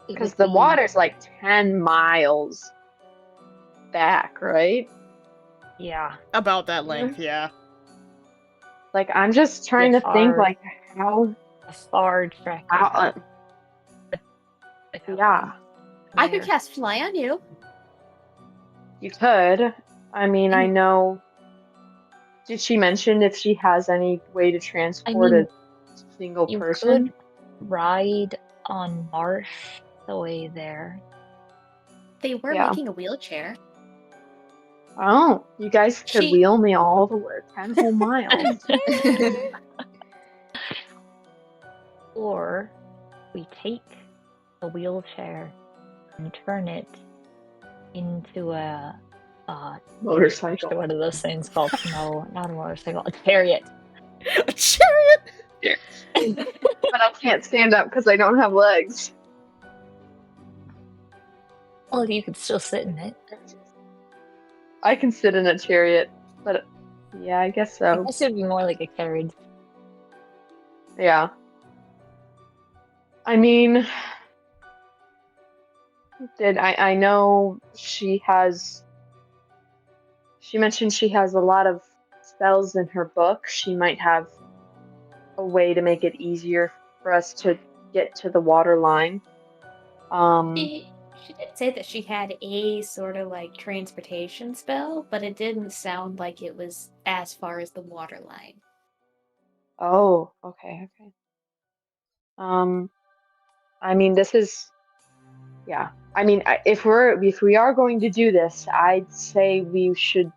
Because the water's like 10 miles back, right? Yeah. About that length, yeah. Like, I'm just trying to think, like, how... A far trek. Yeah. I could cast Fly on you. You could. I mean, I know... Did she mention if she has any way to transport a single person? You could ride on Marsh the way there. They were making a wheelchair. Oh, you guys could wheel me all the way 10 whole miles. Or we take a wheelchair and turn it into a motorcycle. What are those things called? No, not a motorcycle. A chariot. A chariot. Yeah. But I can't stand up because I don't have legs. Well, you could still sit in it. I can sit in a chariot, but yeah, I guess so. I guess it would be more like a carriage. Yeah. I mean, I know she mentioned she has a lot of spells in her book. She might have a way to make it easier for us to get to the water line. She did say that she had a sort of like transportation spell, but it didn't sound like it was as far as the water line. Oh, okay. I mean, this is, yeah. I mean, if we are going to do this, I'd say we should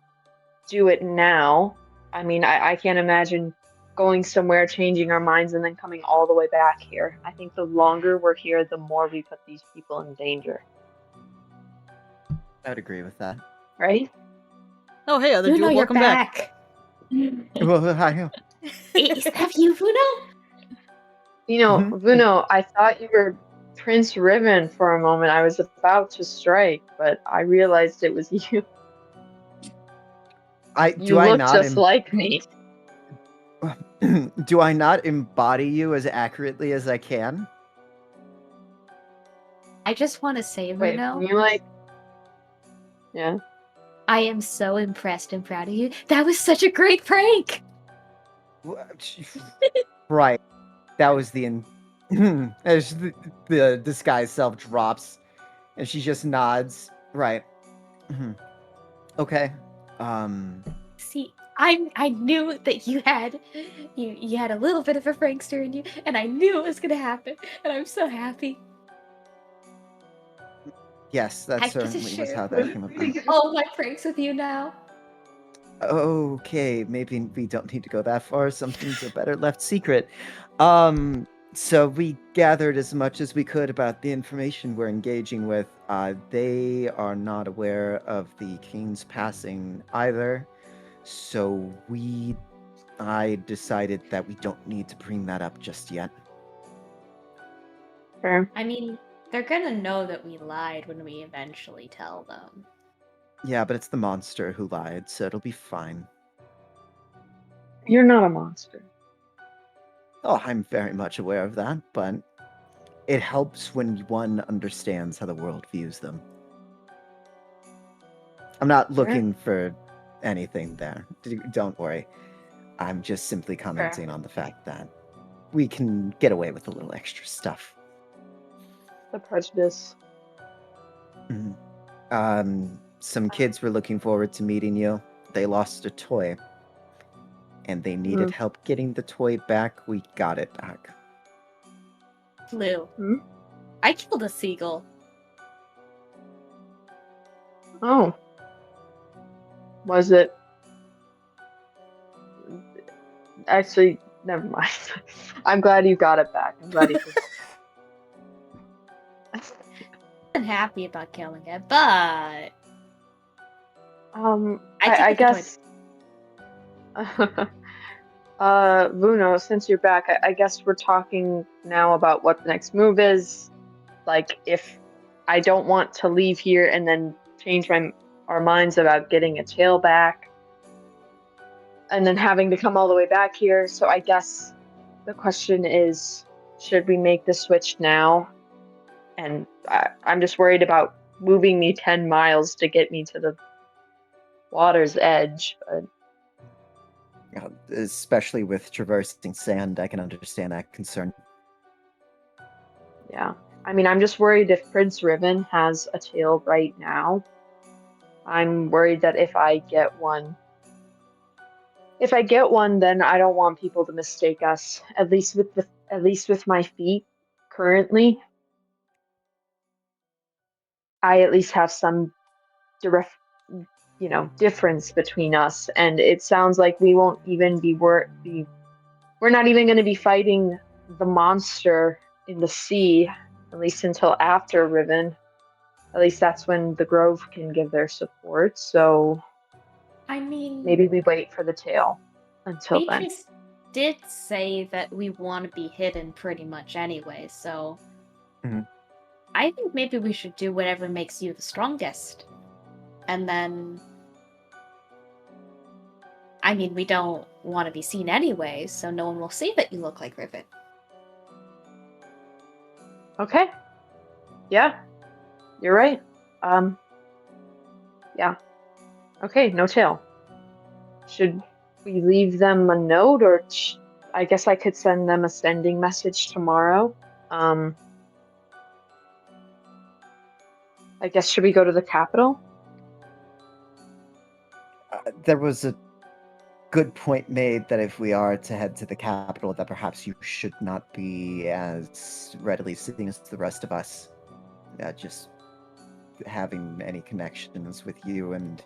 do it now. I mean, I can't imagine going somewhere, changing our minds, and then coming all the way back here. I think the longer we're here, the more we put these people in danger. I would agree with that. Right? Oh, hey, other dude, welcome back. Well, hi. Is that you, Vuno? You know, Vuno, I thought you were Prince Riven for a moment. I was about to strike, but I realized it was you. You look just like me. Do I not embody you as accurately as I can? I just want to say, Wait, Vuno. you like... Yeah. I am so impressed and proud of you. That was such a great prank. Right. That was as the disguise self drops, and she just nods. Right. Okay. See, I knew that you had a little bit of a prankster in you, and I knew it was gonna happen, and I'm so happy. Yes, that certainly was how that came about. All my pranks with you now. Okay, maybe we don't need to go that far. Some things are better left secret. So we gathered as much as we could about the information we're engaging with. They are not aware of the king's passing either. So I decided that we don't need to bring that up just yet. Fair. I mean, they're gonna know that we lied when we eventually tell them. Yeah, but it's the monster who lied, so it'll be fine. You're not a monster. Oh, I'm very much aware of that, but it helps when one understands how the world views them. I'm not looking for anything there. Don't worry. I'm just simply commenting on the fact that we can get away with a little extra stuff. The prejudice. Some kids were looking forward to meeting you. They lost a toy. And they needed help getting the toy back. We got it back. Lou. I killed a seagull. Oh. Was it? Actually, never mind. I'm glad you got it back. I'm glad you could... I'm happy about killing it, but... I guess... Vuno, since you're back, I guess we're talking now about what the next move is. Like, if I don't want to leave here and then change our minds about getting a tail back, and then having to come all the way back here. So I guess the question is, should we make the switch now and I'm just worried about moving me 10 miles to get me to the water's edge. But... especially with traversing sand, I can understand that concern. Yeah. I mean, I'm just worried if Prince Riven has a tail right now. I'm worried that if I get one, then I don't want people to mistake us. At least with my feet currently, I at least have some direct, difference between us. And it sounds like we won't even we're not even going to be fighting the monster in the sea, at least until after Riven. At least that's when the Grove can give their support. So, I mean, maybe we wait for the tail until Beatrice did say that we want to be hidden pretty much anyway, so I think maybe we should do whatever makes you the strongest. And then, I mean, we don't want to be seen anyway, so no one will see that you look like Riven. Okay. Yeah. You're right. Yeah. Okay, no tail. Should we leave them a note, or I guess I could send them a sending message tomorrow. I guess, should we go to the capital? There was a good point made that if we are to head to the capital, that perhaps you should not be as readily seen as the rest of us. Just having any connections with you and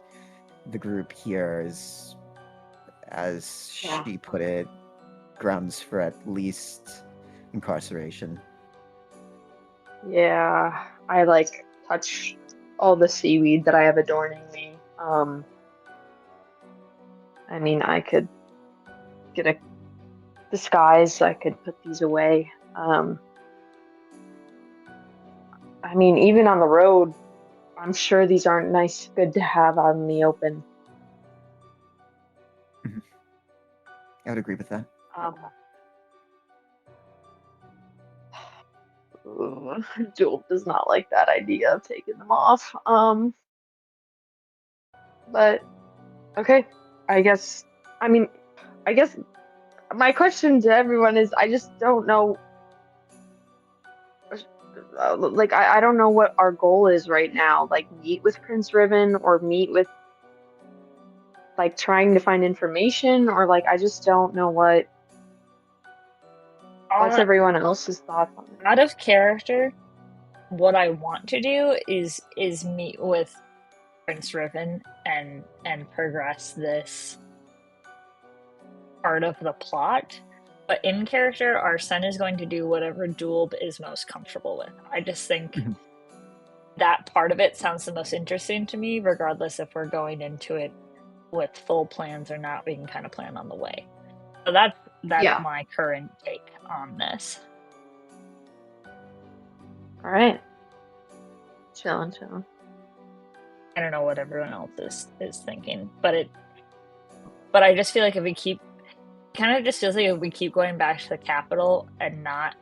the group here is, as she put it, grounds for at least incarceration. Yeah, I touch all the seaweed that I have adorning me. I mean, I could get a disguise. I could put these away. I mean, even on the road, I'm sure these aren't good to have out in the open. I would agree with that. Doolb does not like that idea of taking them off. But okay, I guess my question to everyone is, I just don't know. I don't know what our goal is right now. Meet with Prince Riven, or meet with trying to find information, or I just don't know what's everyone else's thoughts on it. Out of character, what I want to do is meet with Prince Riven and progress this part of the plot. But in character, our son is going to do whatever Doolb is most comfortable with. I just think that part of it sounds the most interesting to me, regardless if we're going into it with full plans or not. We can kind of plan on the way. So that's my current take on this. All right. Chillin'. I don't know what everyone else is thinking, but I just feel like if we keep going back to the capital and not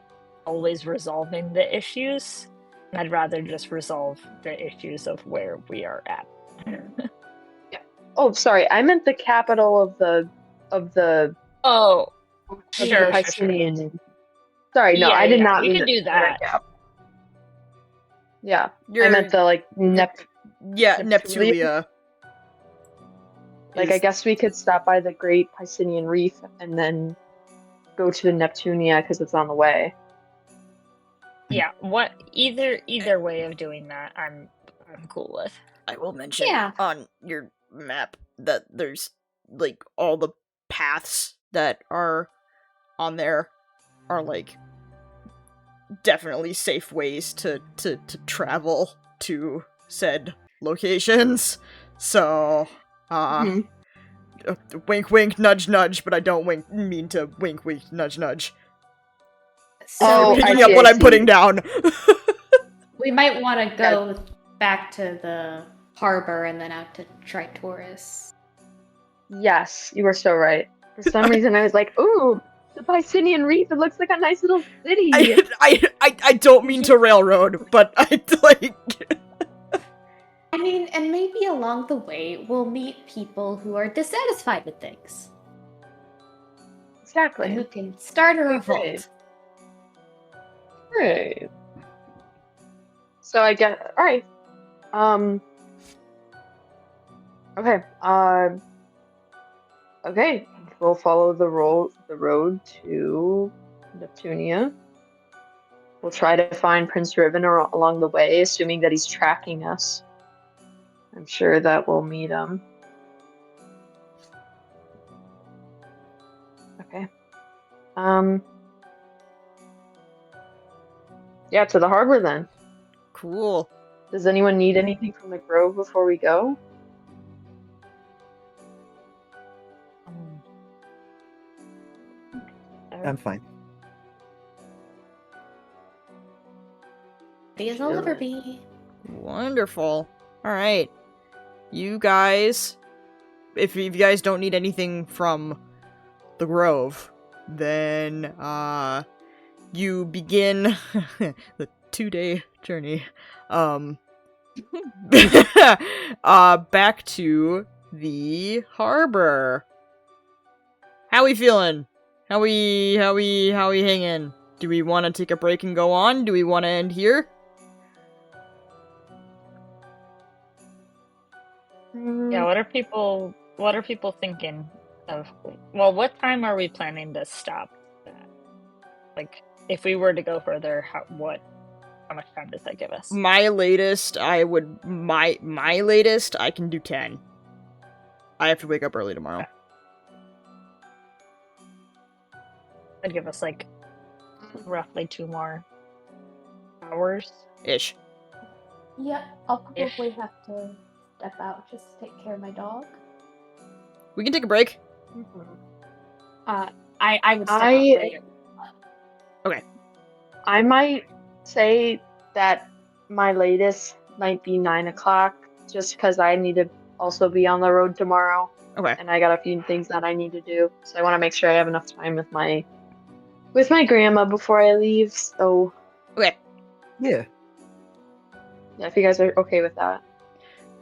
always resolving the issues, I'd rather just resolve the issues of where we are at. Yeah. Oh, sorry. I meant the capital of the Piscean. Sure. Sorry, no, I did not mean we could do that. Yeah. I meant the Neptulia. I guess we could stop by the Great Piscean Reef and then go to the Neptunia because it's on the way. Yeah, either way of doing that, I'm cool with. I will mention on your map that there's all the paths that are on there are definitely safe ways to travel to said locations. So wink wink nudge nudge, but I don't mean to wink wink nudge nudge. So picking up what I'm putting down. We might want to go back to the harbor and then out to Tritoris. Yes, you were so right. For some reason I was like, ooh, The Byzantine Reef. It looks like a nice little city. I don't mean to railroad, but I like. I mean, and maybe along the way we'll meet people who are dissatisfied with things. Exactly. And who can start a revolt. Right. So I guess. All right. Okay. Okay. We'll follow the road to Neptunia. We'll try to find Prince Riven along the way, assuming that he's tracking us. I'm sure that we'll meet him. Okay. Yeah, to the harbor then. Cool. Does anyone need anything from the grove before we go? I'm fine. As I'll ever be. Wonderful. All right, you guys. If you guys don't need anything from the grove, then you begin the 2-day journey. Back to the harbor. How we feeling? How we hanging? Do we want to take a break and go on? Do we want to end here? Yeah, what are people thinking of? Well, what time are we planning to stop at? Like, if we were to go further, how much time does that give us? My latest, I can do 10. I have to wake up early tomorrow. That'd give us like roughly 2 more hours ish. Yeah, I'll probably have to step out just to take care of my dog. We can take a break. I would step out later. Okay. I might say that my latest might be 9 o'clock, just because I need to also be on the road tomorrow. Okay. And I got a few things that I need to do, so I want to make sure I have enough time with my grandma before I leave. So. Okay. Yeah. Yeah, if you guys are okay with that.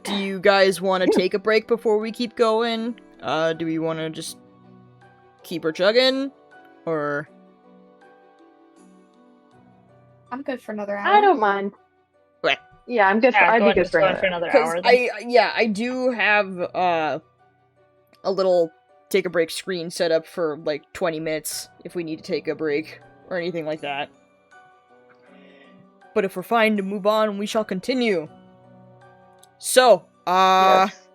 Do you guys want to take a break before we keep going? Do we want to just keep her chugging, or? I'm good for another hour. I don't mind. Okay. Yeah, I'm good. I'd be good for another hour. I do have a little take a break screen set up for like 20 minutes if we need to take a break or anything like that. But if we're fine to move on, we shall continue. So, yes.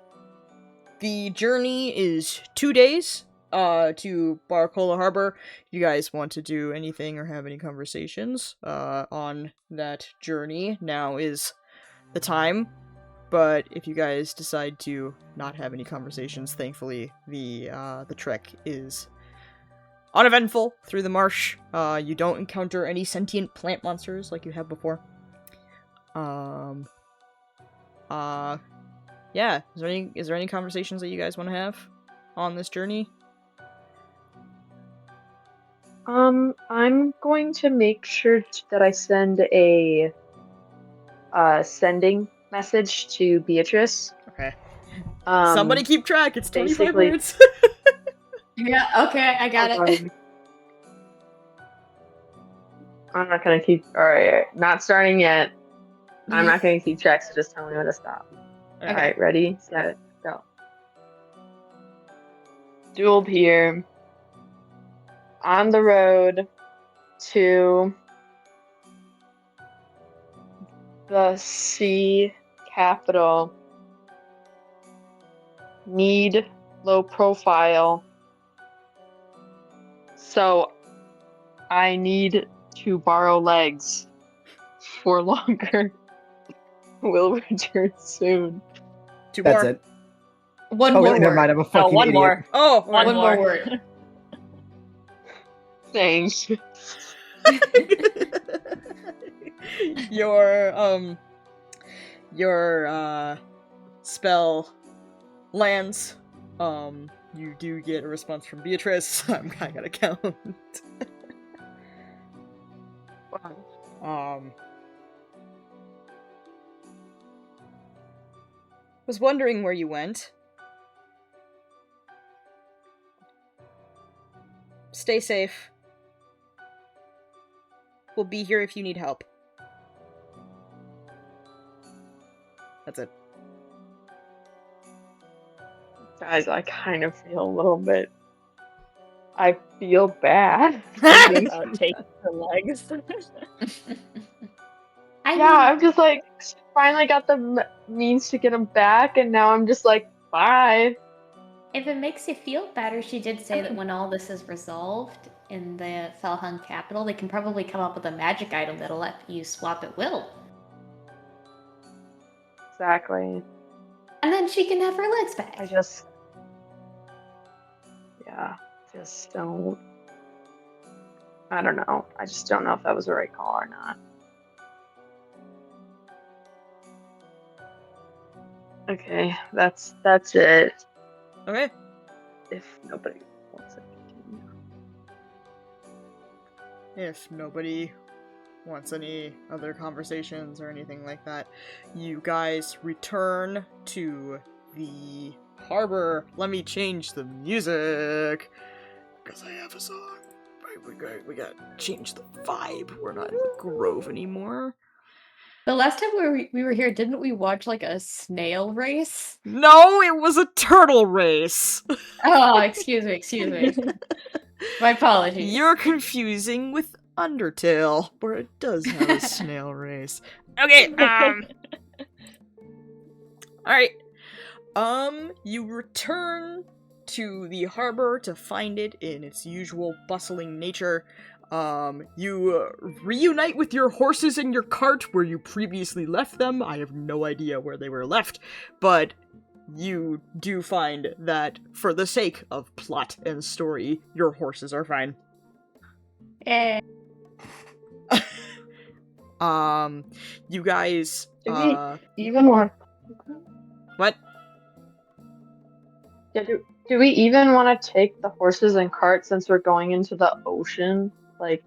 The journey is 2 days to Barcola Harbor. If you guys want to do anything or have any conversations on that journey, now is the time. But if you guys decide to not have any conversations, thankfully the trek is uneventful through the marsh. You don't encounter any sentient plant monsters like you have before. Yeah. Is there any conversations that you guys want to have on this journey? I'm going to make sure that I send a sending message to Beatrice. Okay. Somebody keep track. It's 25 words. Yeah, okay, I got it. I'm not gonna keep. Alright, not starting yet. I'm not gonna keep track, so just tell me when to stop. Okay. Alright, ready, set, go. Doolb here. On the road to the sea capital. Need low profile. So I need to borrow legs for longer. Will return soon. That's it. One more wait, never word. mind, I'm a fucking one idiot. more. Oh, One more word. Thanks. Your spell lands you do get a response from Beatrice. I gotta count. Was wondering where you went. Stay safe. We'll be here if you need help. That's it. Guys, I kind of feel a little bit... I feel bad. Take the legs. I'm just like, finally got the means to get him back, and now I'm just like, bye. If it makes you feel better, she did say that when all this is resolved in the Felhung capital, they can probably come up with a magic item that'll let you swap at will. Exactly. And then she can have her legs back. I don't know. I just don't know if that was the right call or not. Okay, that's it. Okay. If nobody wants to continue. If nobody wants any other conversations or anything like that, you guys return to the harbor. Let me change the music, because I have a song. We gotta change the vibe. We're not in the Grove anymore. The last time we were here, didn't we watch like a snail race? No, it was a turtle race. Oh, excuse me. My apologies. You're confusing with Undertale, where it does have a snail race. Okay, alright. You return to the harbor to find it in its usual bustling nature. You reunite with your horses and your cart where you previously left them. I have no idea where they were left, but you do find that for the sake of plot and story, your horses are fine. Eh. You guys, Do we even want... What? Yeah, do we even want to take the horses and cart since we're going into the ocean? Like,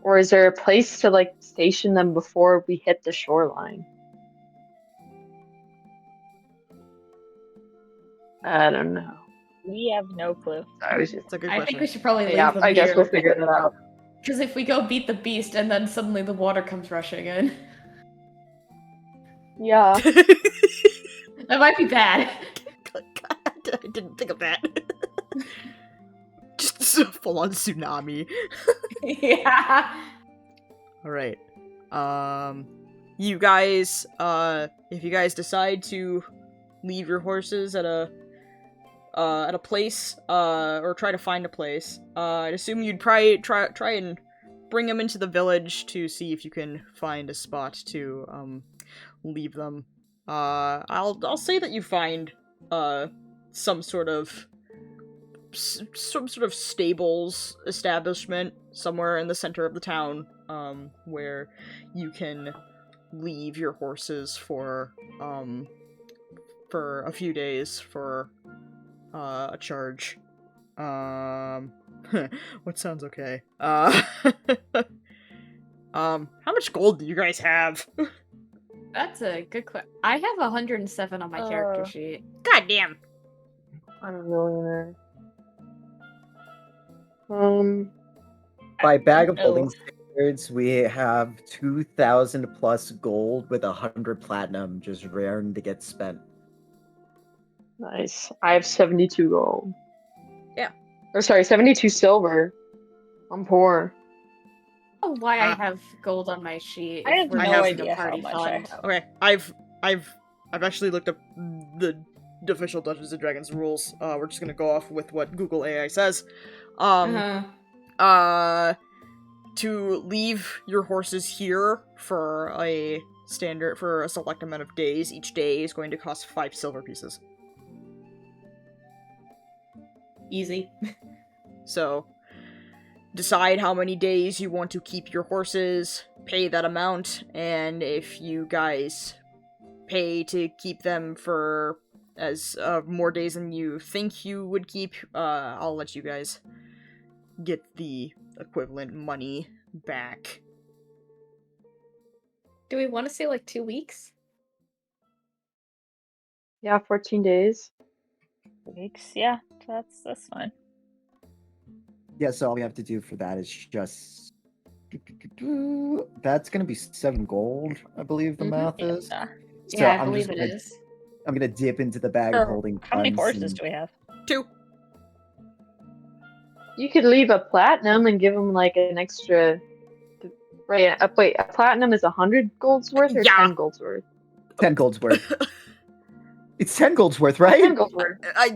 or is there a place to, like, station them before we hit the shoreline? I don't know. We have no clue. It's a good question. I think we should probably leave them I guess here. we'll figure that out. Because if we go beat the beast and then suddenly the water comes rushing in. Yeah. That might be bad. God, I didn't think of that. Just a full-on tsunami. Yeah. Alright. You guys, if you guys decide to leave your horses at a place, or try to find a place, I'd assume you'd try and bring them into the village to see if you can find a spot to, leave them. I'll say that you find, some sort of stables establishment somewhere in the center of the town, where you can leave your horses for a few days for a charge. What sounds okay? How much gold do you guys have? That's a good question. I have 107 on my character sheet. God damn. I'm a millionaire. By bag of holding standards, we have 2,000 plus gold with 100 platinum just raring to get spent. Nice. I have 72 gold. Yeah. Or sorry, 72 silver. I'm poor. Oh, why I have gold on my sheet? I have no idea how much I have. Okay, I've actually looked up the official Dungeons and Dragons rules. We're just gonna go off with what Google AI says. To leave your horses here for a select amount of days, each day is going to cost 5 silver pieces. Easy. So, decide how many days you want to keep your horses, pay that amount, and if you guys pay to keep them for as more days than you think you would keep, I'll let you guys get the equivalent money back. Do we want to say like 2 weeks? Yeah, 14 days. Weeks, yeah, that's fine. Yeah, so all we have to do for that is just... That's gonna be 7 gold, I believe the math is. Yeah, So I believe it is. I'm gonna dip into the bag of holding How many funds horses do we have? 2. You could leave a platinum and give him like an extra. Right, wait, a platinum is 100 gold's worth or 10 gold's worth? 10 gold's worth. It's 10 gold's worth, right? 10 gold's worth. I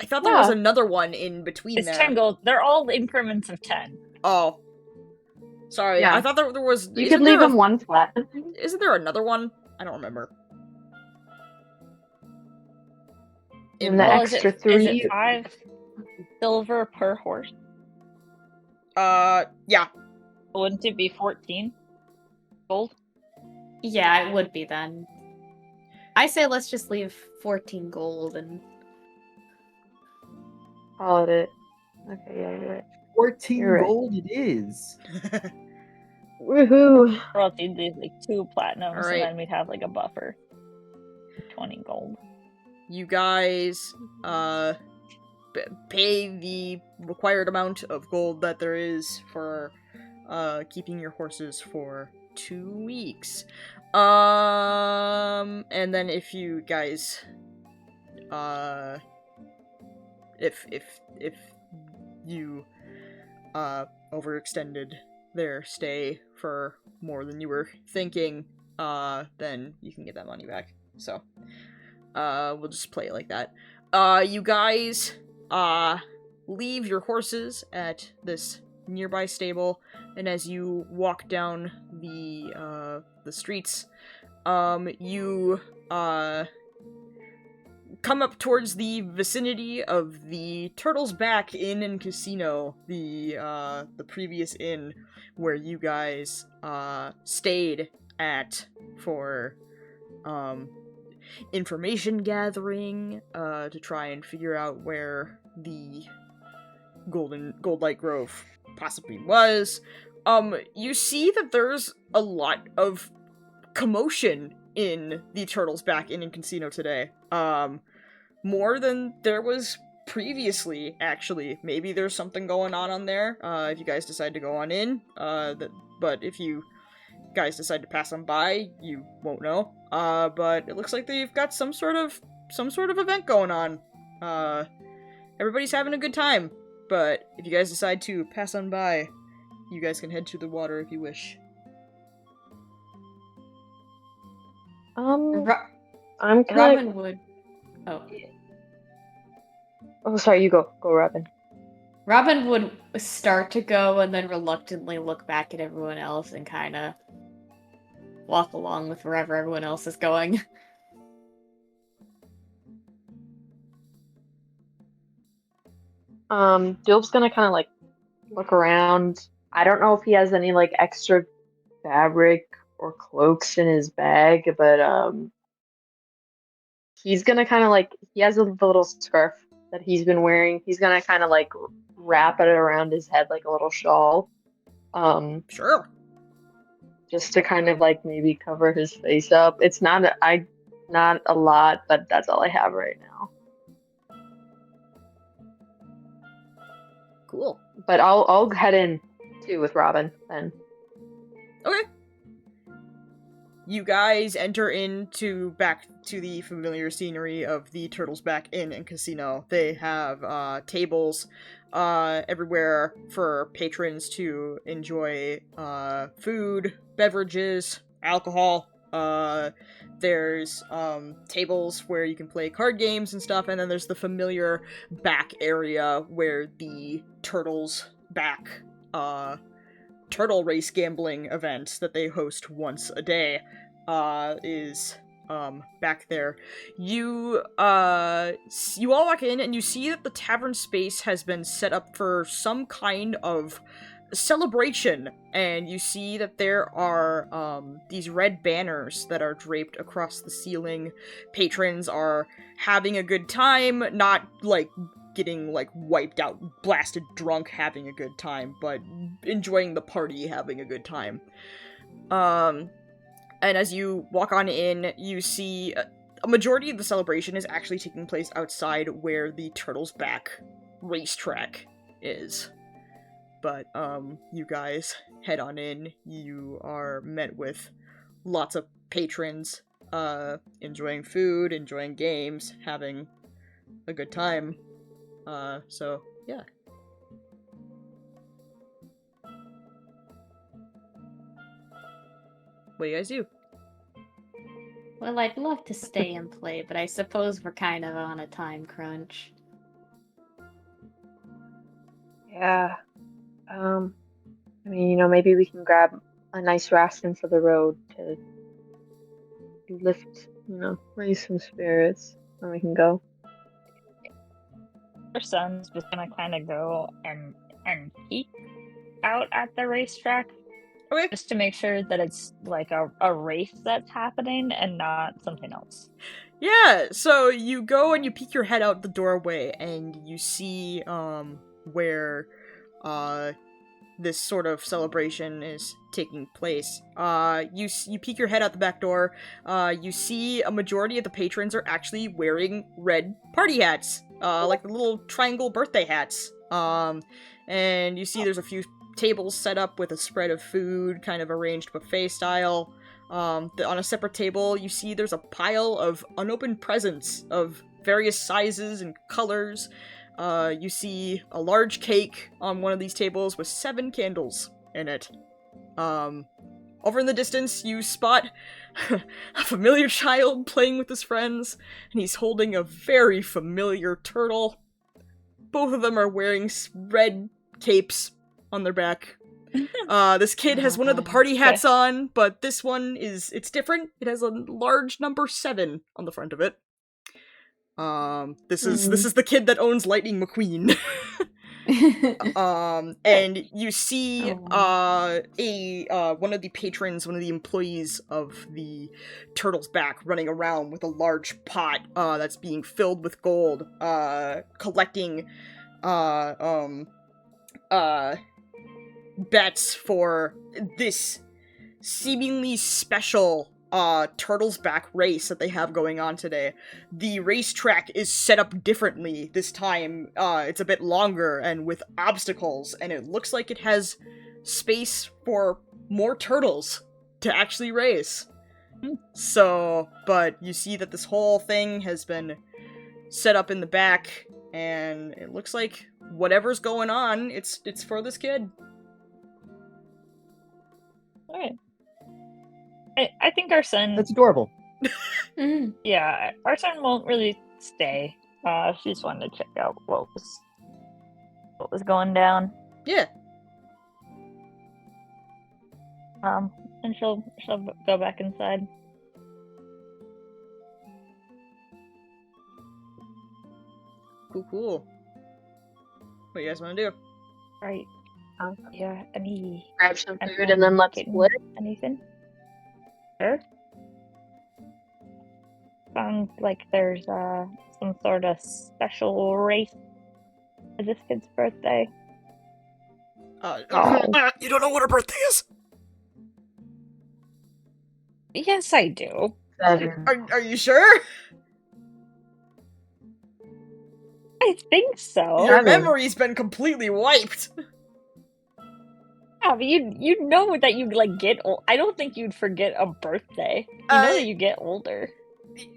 thought there was another one in between It's there. 10 gold. They're all increments of 10. Oh. Sorry, Yeah. I thought there was... You could leave him 1 platinum. Isn't there another one? I don't remember. And the extra 3... Is it 5 silver per horse? Yeah. Wouldn't it be 14 gold? Yeah, it would be then. I say let's just leave 14 gold and... Call it. Okay, yeah, you're right. 14 You're right. gold it is. Woohoo! Or else you'd leave like 2 platinums, All right. and then we'd have like a buffer. 20 gold. You guys, pay the required amount of gold that there is for, keeping your horses for 2 weeks. And then if you guys, if you, overextended their stay for more than you were thinking, then you can get that money back. So, we'll just play it like that. You guys, leave your horses at this nearby stable, and as you walk down the streets, you, come up towards the vicinity of the Turtle's Back Inn and Casino, the previous inn where you guys, stayed at for, information gathering, to try and figure out where the Goldlight Grove possibly was. You see that there's a lot of commotion in the Turtle's Back Inn and Casino today. More than there was previously, actually. Maybe there's something going on there, if you guys decide to go on in, but if you guys decide to pass on by, you won't know. But it looks like they've got some sort of event going on. Everybody's having a good time, but if you guys decide to pass on by, you guys can head to the water if you wish. I'm kind Robyn would... Oh, sorry, you go. Go, Robyn. Robyn would start to go and then reluctantly look back at everyone else and kind of walk along with wherever everyone else is going. Doolb's gonna kind of like look around. I don't know if he has any like extra fabric or cloaks in his bag, but he's gonna kind of like, he has a little scarf that he's been wearing. He's gonna kind of like wrap it around his head like a little shawl. Sure. Just to kind of like maybe cover his face up. It's not a lot, but that's all I have right now. Cool. But I'll head in too with Robyn then. Okay. You guys enter back to the familiar scenery of the Turtle's Back Inn and Casino. They have tables everywhere for patrons to enjoy food, beverages, alcohol. There's tables where you can play card games and stuff, and then there's the familiar back area where the Turtle's Back turtle race gambling event that they host once a day is back there. You all walk in and you see that the tavern space has been set up for some kind of celebration, and you see that there are these red banners that are draped across the ceiling. Patrons are having a good time, not like getting like wiped out, blasted drunk, having a good time, but enjoying the party, having a good time. And as you walk on in, you see a majority of the celebration is actually taking place outside where the Turtle's Back racetrack is. But, you guys head on in. You are met with lots of patrons, enjoying food, enjoying games, having a good time. So, yeah. What do you guys do? Well, I'd love to stay and play, but I suppose we're kind of on a time crunch. Yeah. I mean, maybe we can grab a nice ration for the road to lift, raise some spirits, and we can go. Our son's just gonna kind of go and peek out at the racetrack. Okay. Just to make sure that it's like a race that's happening and not something else. Yeah, so you go and you peek your head out the doorway and you see, where, this sort of celebration is taking place. You peek your head out the back door, you see a majority of the patrons are actually wearing red party hats, like the little triangle birthday hats. And you see there's a few tables set up with a spread of food, kind of arranged buffet style. On a separate table, you see there's a pile of unopened presents of various sizes and colors. You see a large cake on one of these tables with 7 candles in it. Over in the distance, you spot a familiar child playing with his friends, and he's holding a very familiar turtle. Both of them are wearing red capes on their back. This kid has one of the party hats on, but this one it's different. It has a large number 7 on the front of it. This is the kid that owns Lightning McQueen. And you see one of the patrons, one of the employees of the Turtle's Back running around with a large pot that's being filled with gold, collecting bets for this seemingly special Turtle's Back race that they have going on today. The racetrack is set up differently this time. It's a bit longer and with obstacles, and it looks like it has space for more turtles to actually race. So, but you see that this whole thing has been set up in the back, and it looks like whatever's going on, it's for this kid. Alright. I think our son... That's adorable. Yeah, our son won't really stay. She just wanted to check out what was going down. Yeah. And she'll go back inside. Cool. What do you guys want to do? Right. Yeah, any... Grab some food and then let's split. Anything? Sure. Sounds like there's some sort of special race for this kid's birthday. You don't know what her birthday is? Yes, I do. Are you sure? I think so. Your memory's been completely wiped. Yeah, but you know that you get old. I don't think you'd forget a birthday. You know that you get older.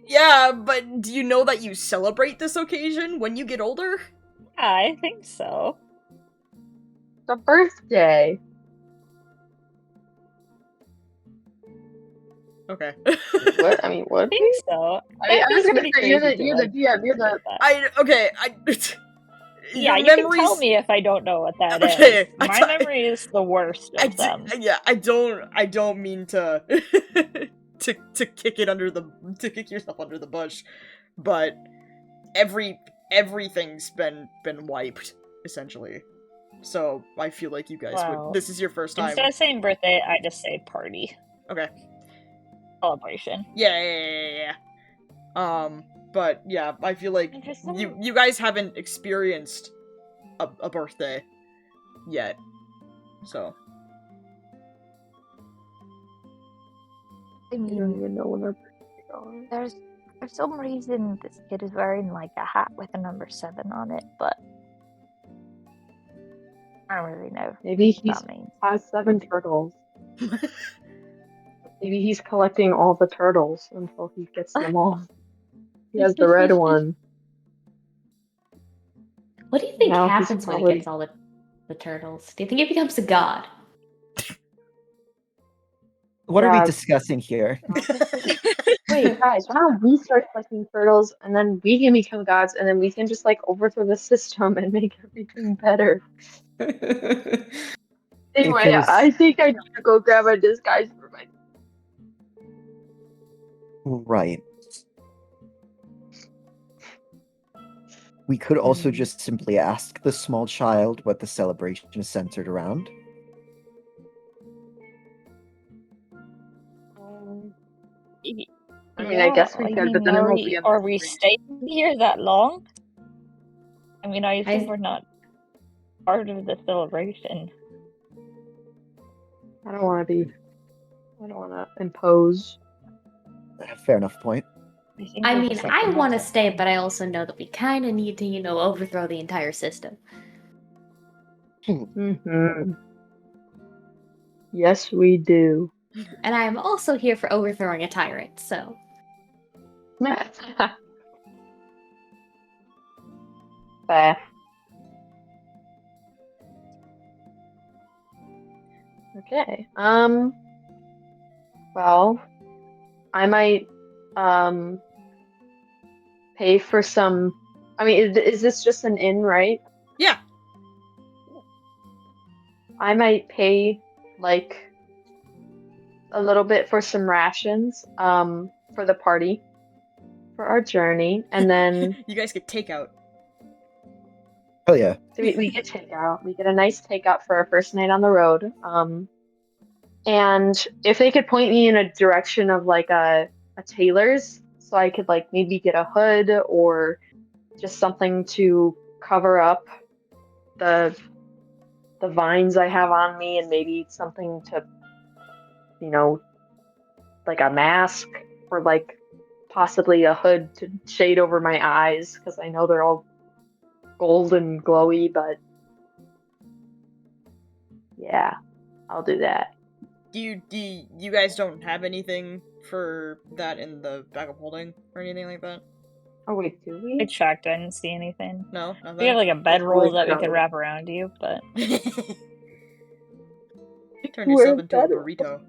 Yeah, but do you know that you celebrate this occasion when you get older? Yeah, I think so. The birthday. Okay. What? I mean, what? I think so. I was gonna say you're the DM. You're the. Yeah, you can tell me if I don't know what that is. My memory is the worst of them. I don't mean to to kick yourself under the bush, but everything's been wiped essentially. So I feel like you guys would. This is your first time. Instead of saying birthday, I just say party. Okay. Celebration. Yeah. But yeah, I feel like you guys haven't experienced a birthday yet, so. I mean, don't even know when our birthdays are. There's for some reason this kid is wearing like a hat with a number 7 on it, but I don't really know. Maybe he has 7 turtles. Maybe he's collecting all the turtles until he gets them all. He has the red one. What do you think happens when he gets all the turtles? Do you think he becomes a god? What are we discussing here? Wait, guys, why don't we start collecting turtles and then we can become gods and then we can just like overthrow the system and make everything better? Anyway, I think I need to go grab a disguise for my. Right. We could also just simply ask the small child what the celebration is centered around. I mean, I guess we could, but then it won't be. Are we staying here that long? I mean, I assume we're not part of the celebration. I don't want to impose. Fair enough point. I mean, I want to stay, but I also know that we kind of need to, overthrow the entire system. Mm-hmm. Yes, we do. And I am also here for overthrowing a tyrant, so. Fair. Okay. Well, I might pay for some. I mean, is this just an inn, right? Yeah. I might pay like a little bit for some rations for the party for our journey, and then you guys get takeout. Oh yeah. We get takeout. We get a nice takeout for our first night on the road. And if they could point me in a direction of like a tailor's, so I could like maybe get a hood or just something to cover up the vines I have on me, and maybe something to, like a mask or like possibly a hood to shade over my eyes, because I know they're all gold and glowy, but yeah, I'll do that. You guys don't have anything for that in the bag of holding or anything like that? Oh wait, do we? I checked, I didn't see anything. No, nothing? We have like a bedroll that we could wrap around you, but turn yourself into a burrito.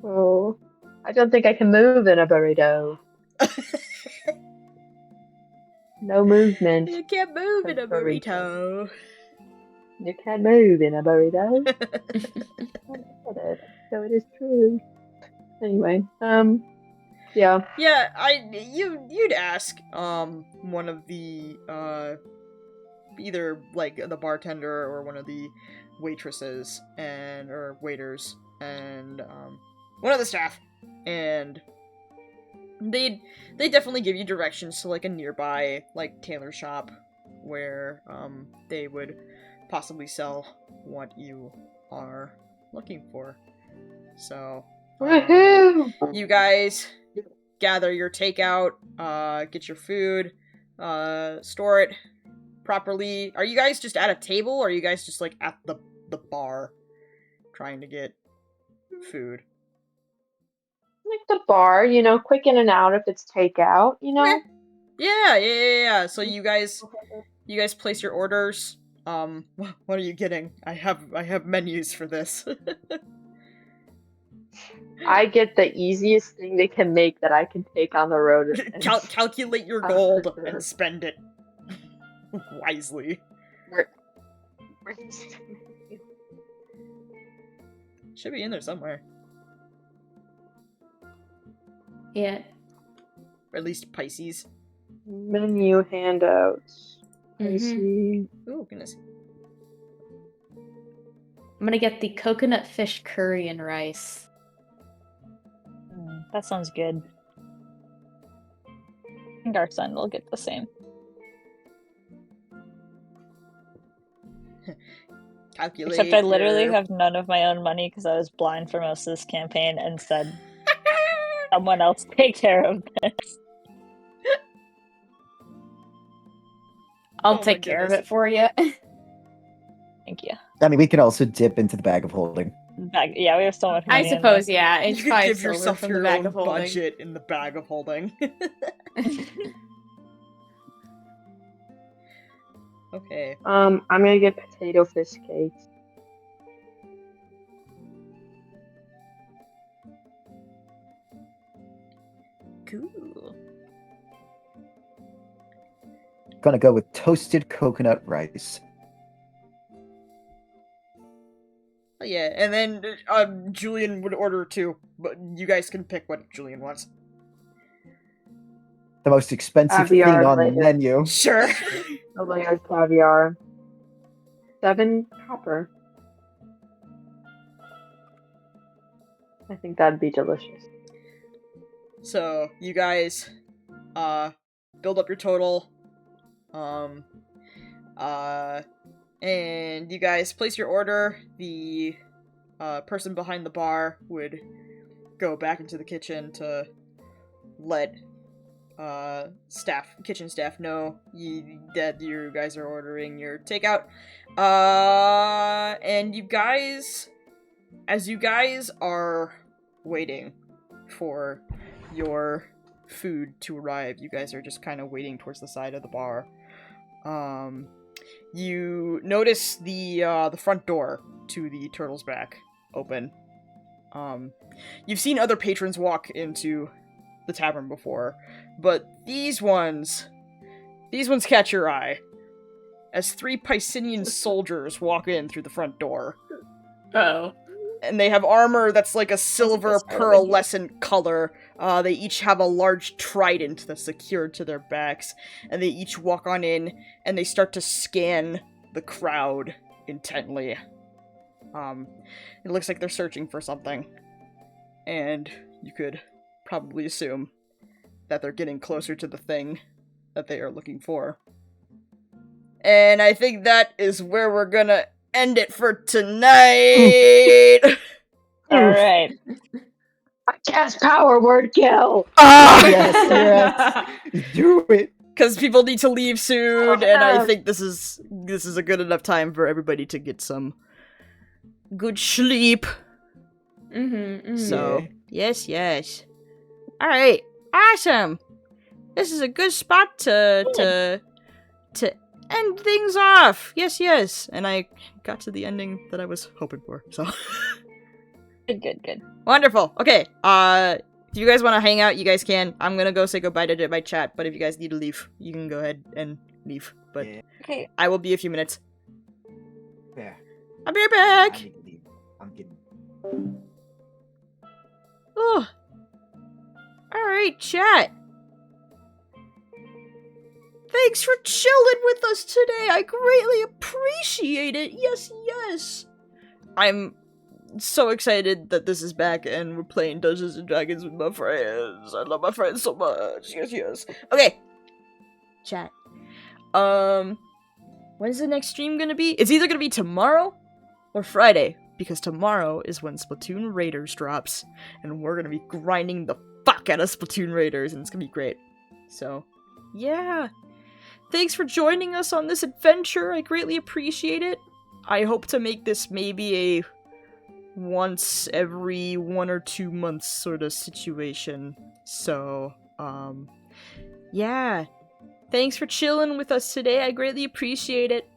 Oh, I don't think I can move in a burrito. No movement. You can't move in a burrito. You can't move in a burrito. So it is true. Anyway, yeah. Yeah, you'd ask one of the either like the bartender or one of the waitresses or waiters and one of the staff, and they'd definitely give you directions to like a nearby like tailor shop where they would possibly sell what you are looking for. So you guys gather your takeout, get your food, store it properly. Are you guys just at a table, or are you guys just like at the bar trying to get food? Like the bar, quick in and out if it's takeout, Yeah. So you guys place your orders. What are you getting? I have menus for this. I get the easiest thing they can make that I can take on the road. Calculate your gold and spend it wisely. Should be in there somewhere. Yeah. Or at least Pisces. Menu handouts. Mm-hmm. I see. Oh, goodness. I'm gonna get the coconut fish curry and rice. That sounds good. I think our son will get the same. Calculate. Except I literally have none of my own money because I was blind for most of this campaign and said, someone else take care of this. I'll take care of it for you. Thank you. I mean, we can also dip into the bag of holding. Yeah, we have so much money. I suppose, yeah. You It's could 5 give silver yourself from your the bag own of holding. budget in the bag of holding. Okay. I'm gonna get potato fish cakes. Cool. Gonna go with toasted coconut rice. Yeah, and then Julian would order too, but you guys can pick what Julian wants. The most expensive thing Caviar on the later. menu. Sure. A layered caviar. 7 copper. I think that'd be delicious. So you guys build up your total. And you guys place your order. The person behind the bar would go back into the kitchen to let kitchen staff know that you guys are ordering your takeout. And you guys, as you guys are waiting for your food to arrive, you guys are just kind of waiting towards the side of the bar. You notice the front door to the Turtle's Back open. You've seen other patrons walk into the tavern before, but these ones catch your eye as 3 Piscinian soldiers walk in through the front door. Oh. And they have armor that's like a silver pearlescent color. They each have a large trident that's secured to their backs, and they each walk on in, and they start to scan the crowd intently. It looks like they're searching for something, and you could probably assume that they're getting closer to the thing that they are looking for. And I think that is where we're gonna end it for tonight! Alright. I cast power word kill! Yes. Do it! Because people need to leave soon, and I think this is a good enough time for everybody to get some good sleep. So, yes. Alright, awesome! This is a good spot to end things off. Yes. And I got to the ending that I was hoping for, so. Good. Wonderful. Okay, if you guys want to hang out, you guys can. I'm gonna go say goodbye to my chat, but if you guys need to leave, you can go ahead and leave. But okay. I will be a few minutes. There. I'll be right back! I'm kidding. Oh. Alright, chat. Thanks for chilling with us today. I greatly appreciate it. Yes. I'm so excited that this is back and we're playing Dungeons and Dragons with my friends. I love my friends so much. Yes. Okay. Chat. When is the next stream gonna be? It's either gonna be tomorrow or Friday, because tomorrow is when Splatoon Raiders drops, and we're gonna be grinding the fuck out of Splatoon Raiders, and it's gonna be great. So, yeah. Thanks for joining us on this adventure. I greatly appreciate it. I hope to make this maybe a once every 1 or 2 months sort of situation. So, yeah. Thanks for chilling with us today. I greatly appreciate it.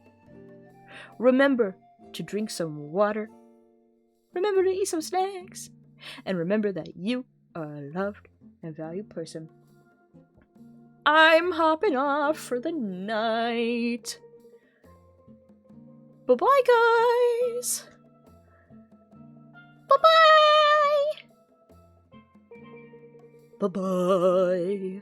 Remember to drink some water. Remember to eat some snacks. And remember that you are a loved and valued person. I'm hopping off for the night. Bye-bye, guys. Bye-bye. Bye-bye.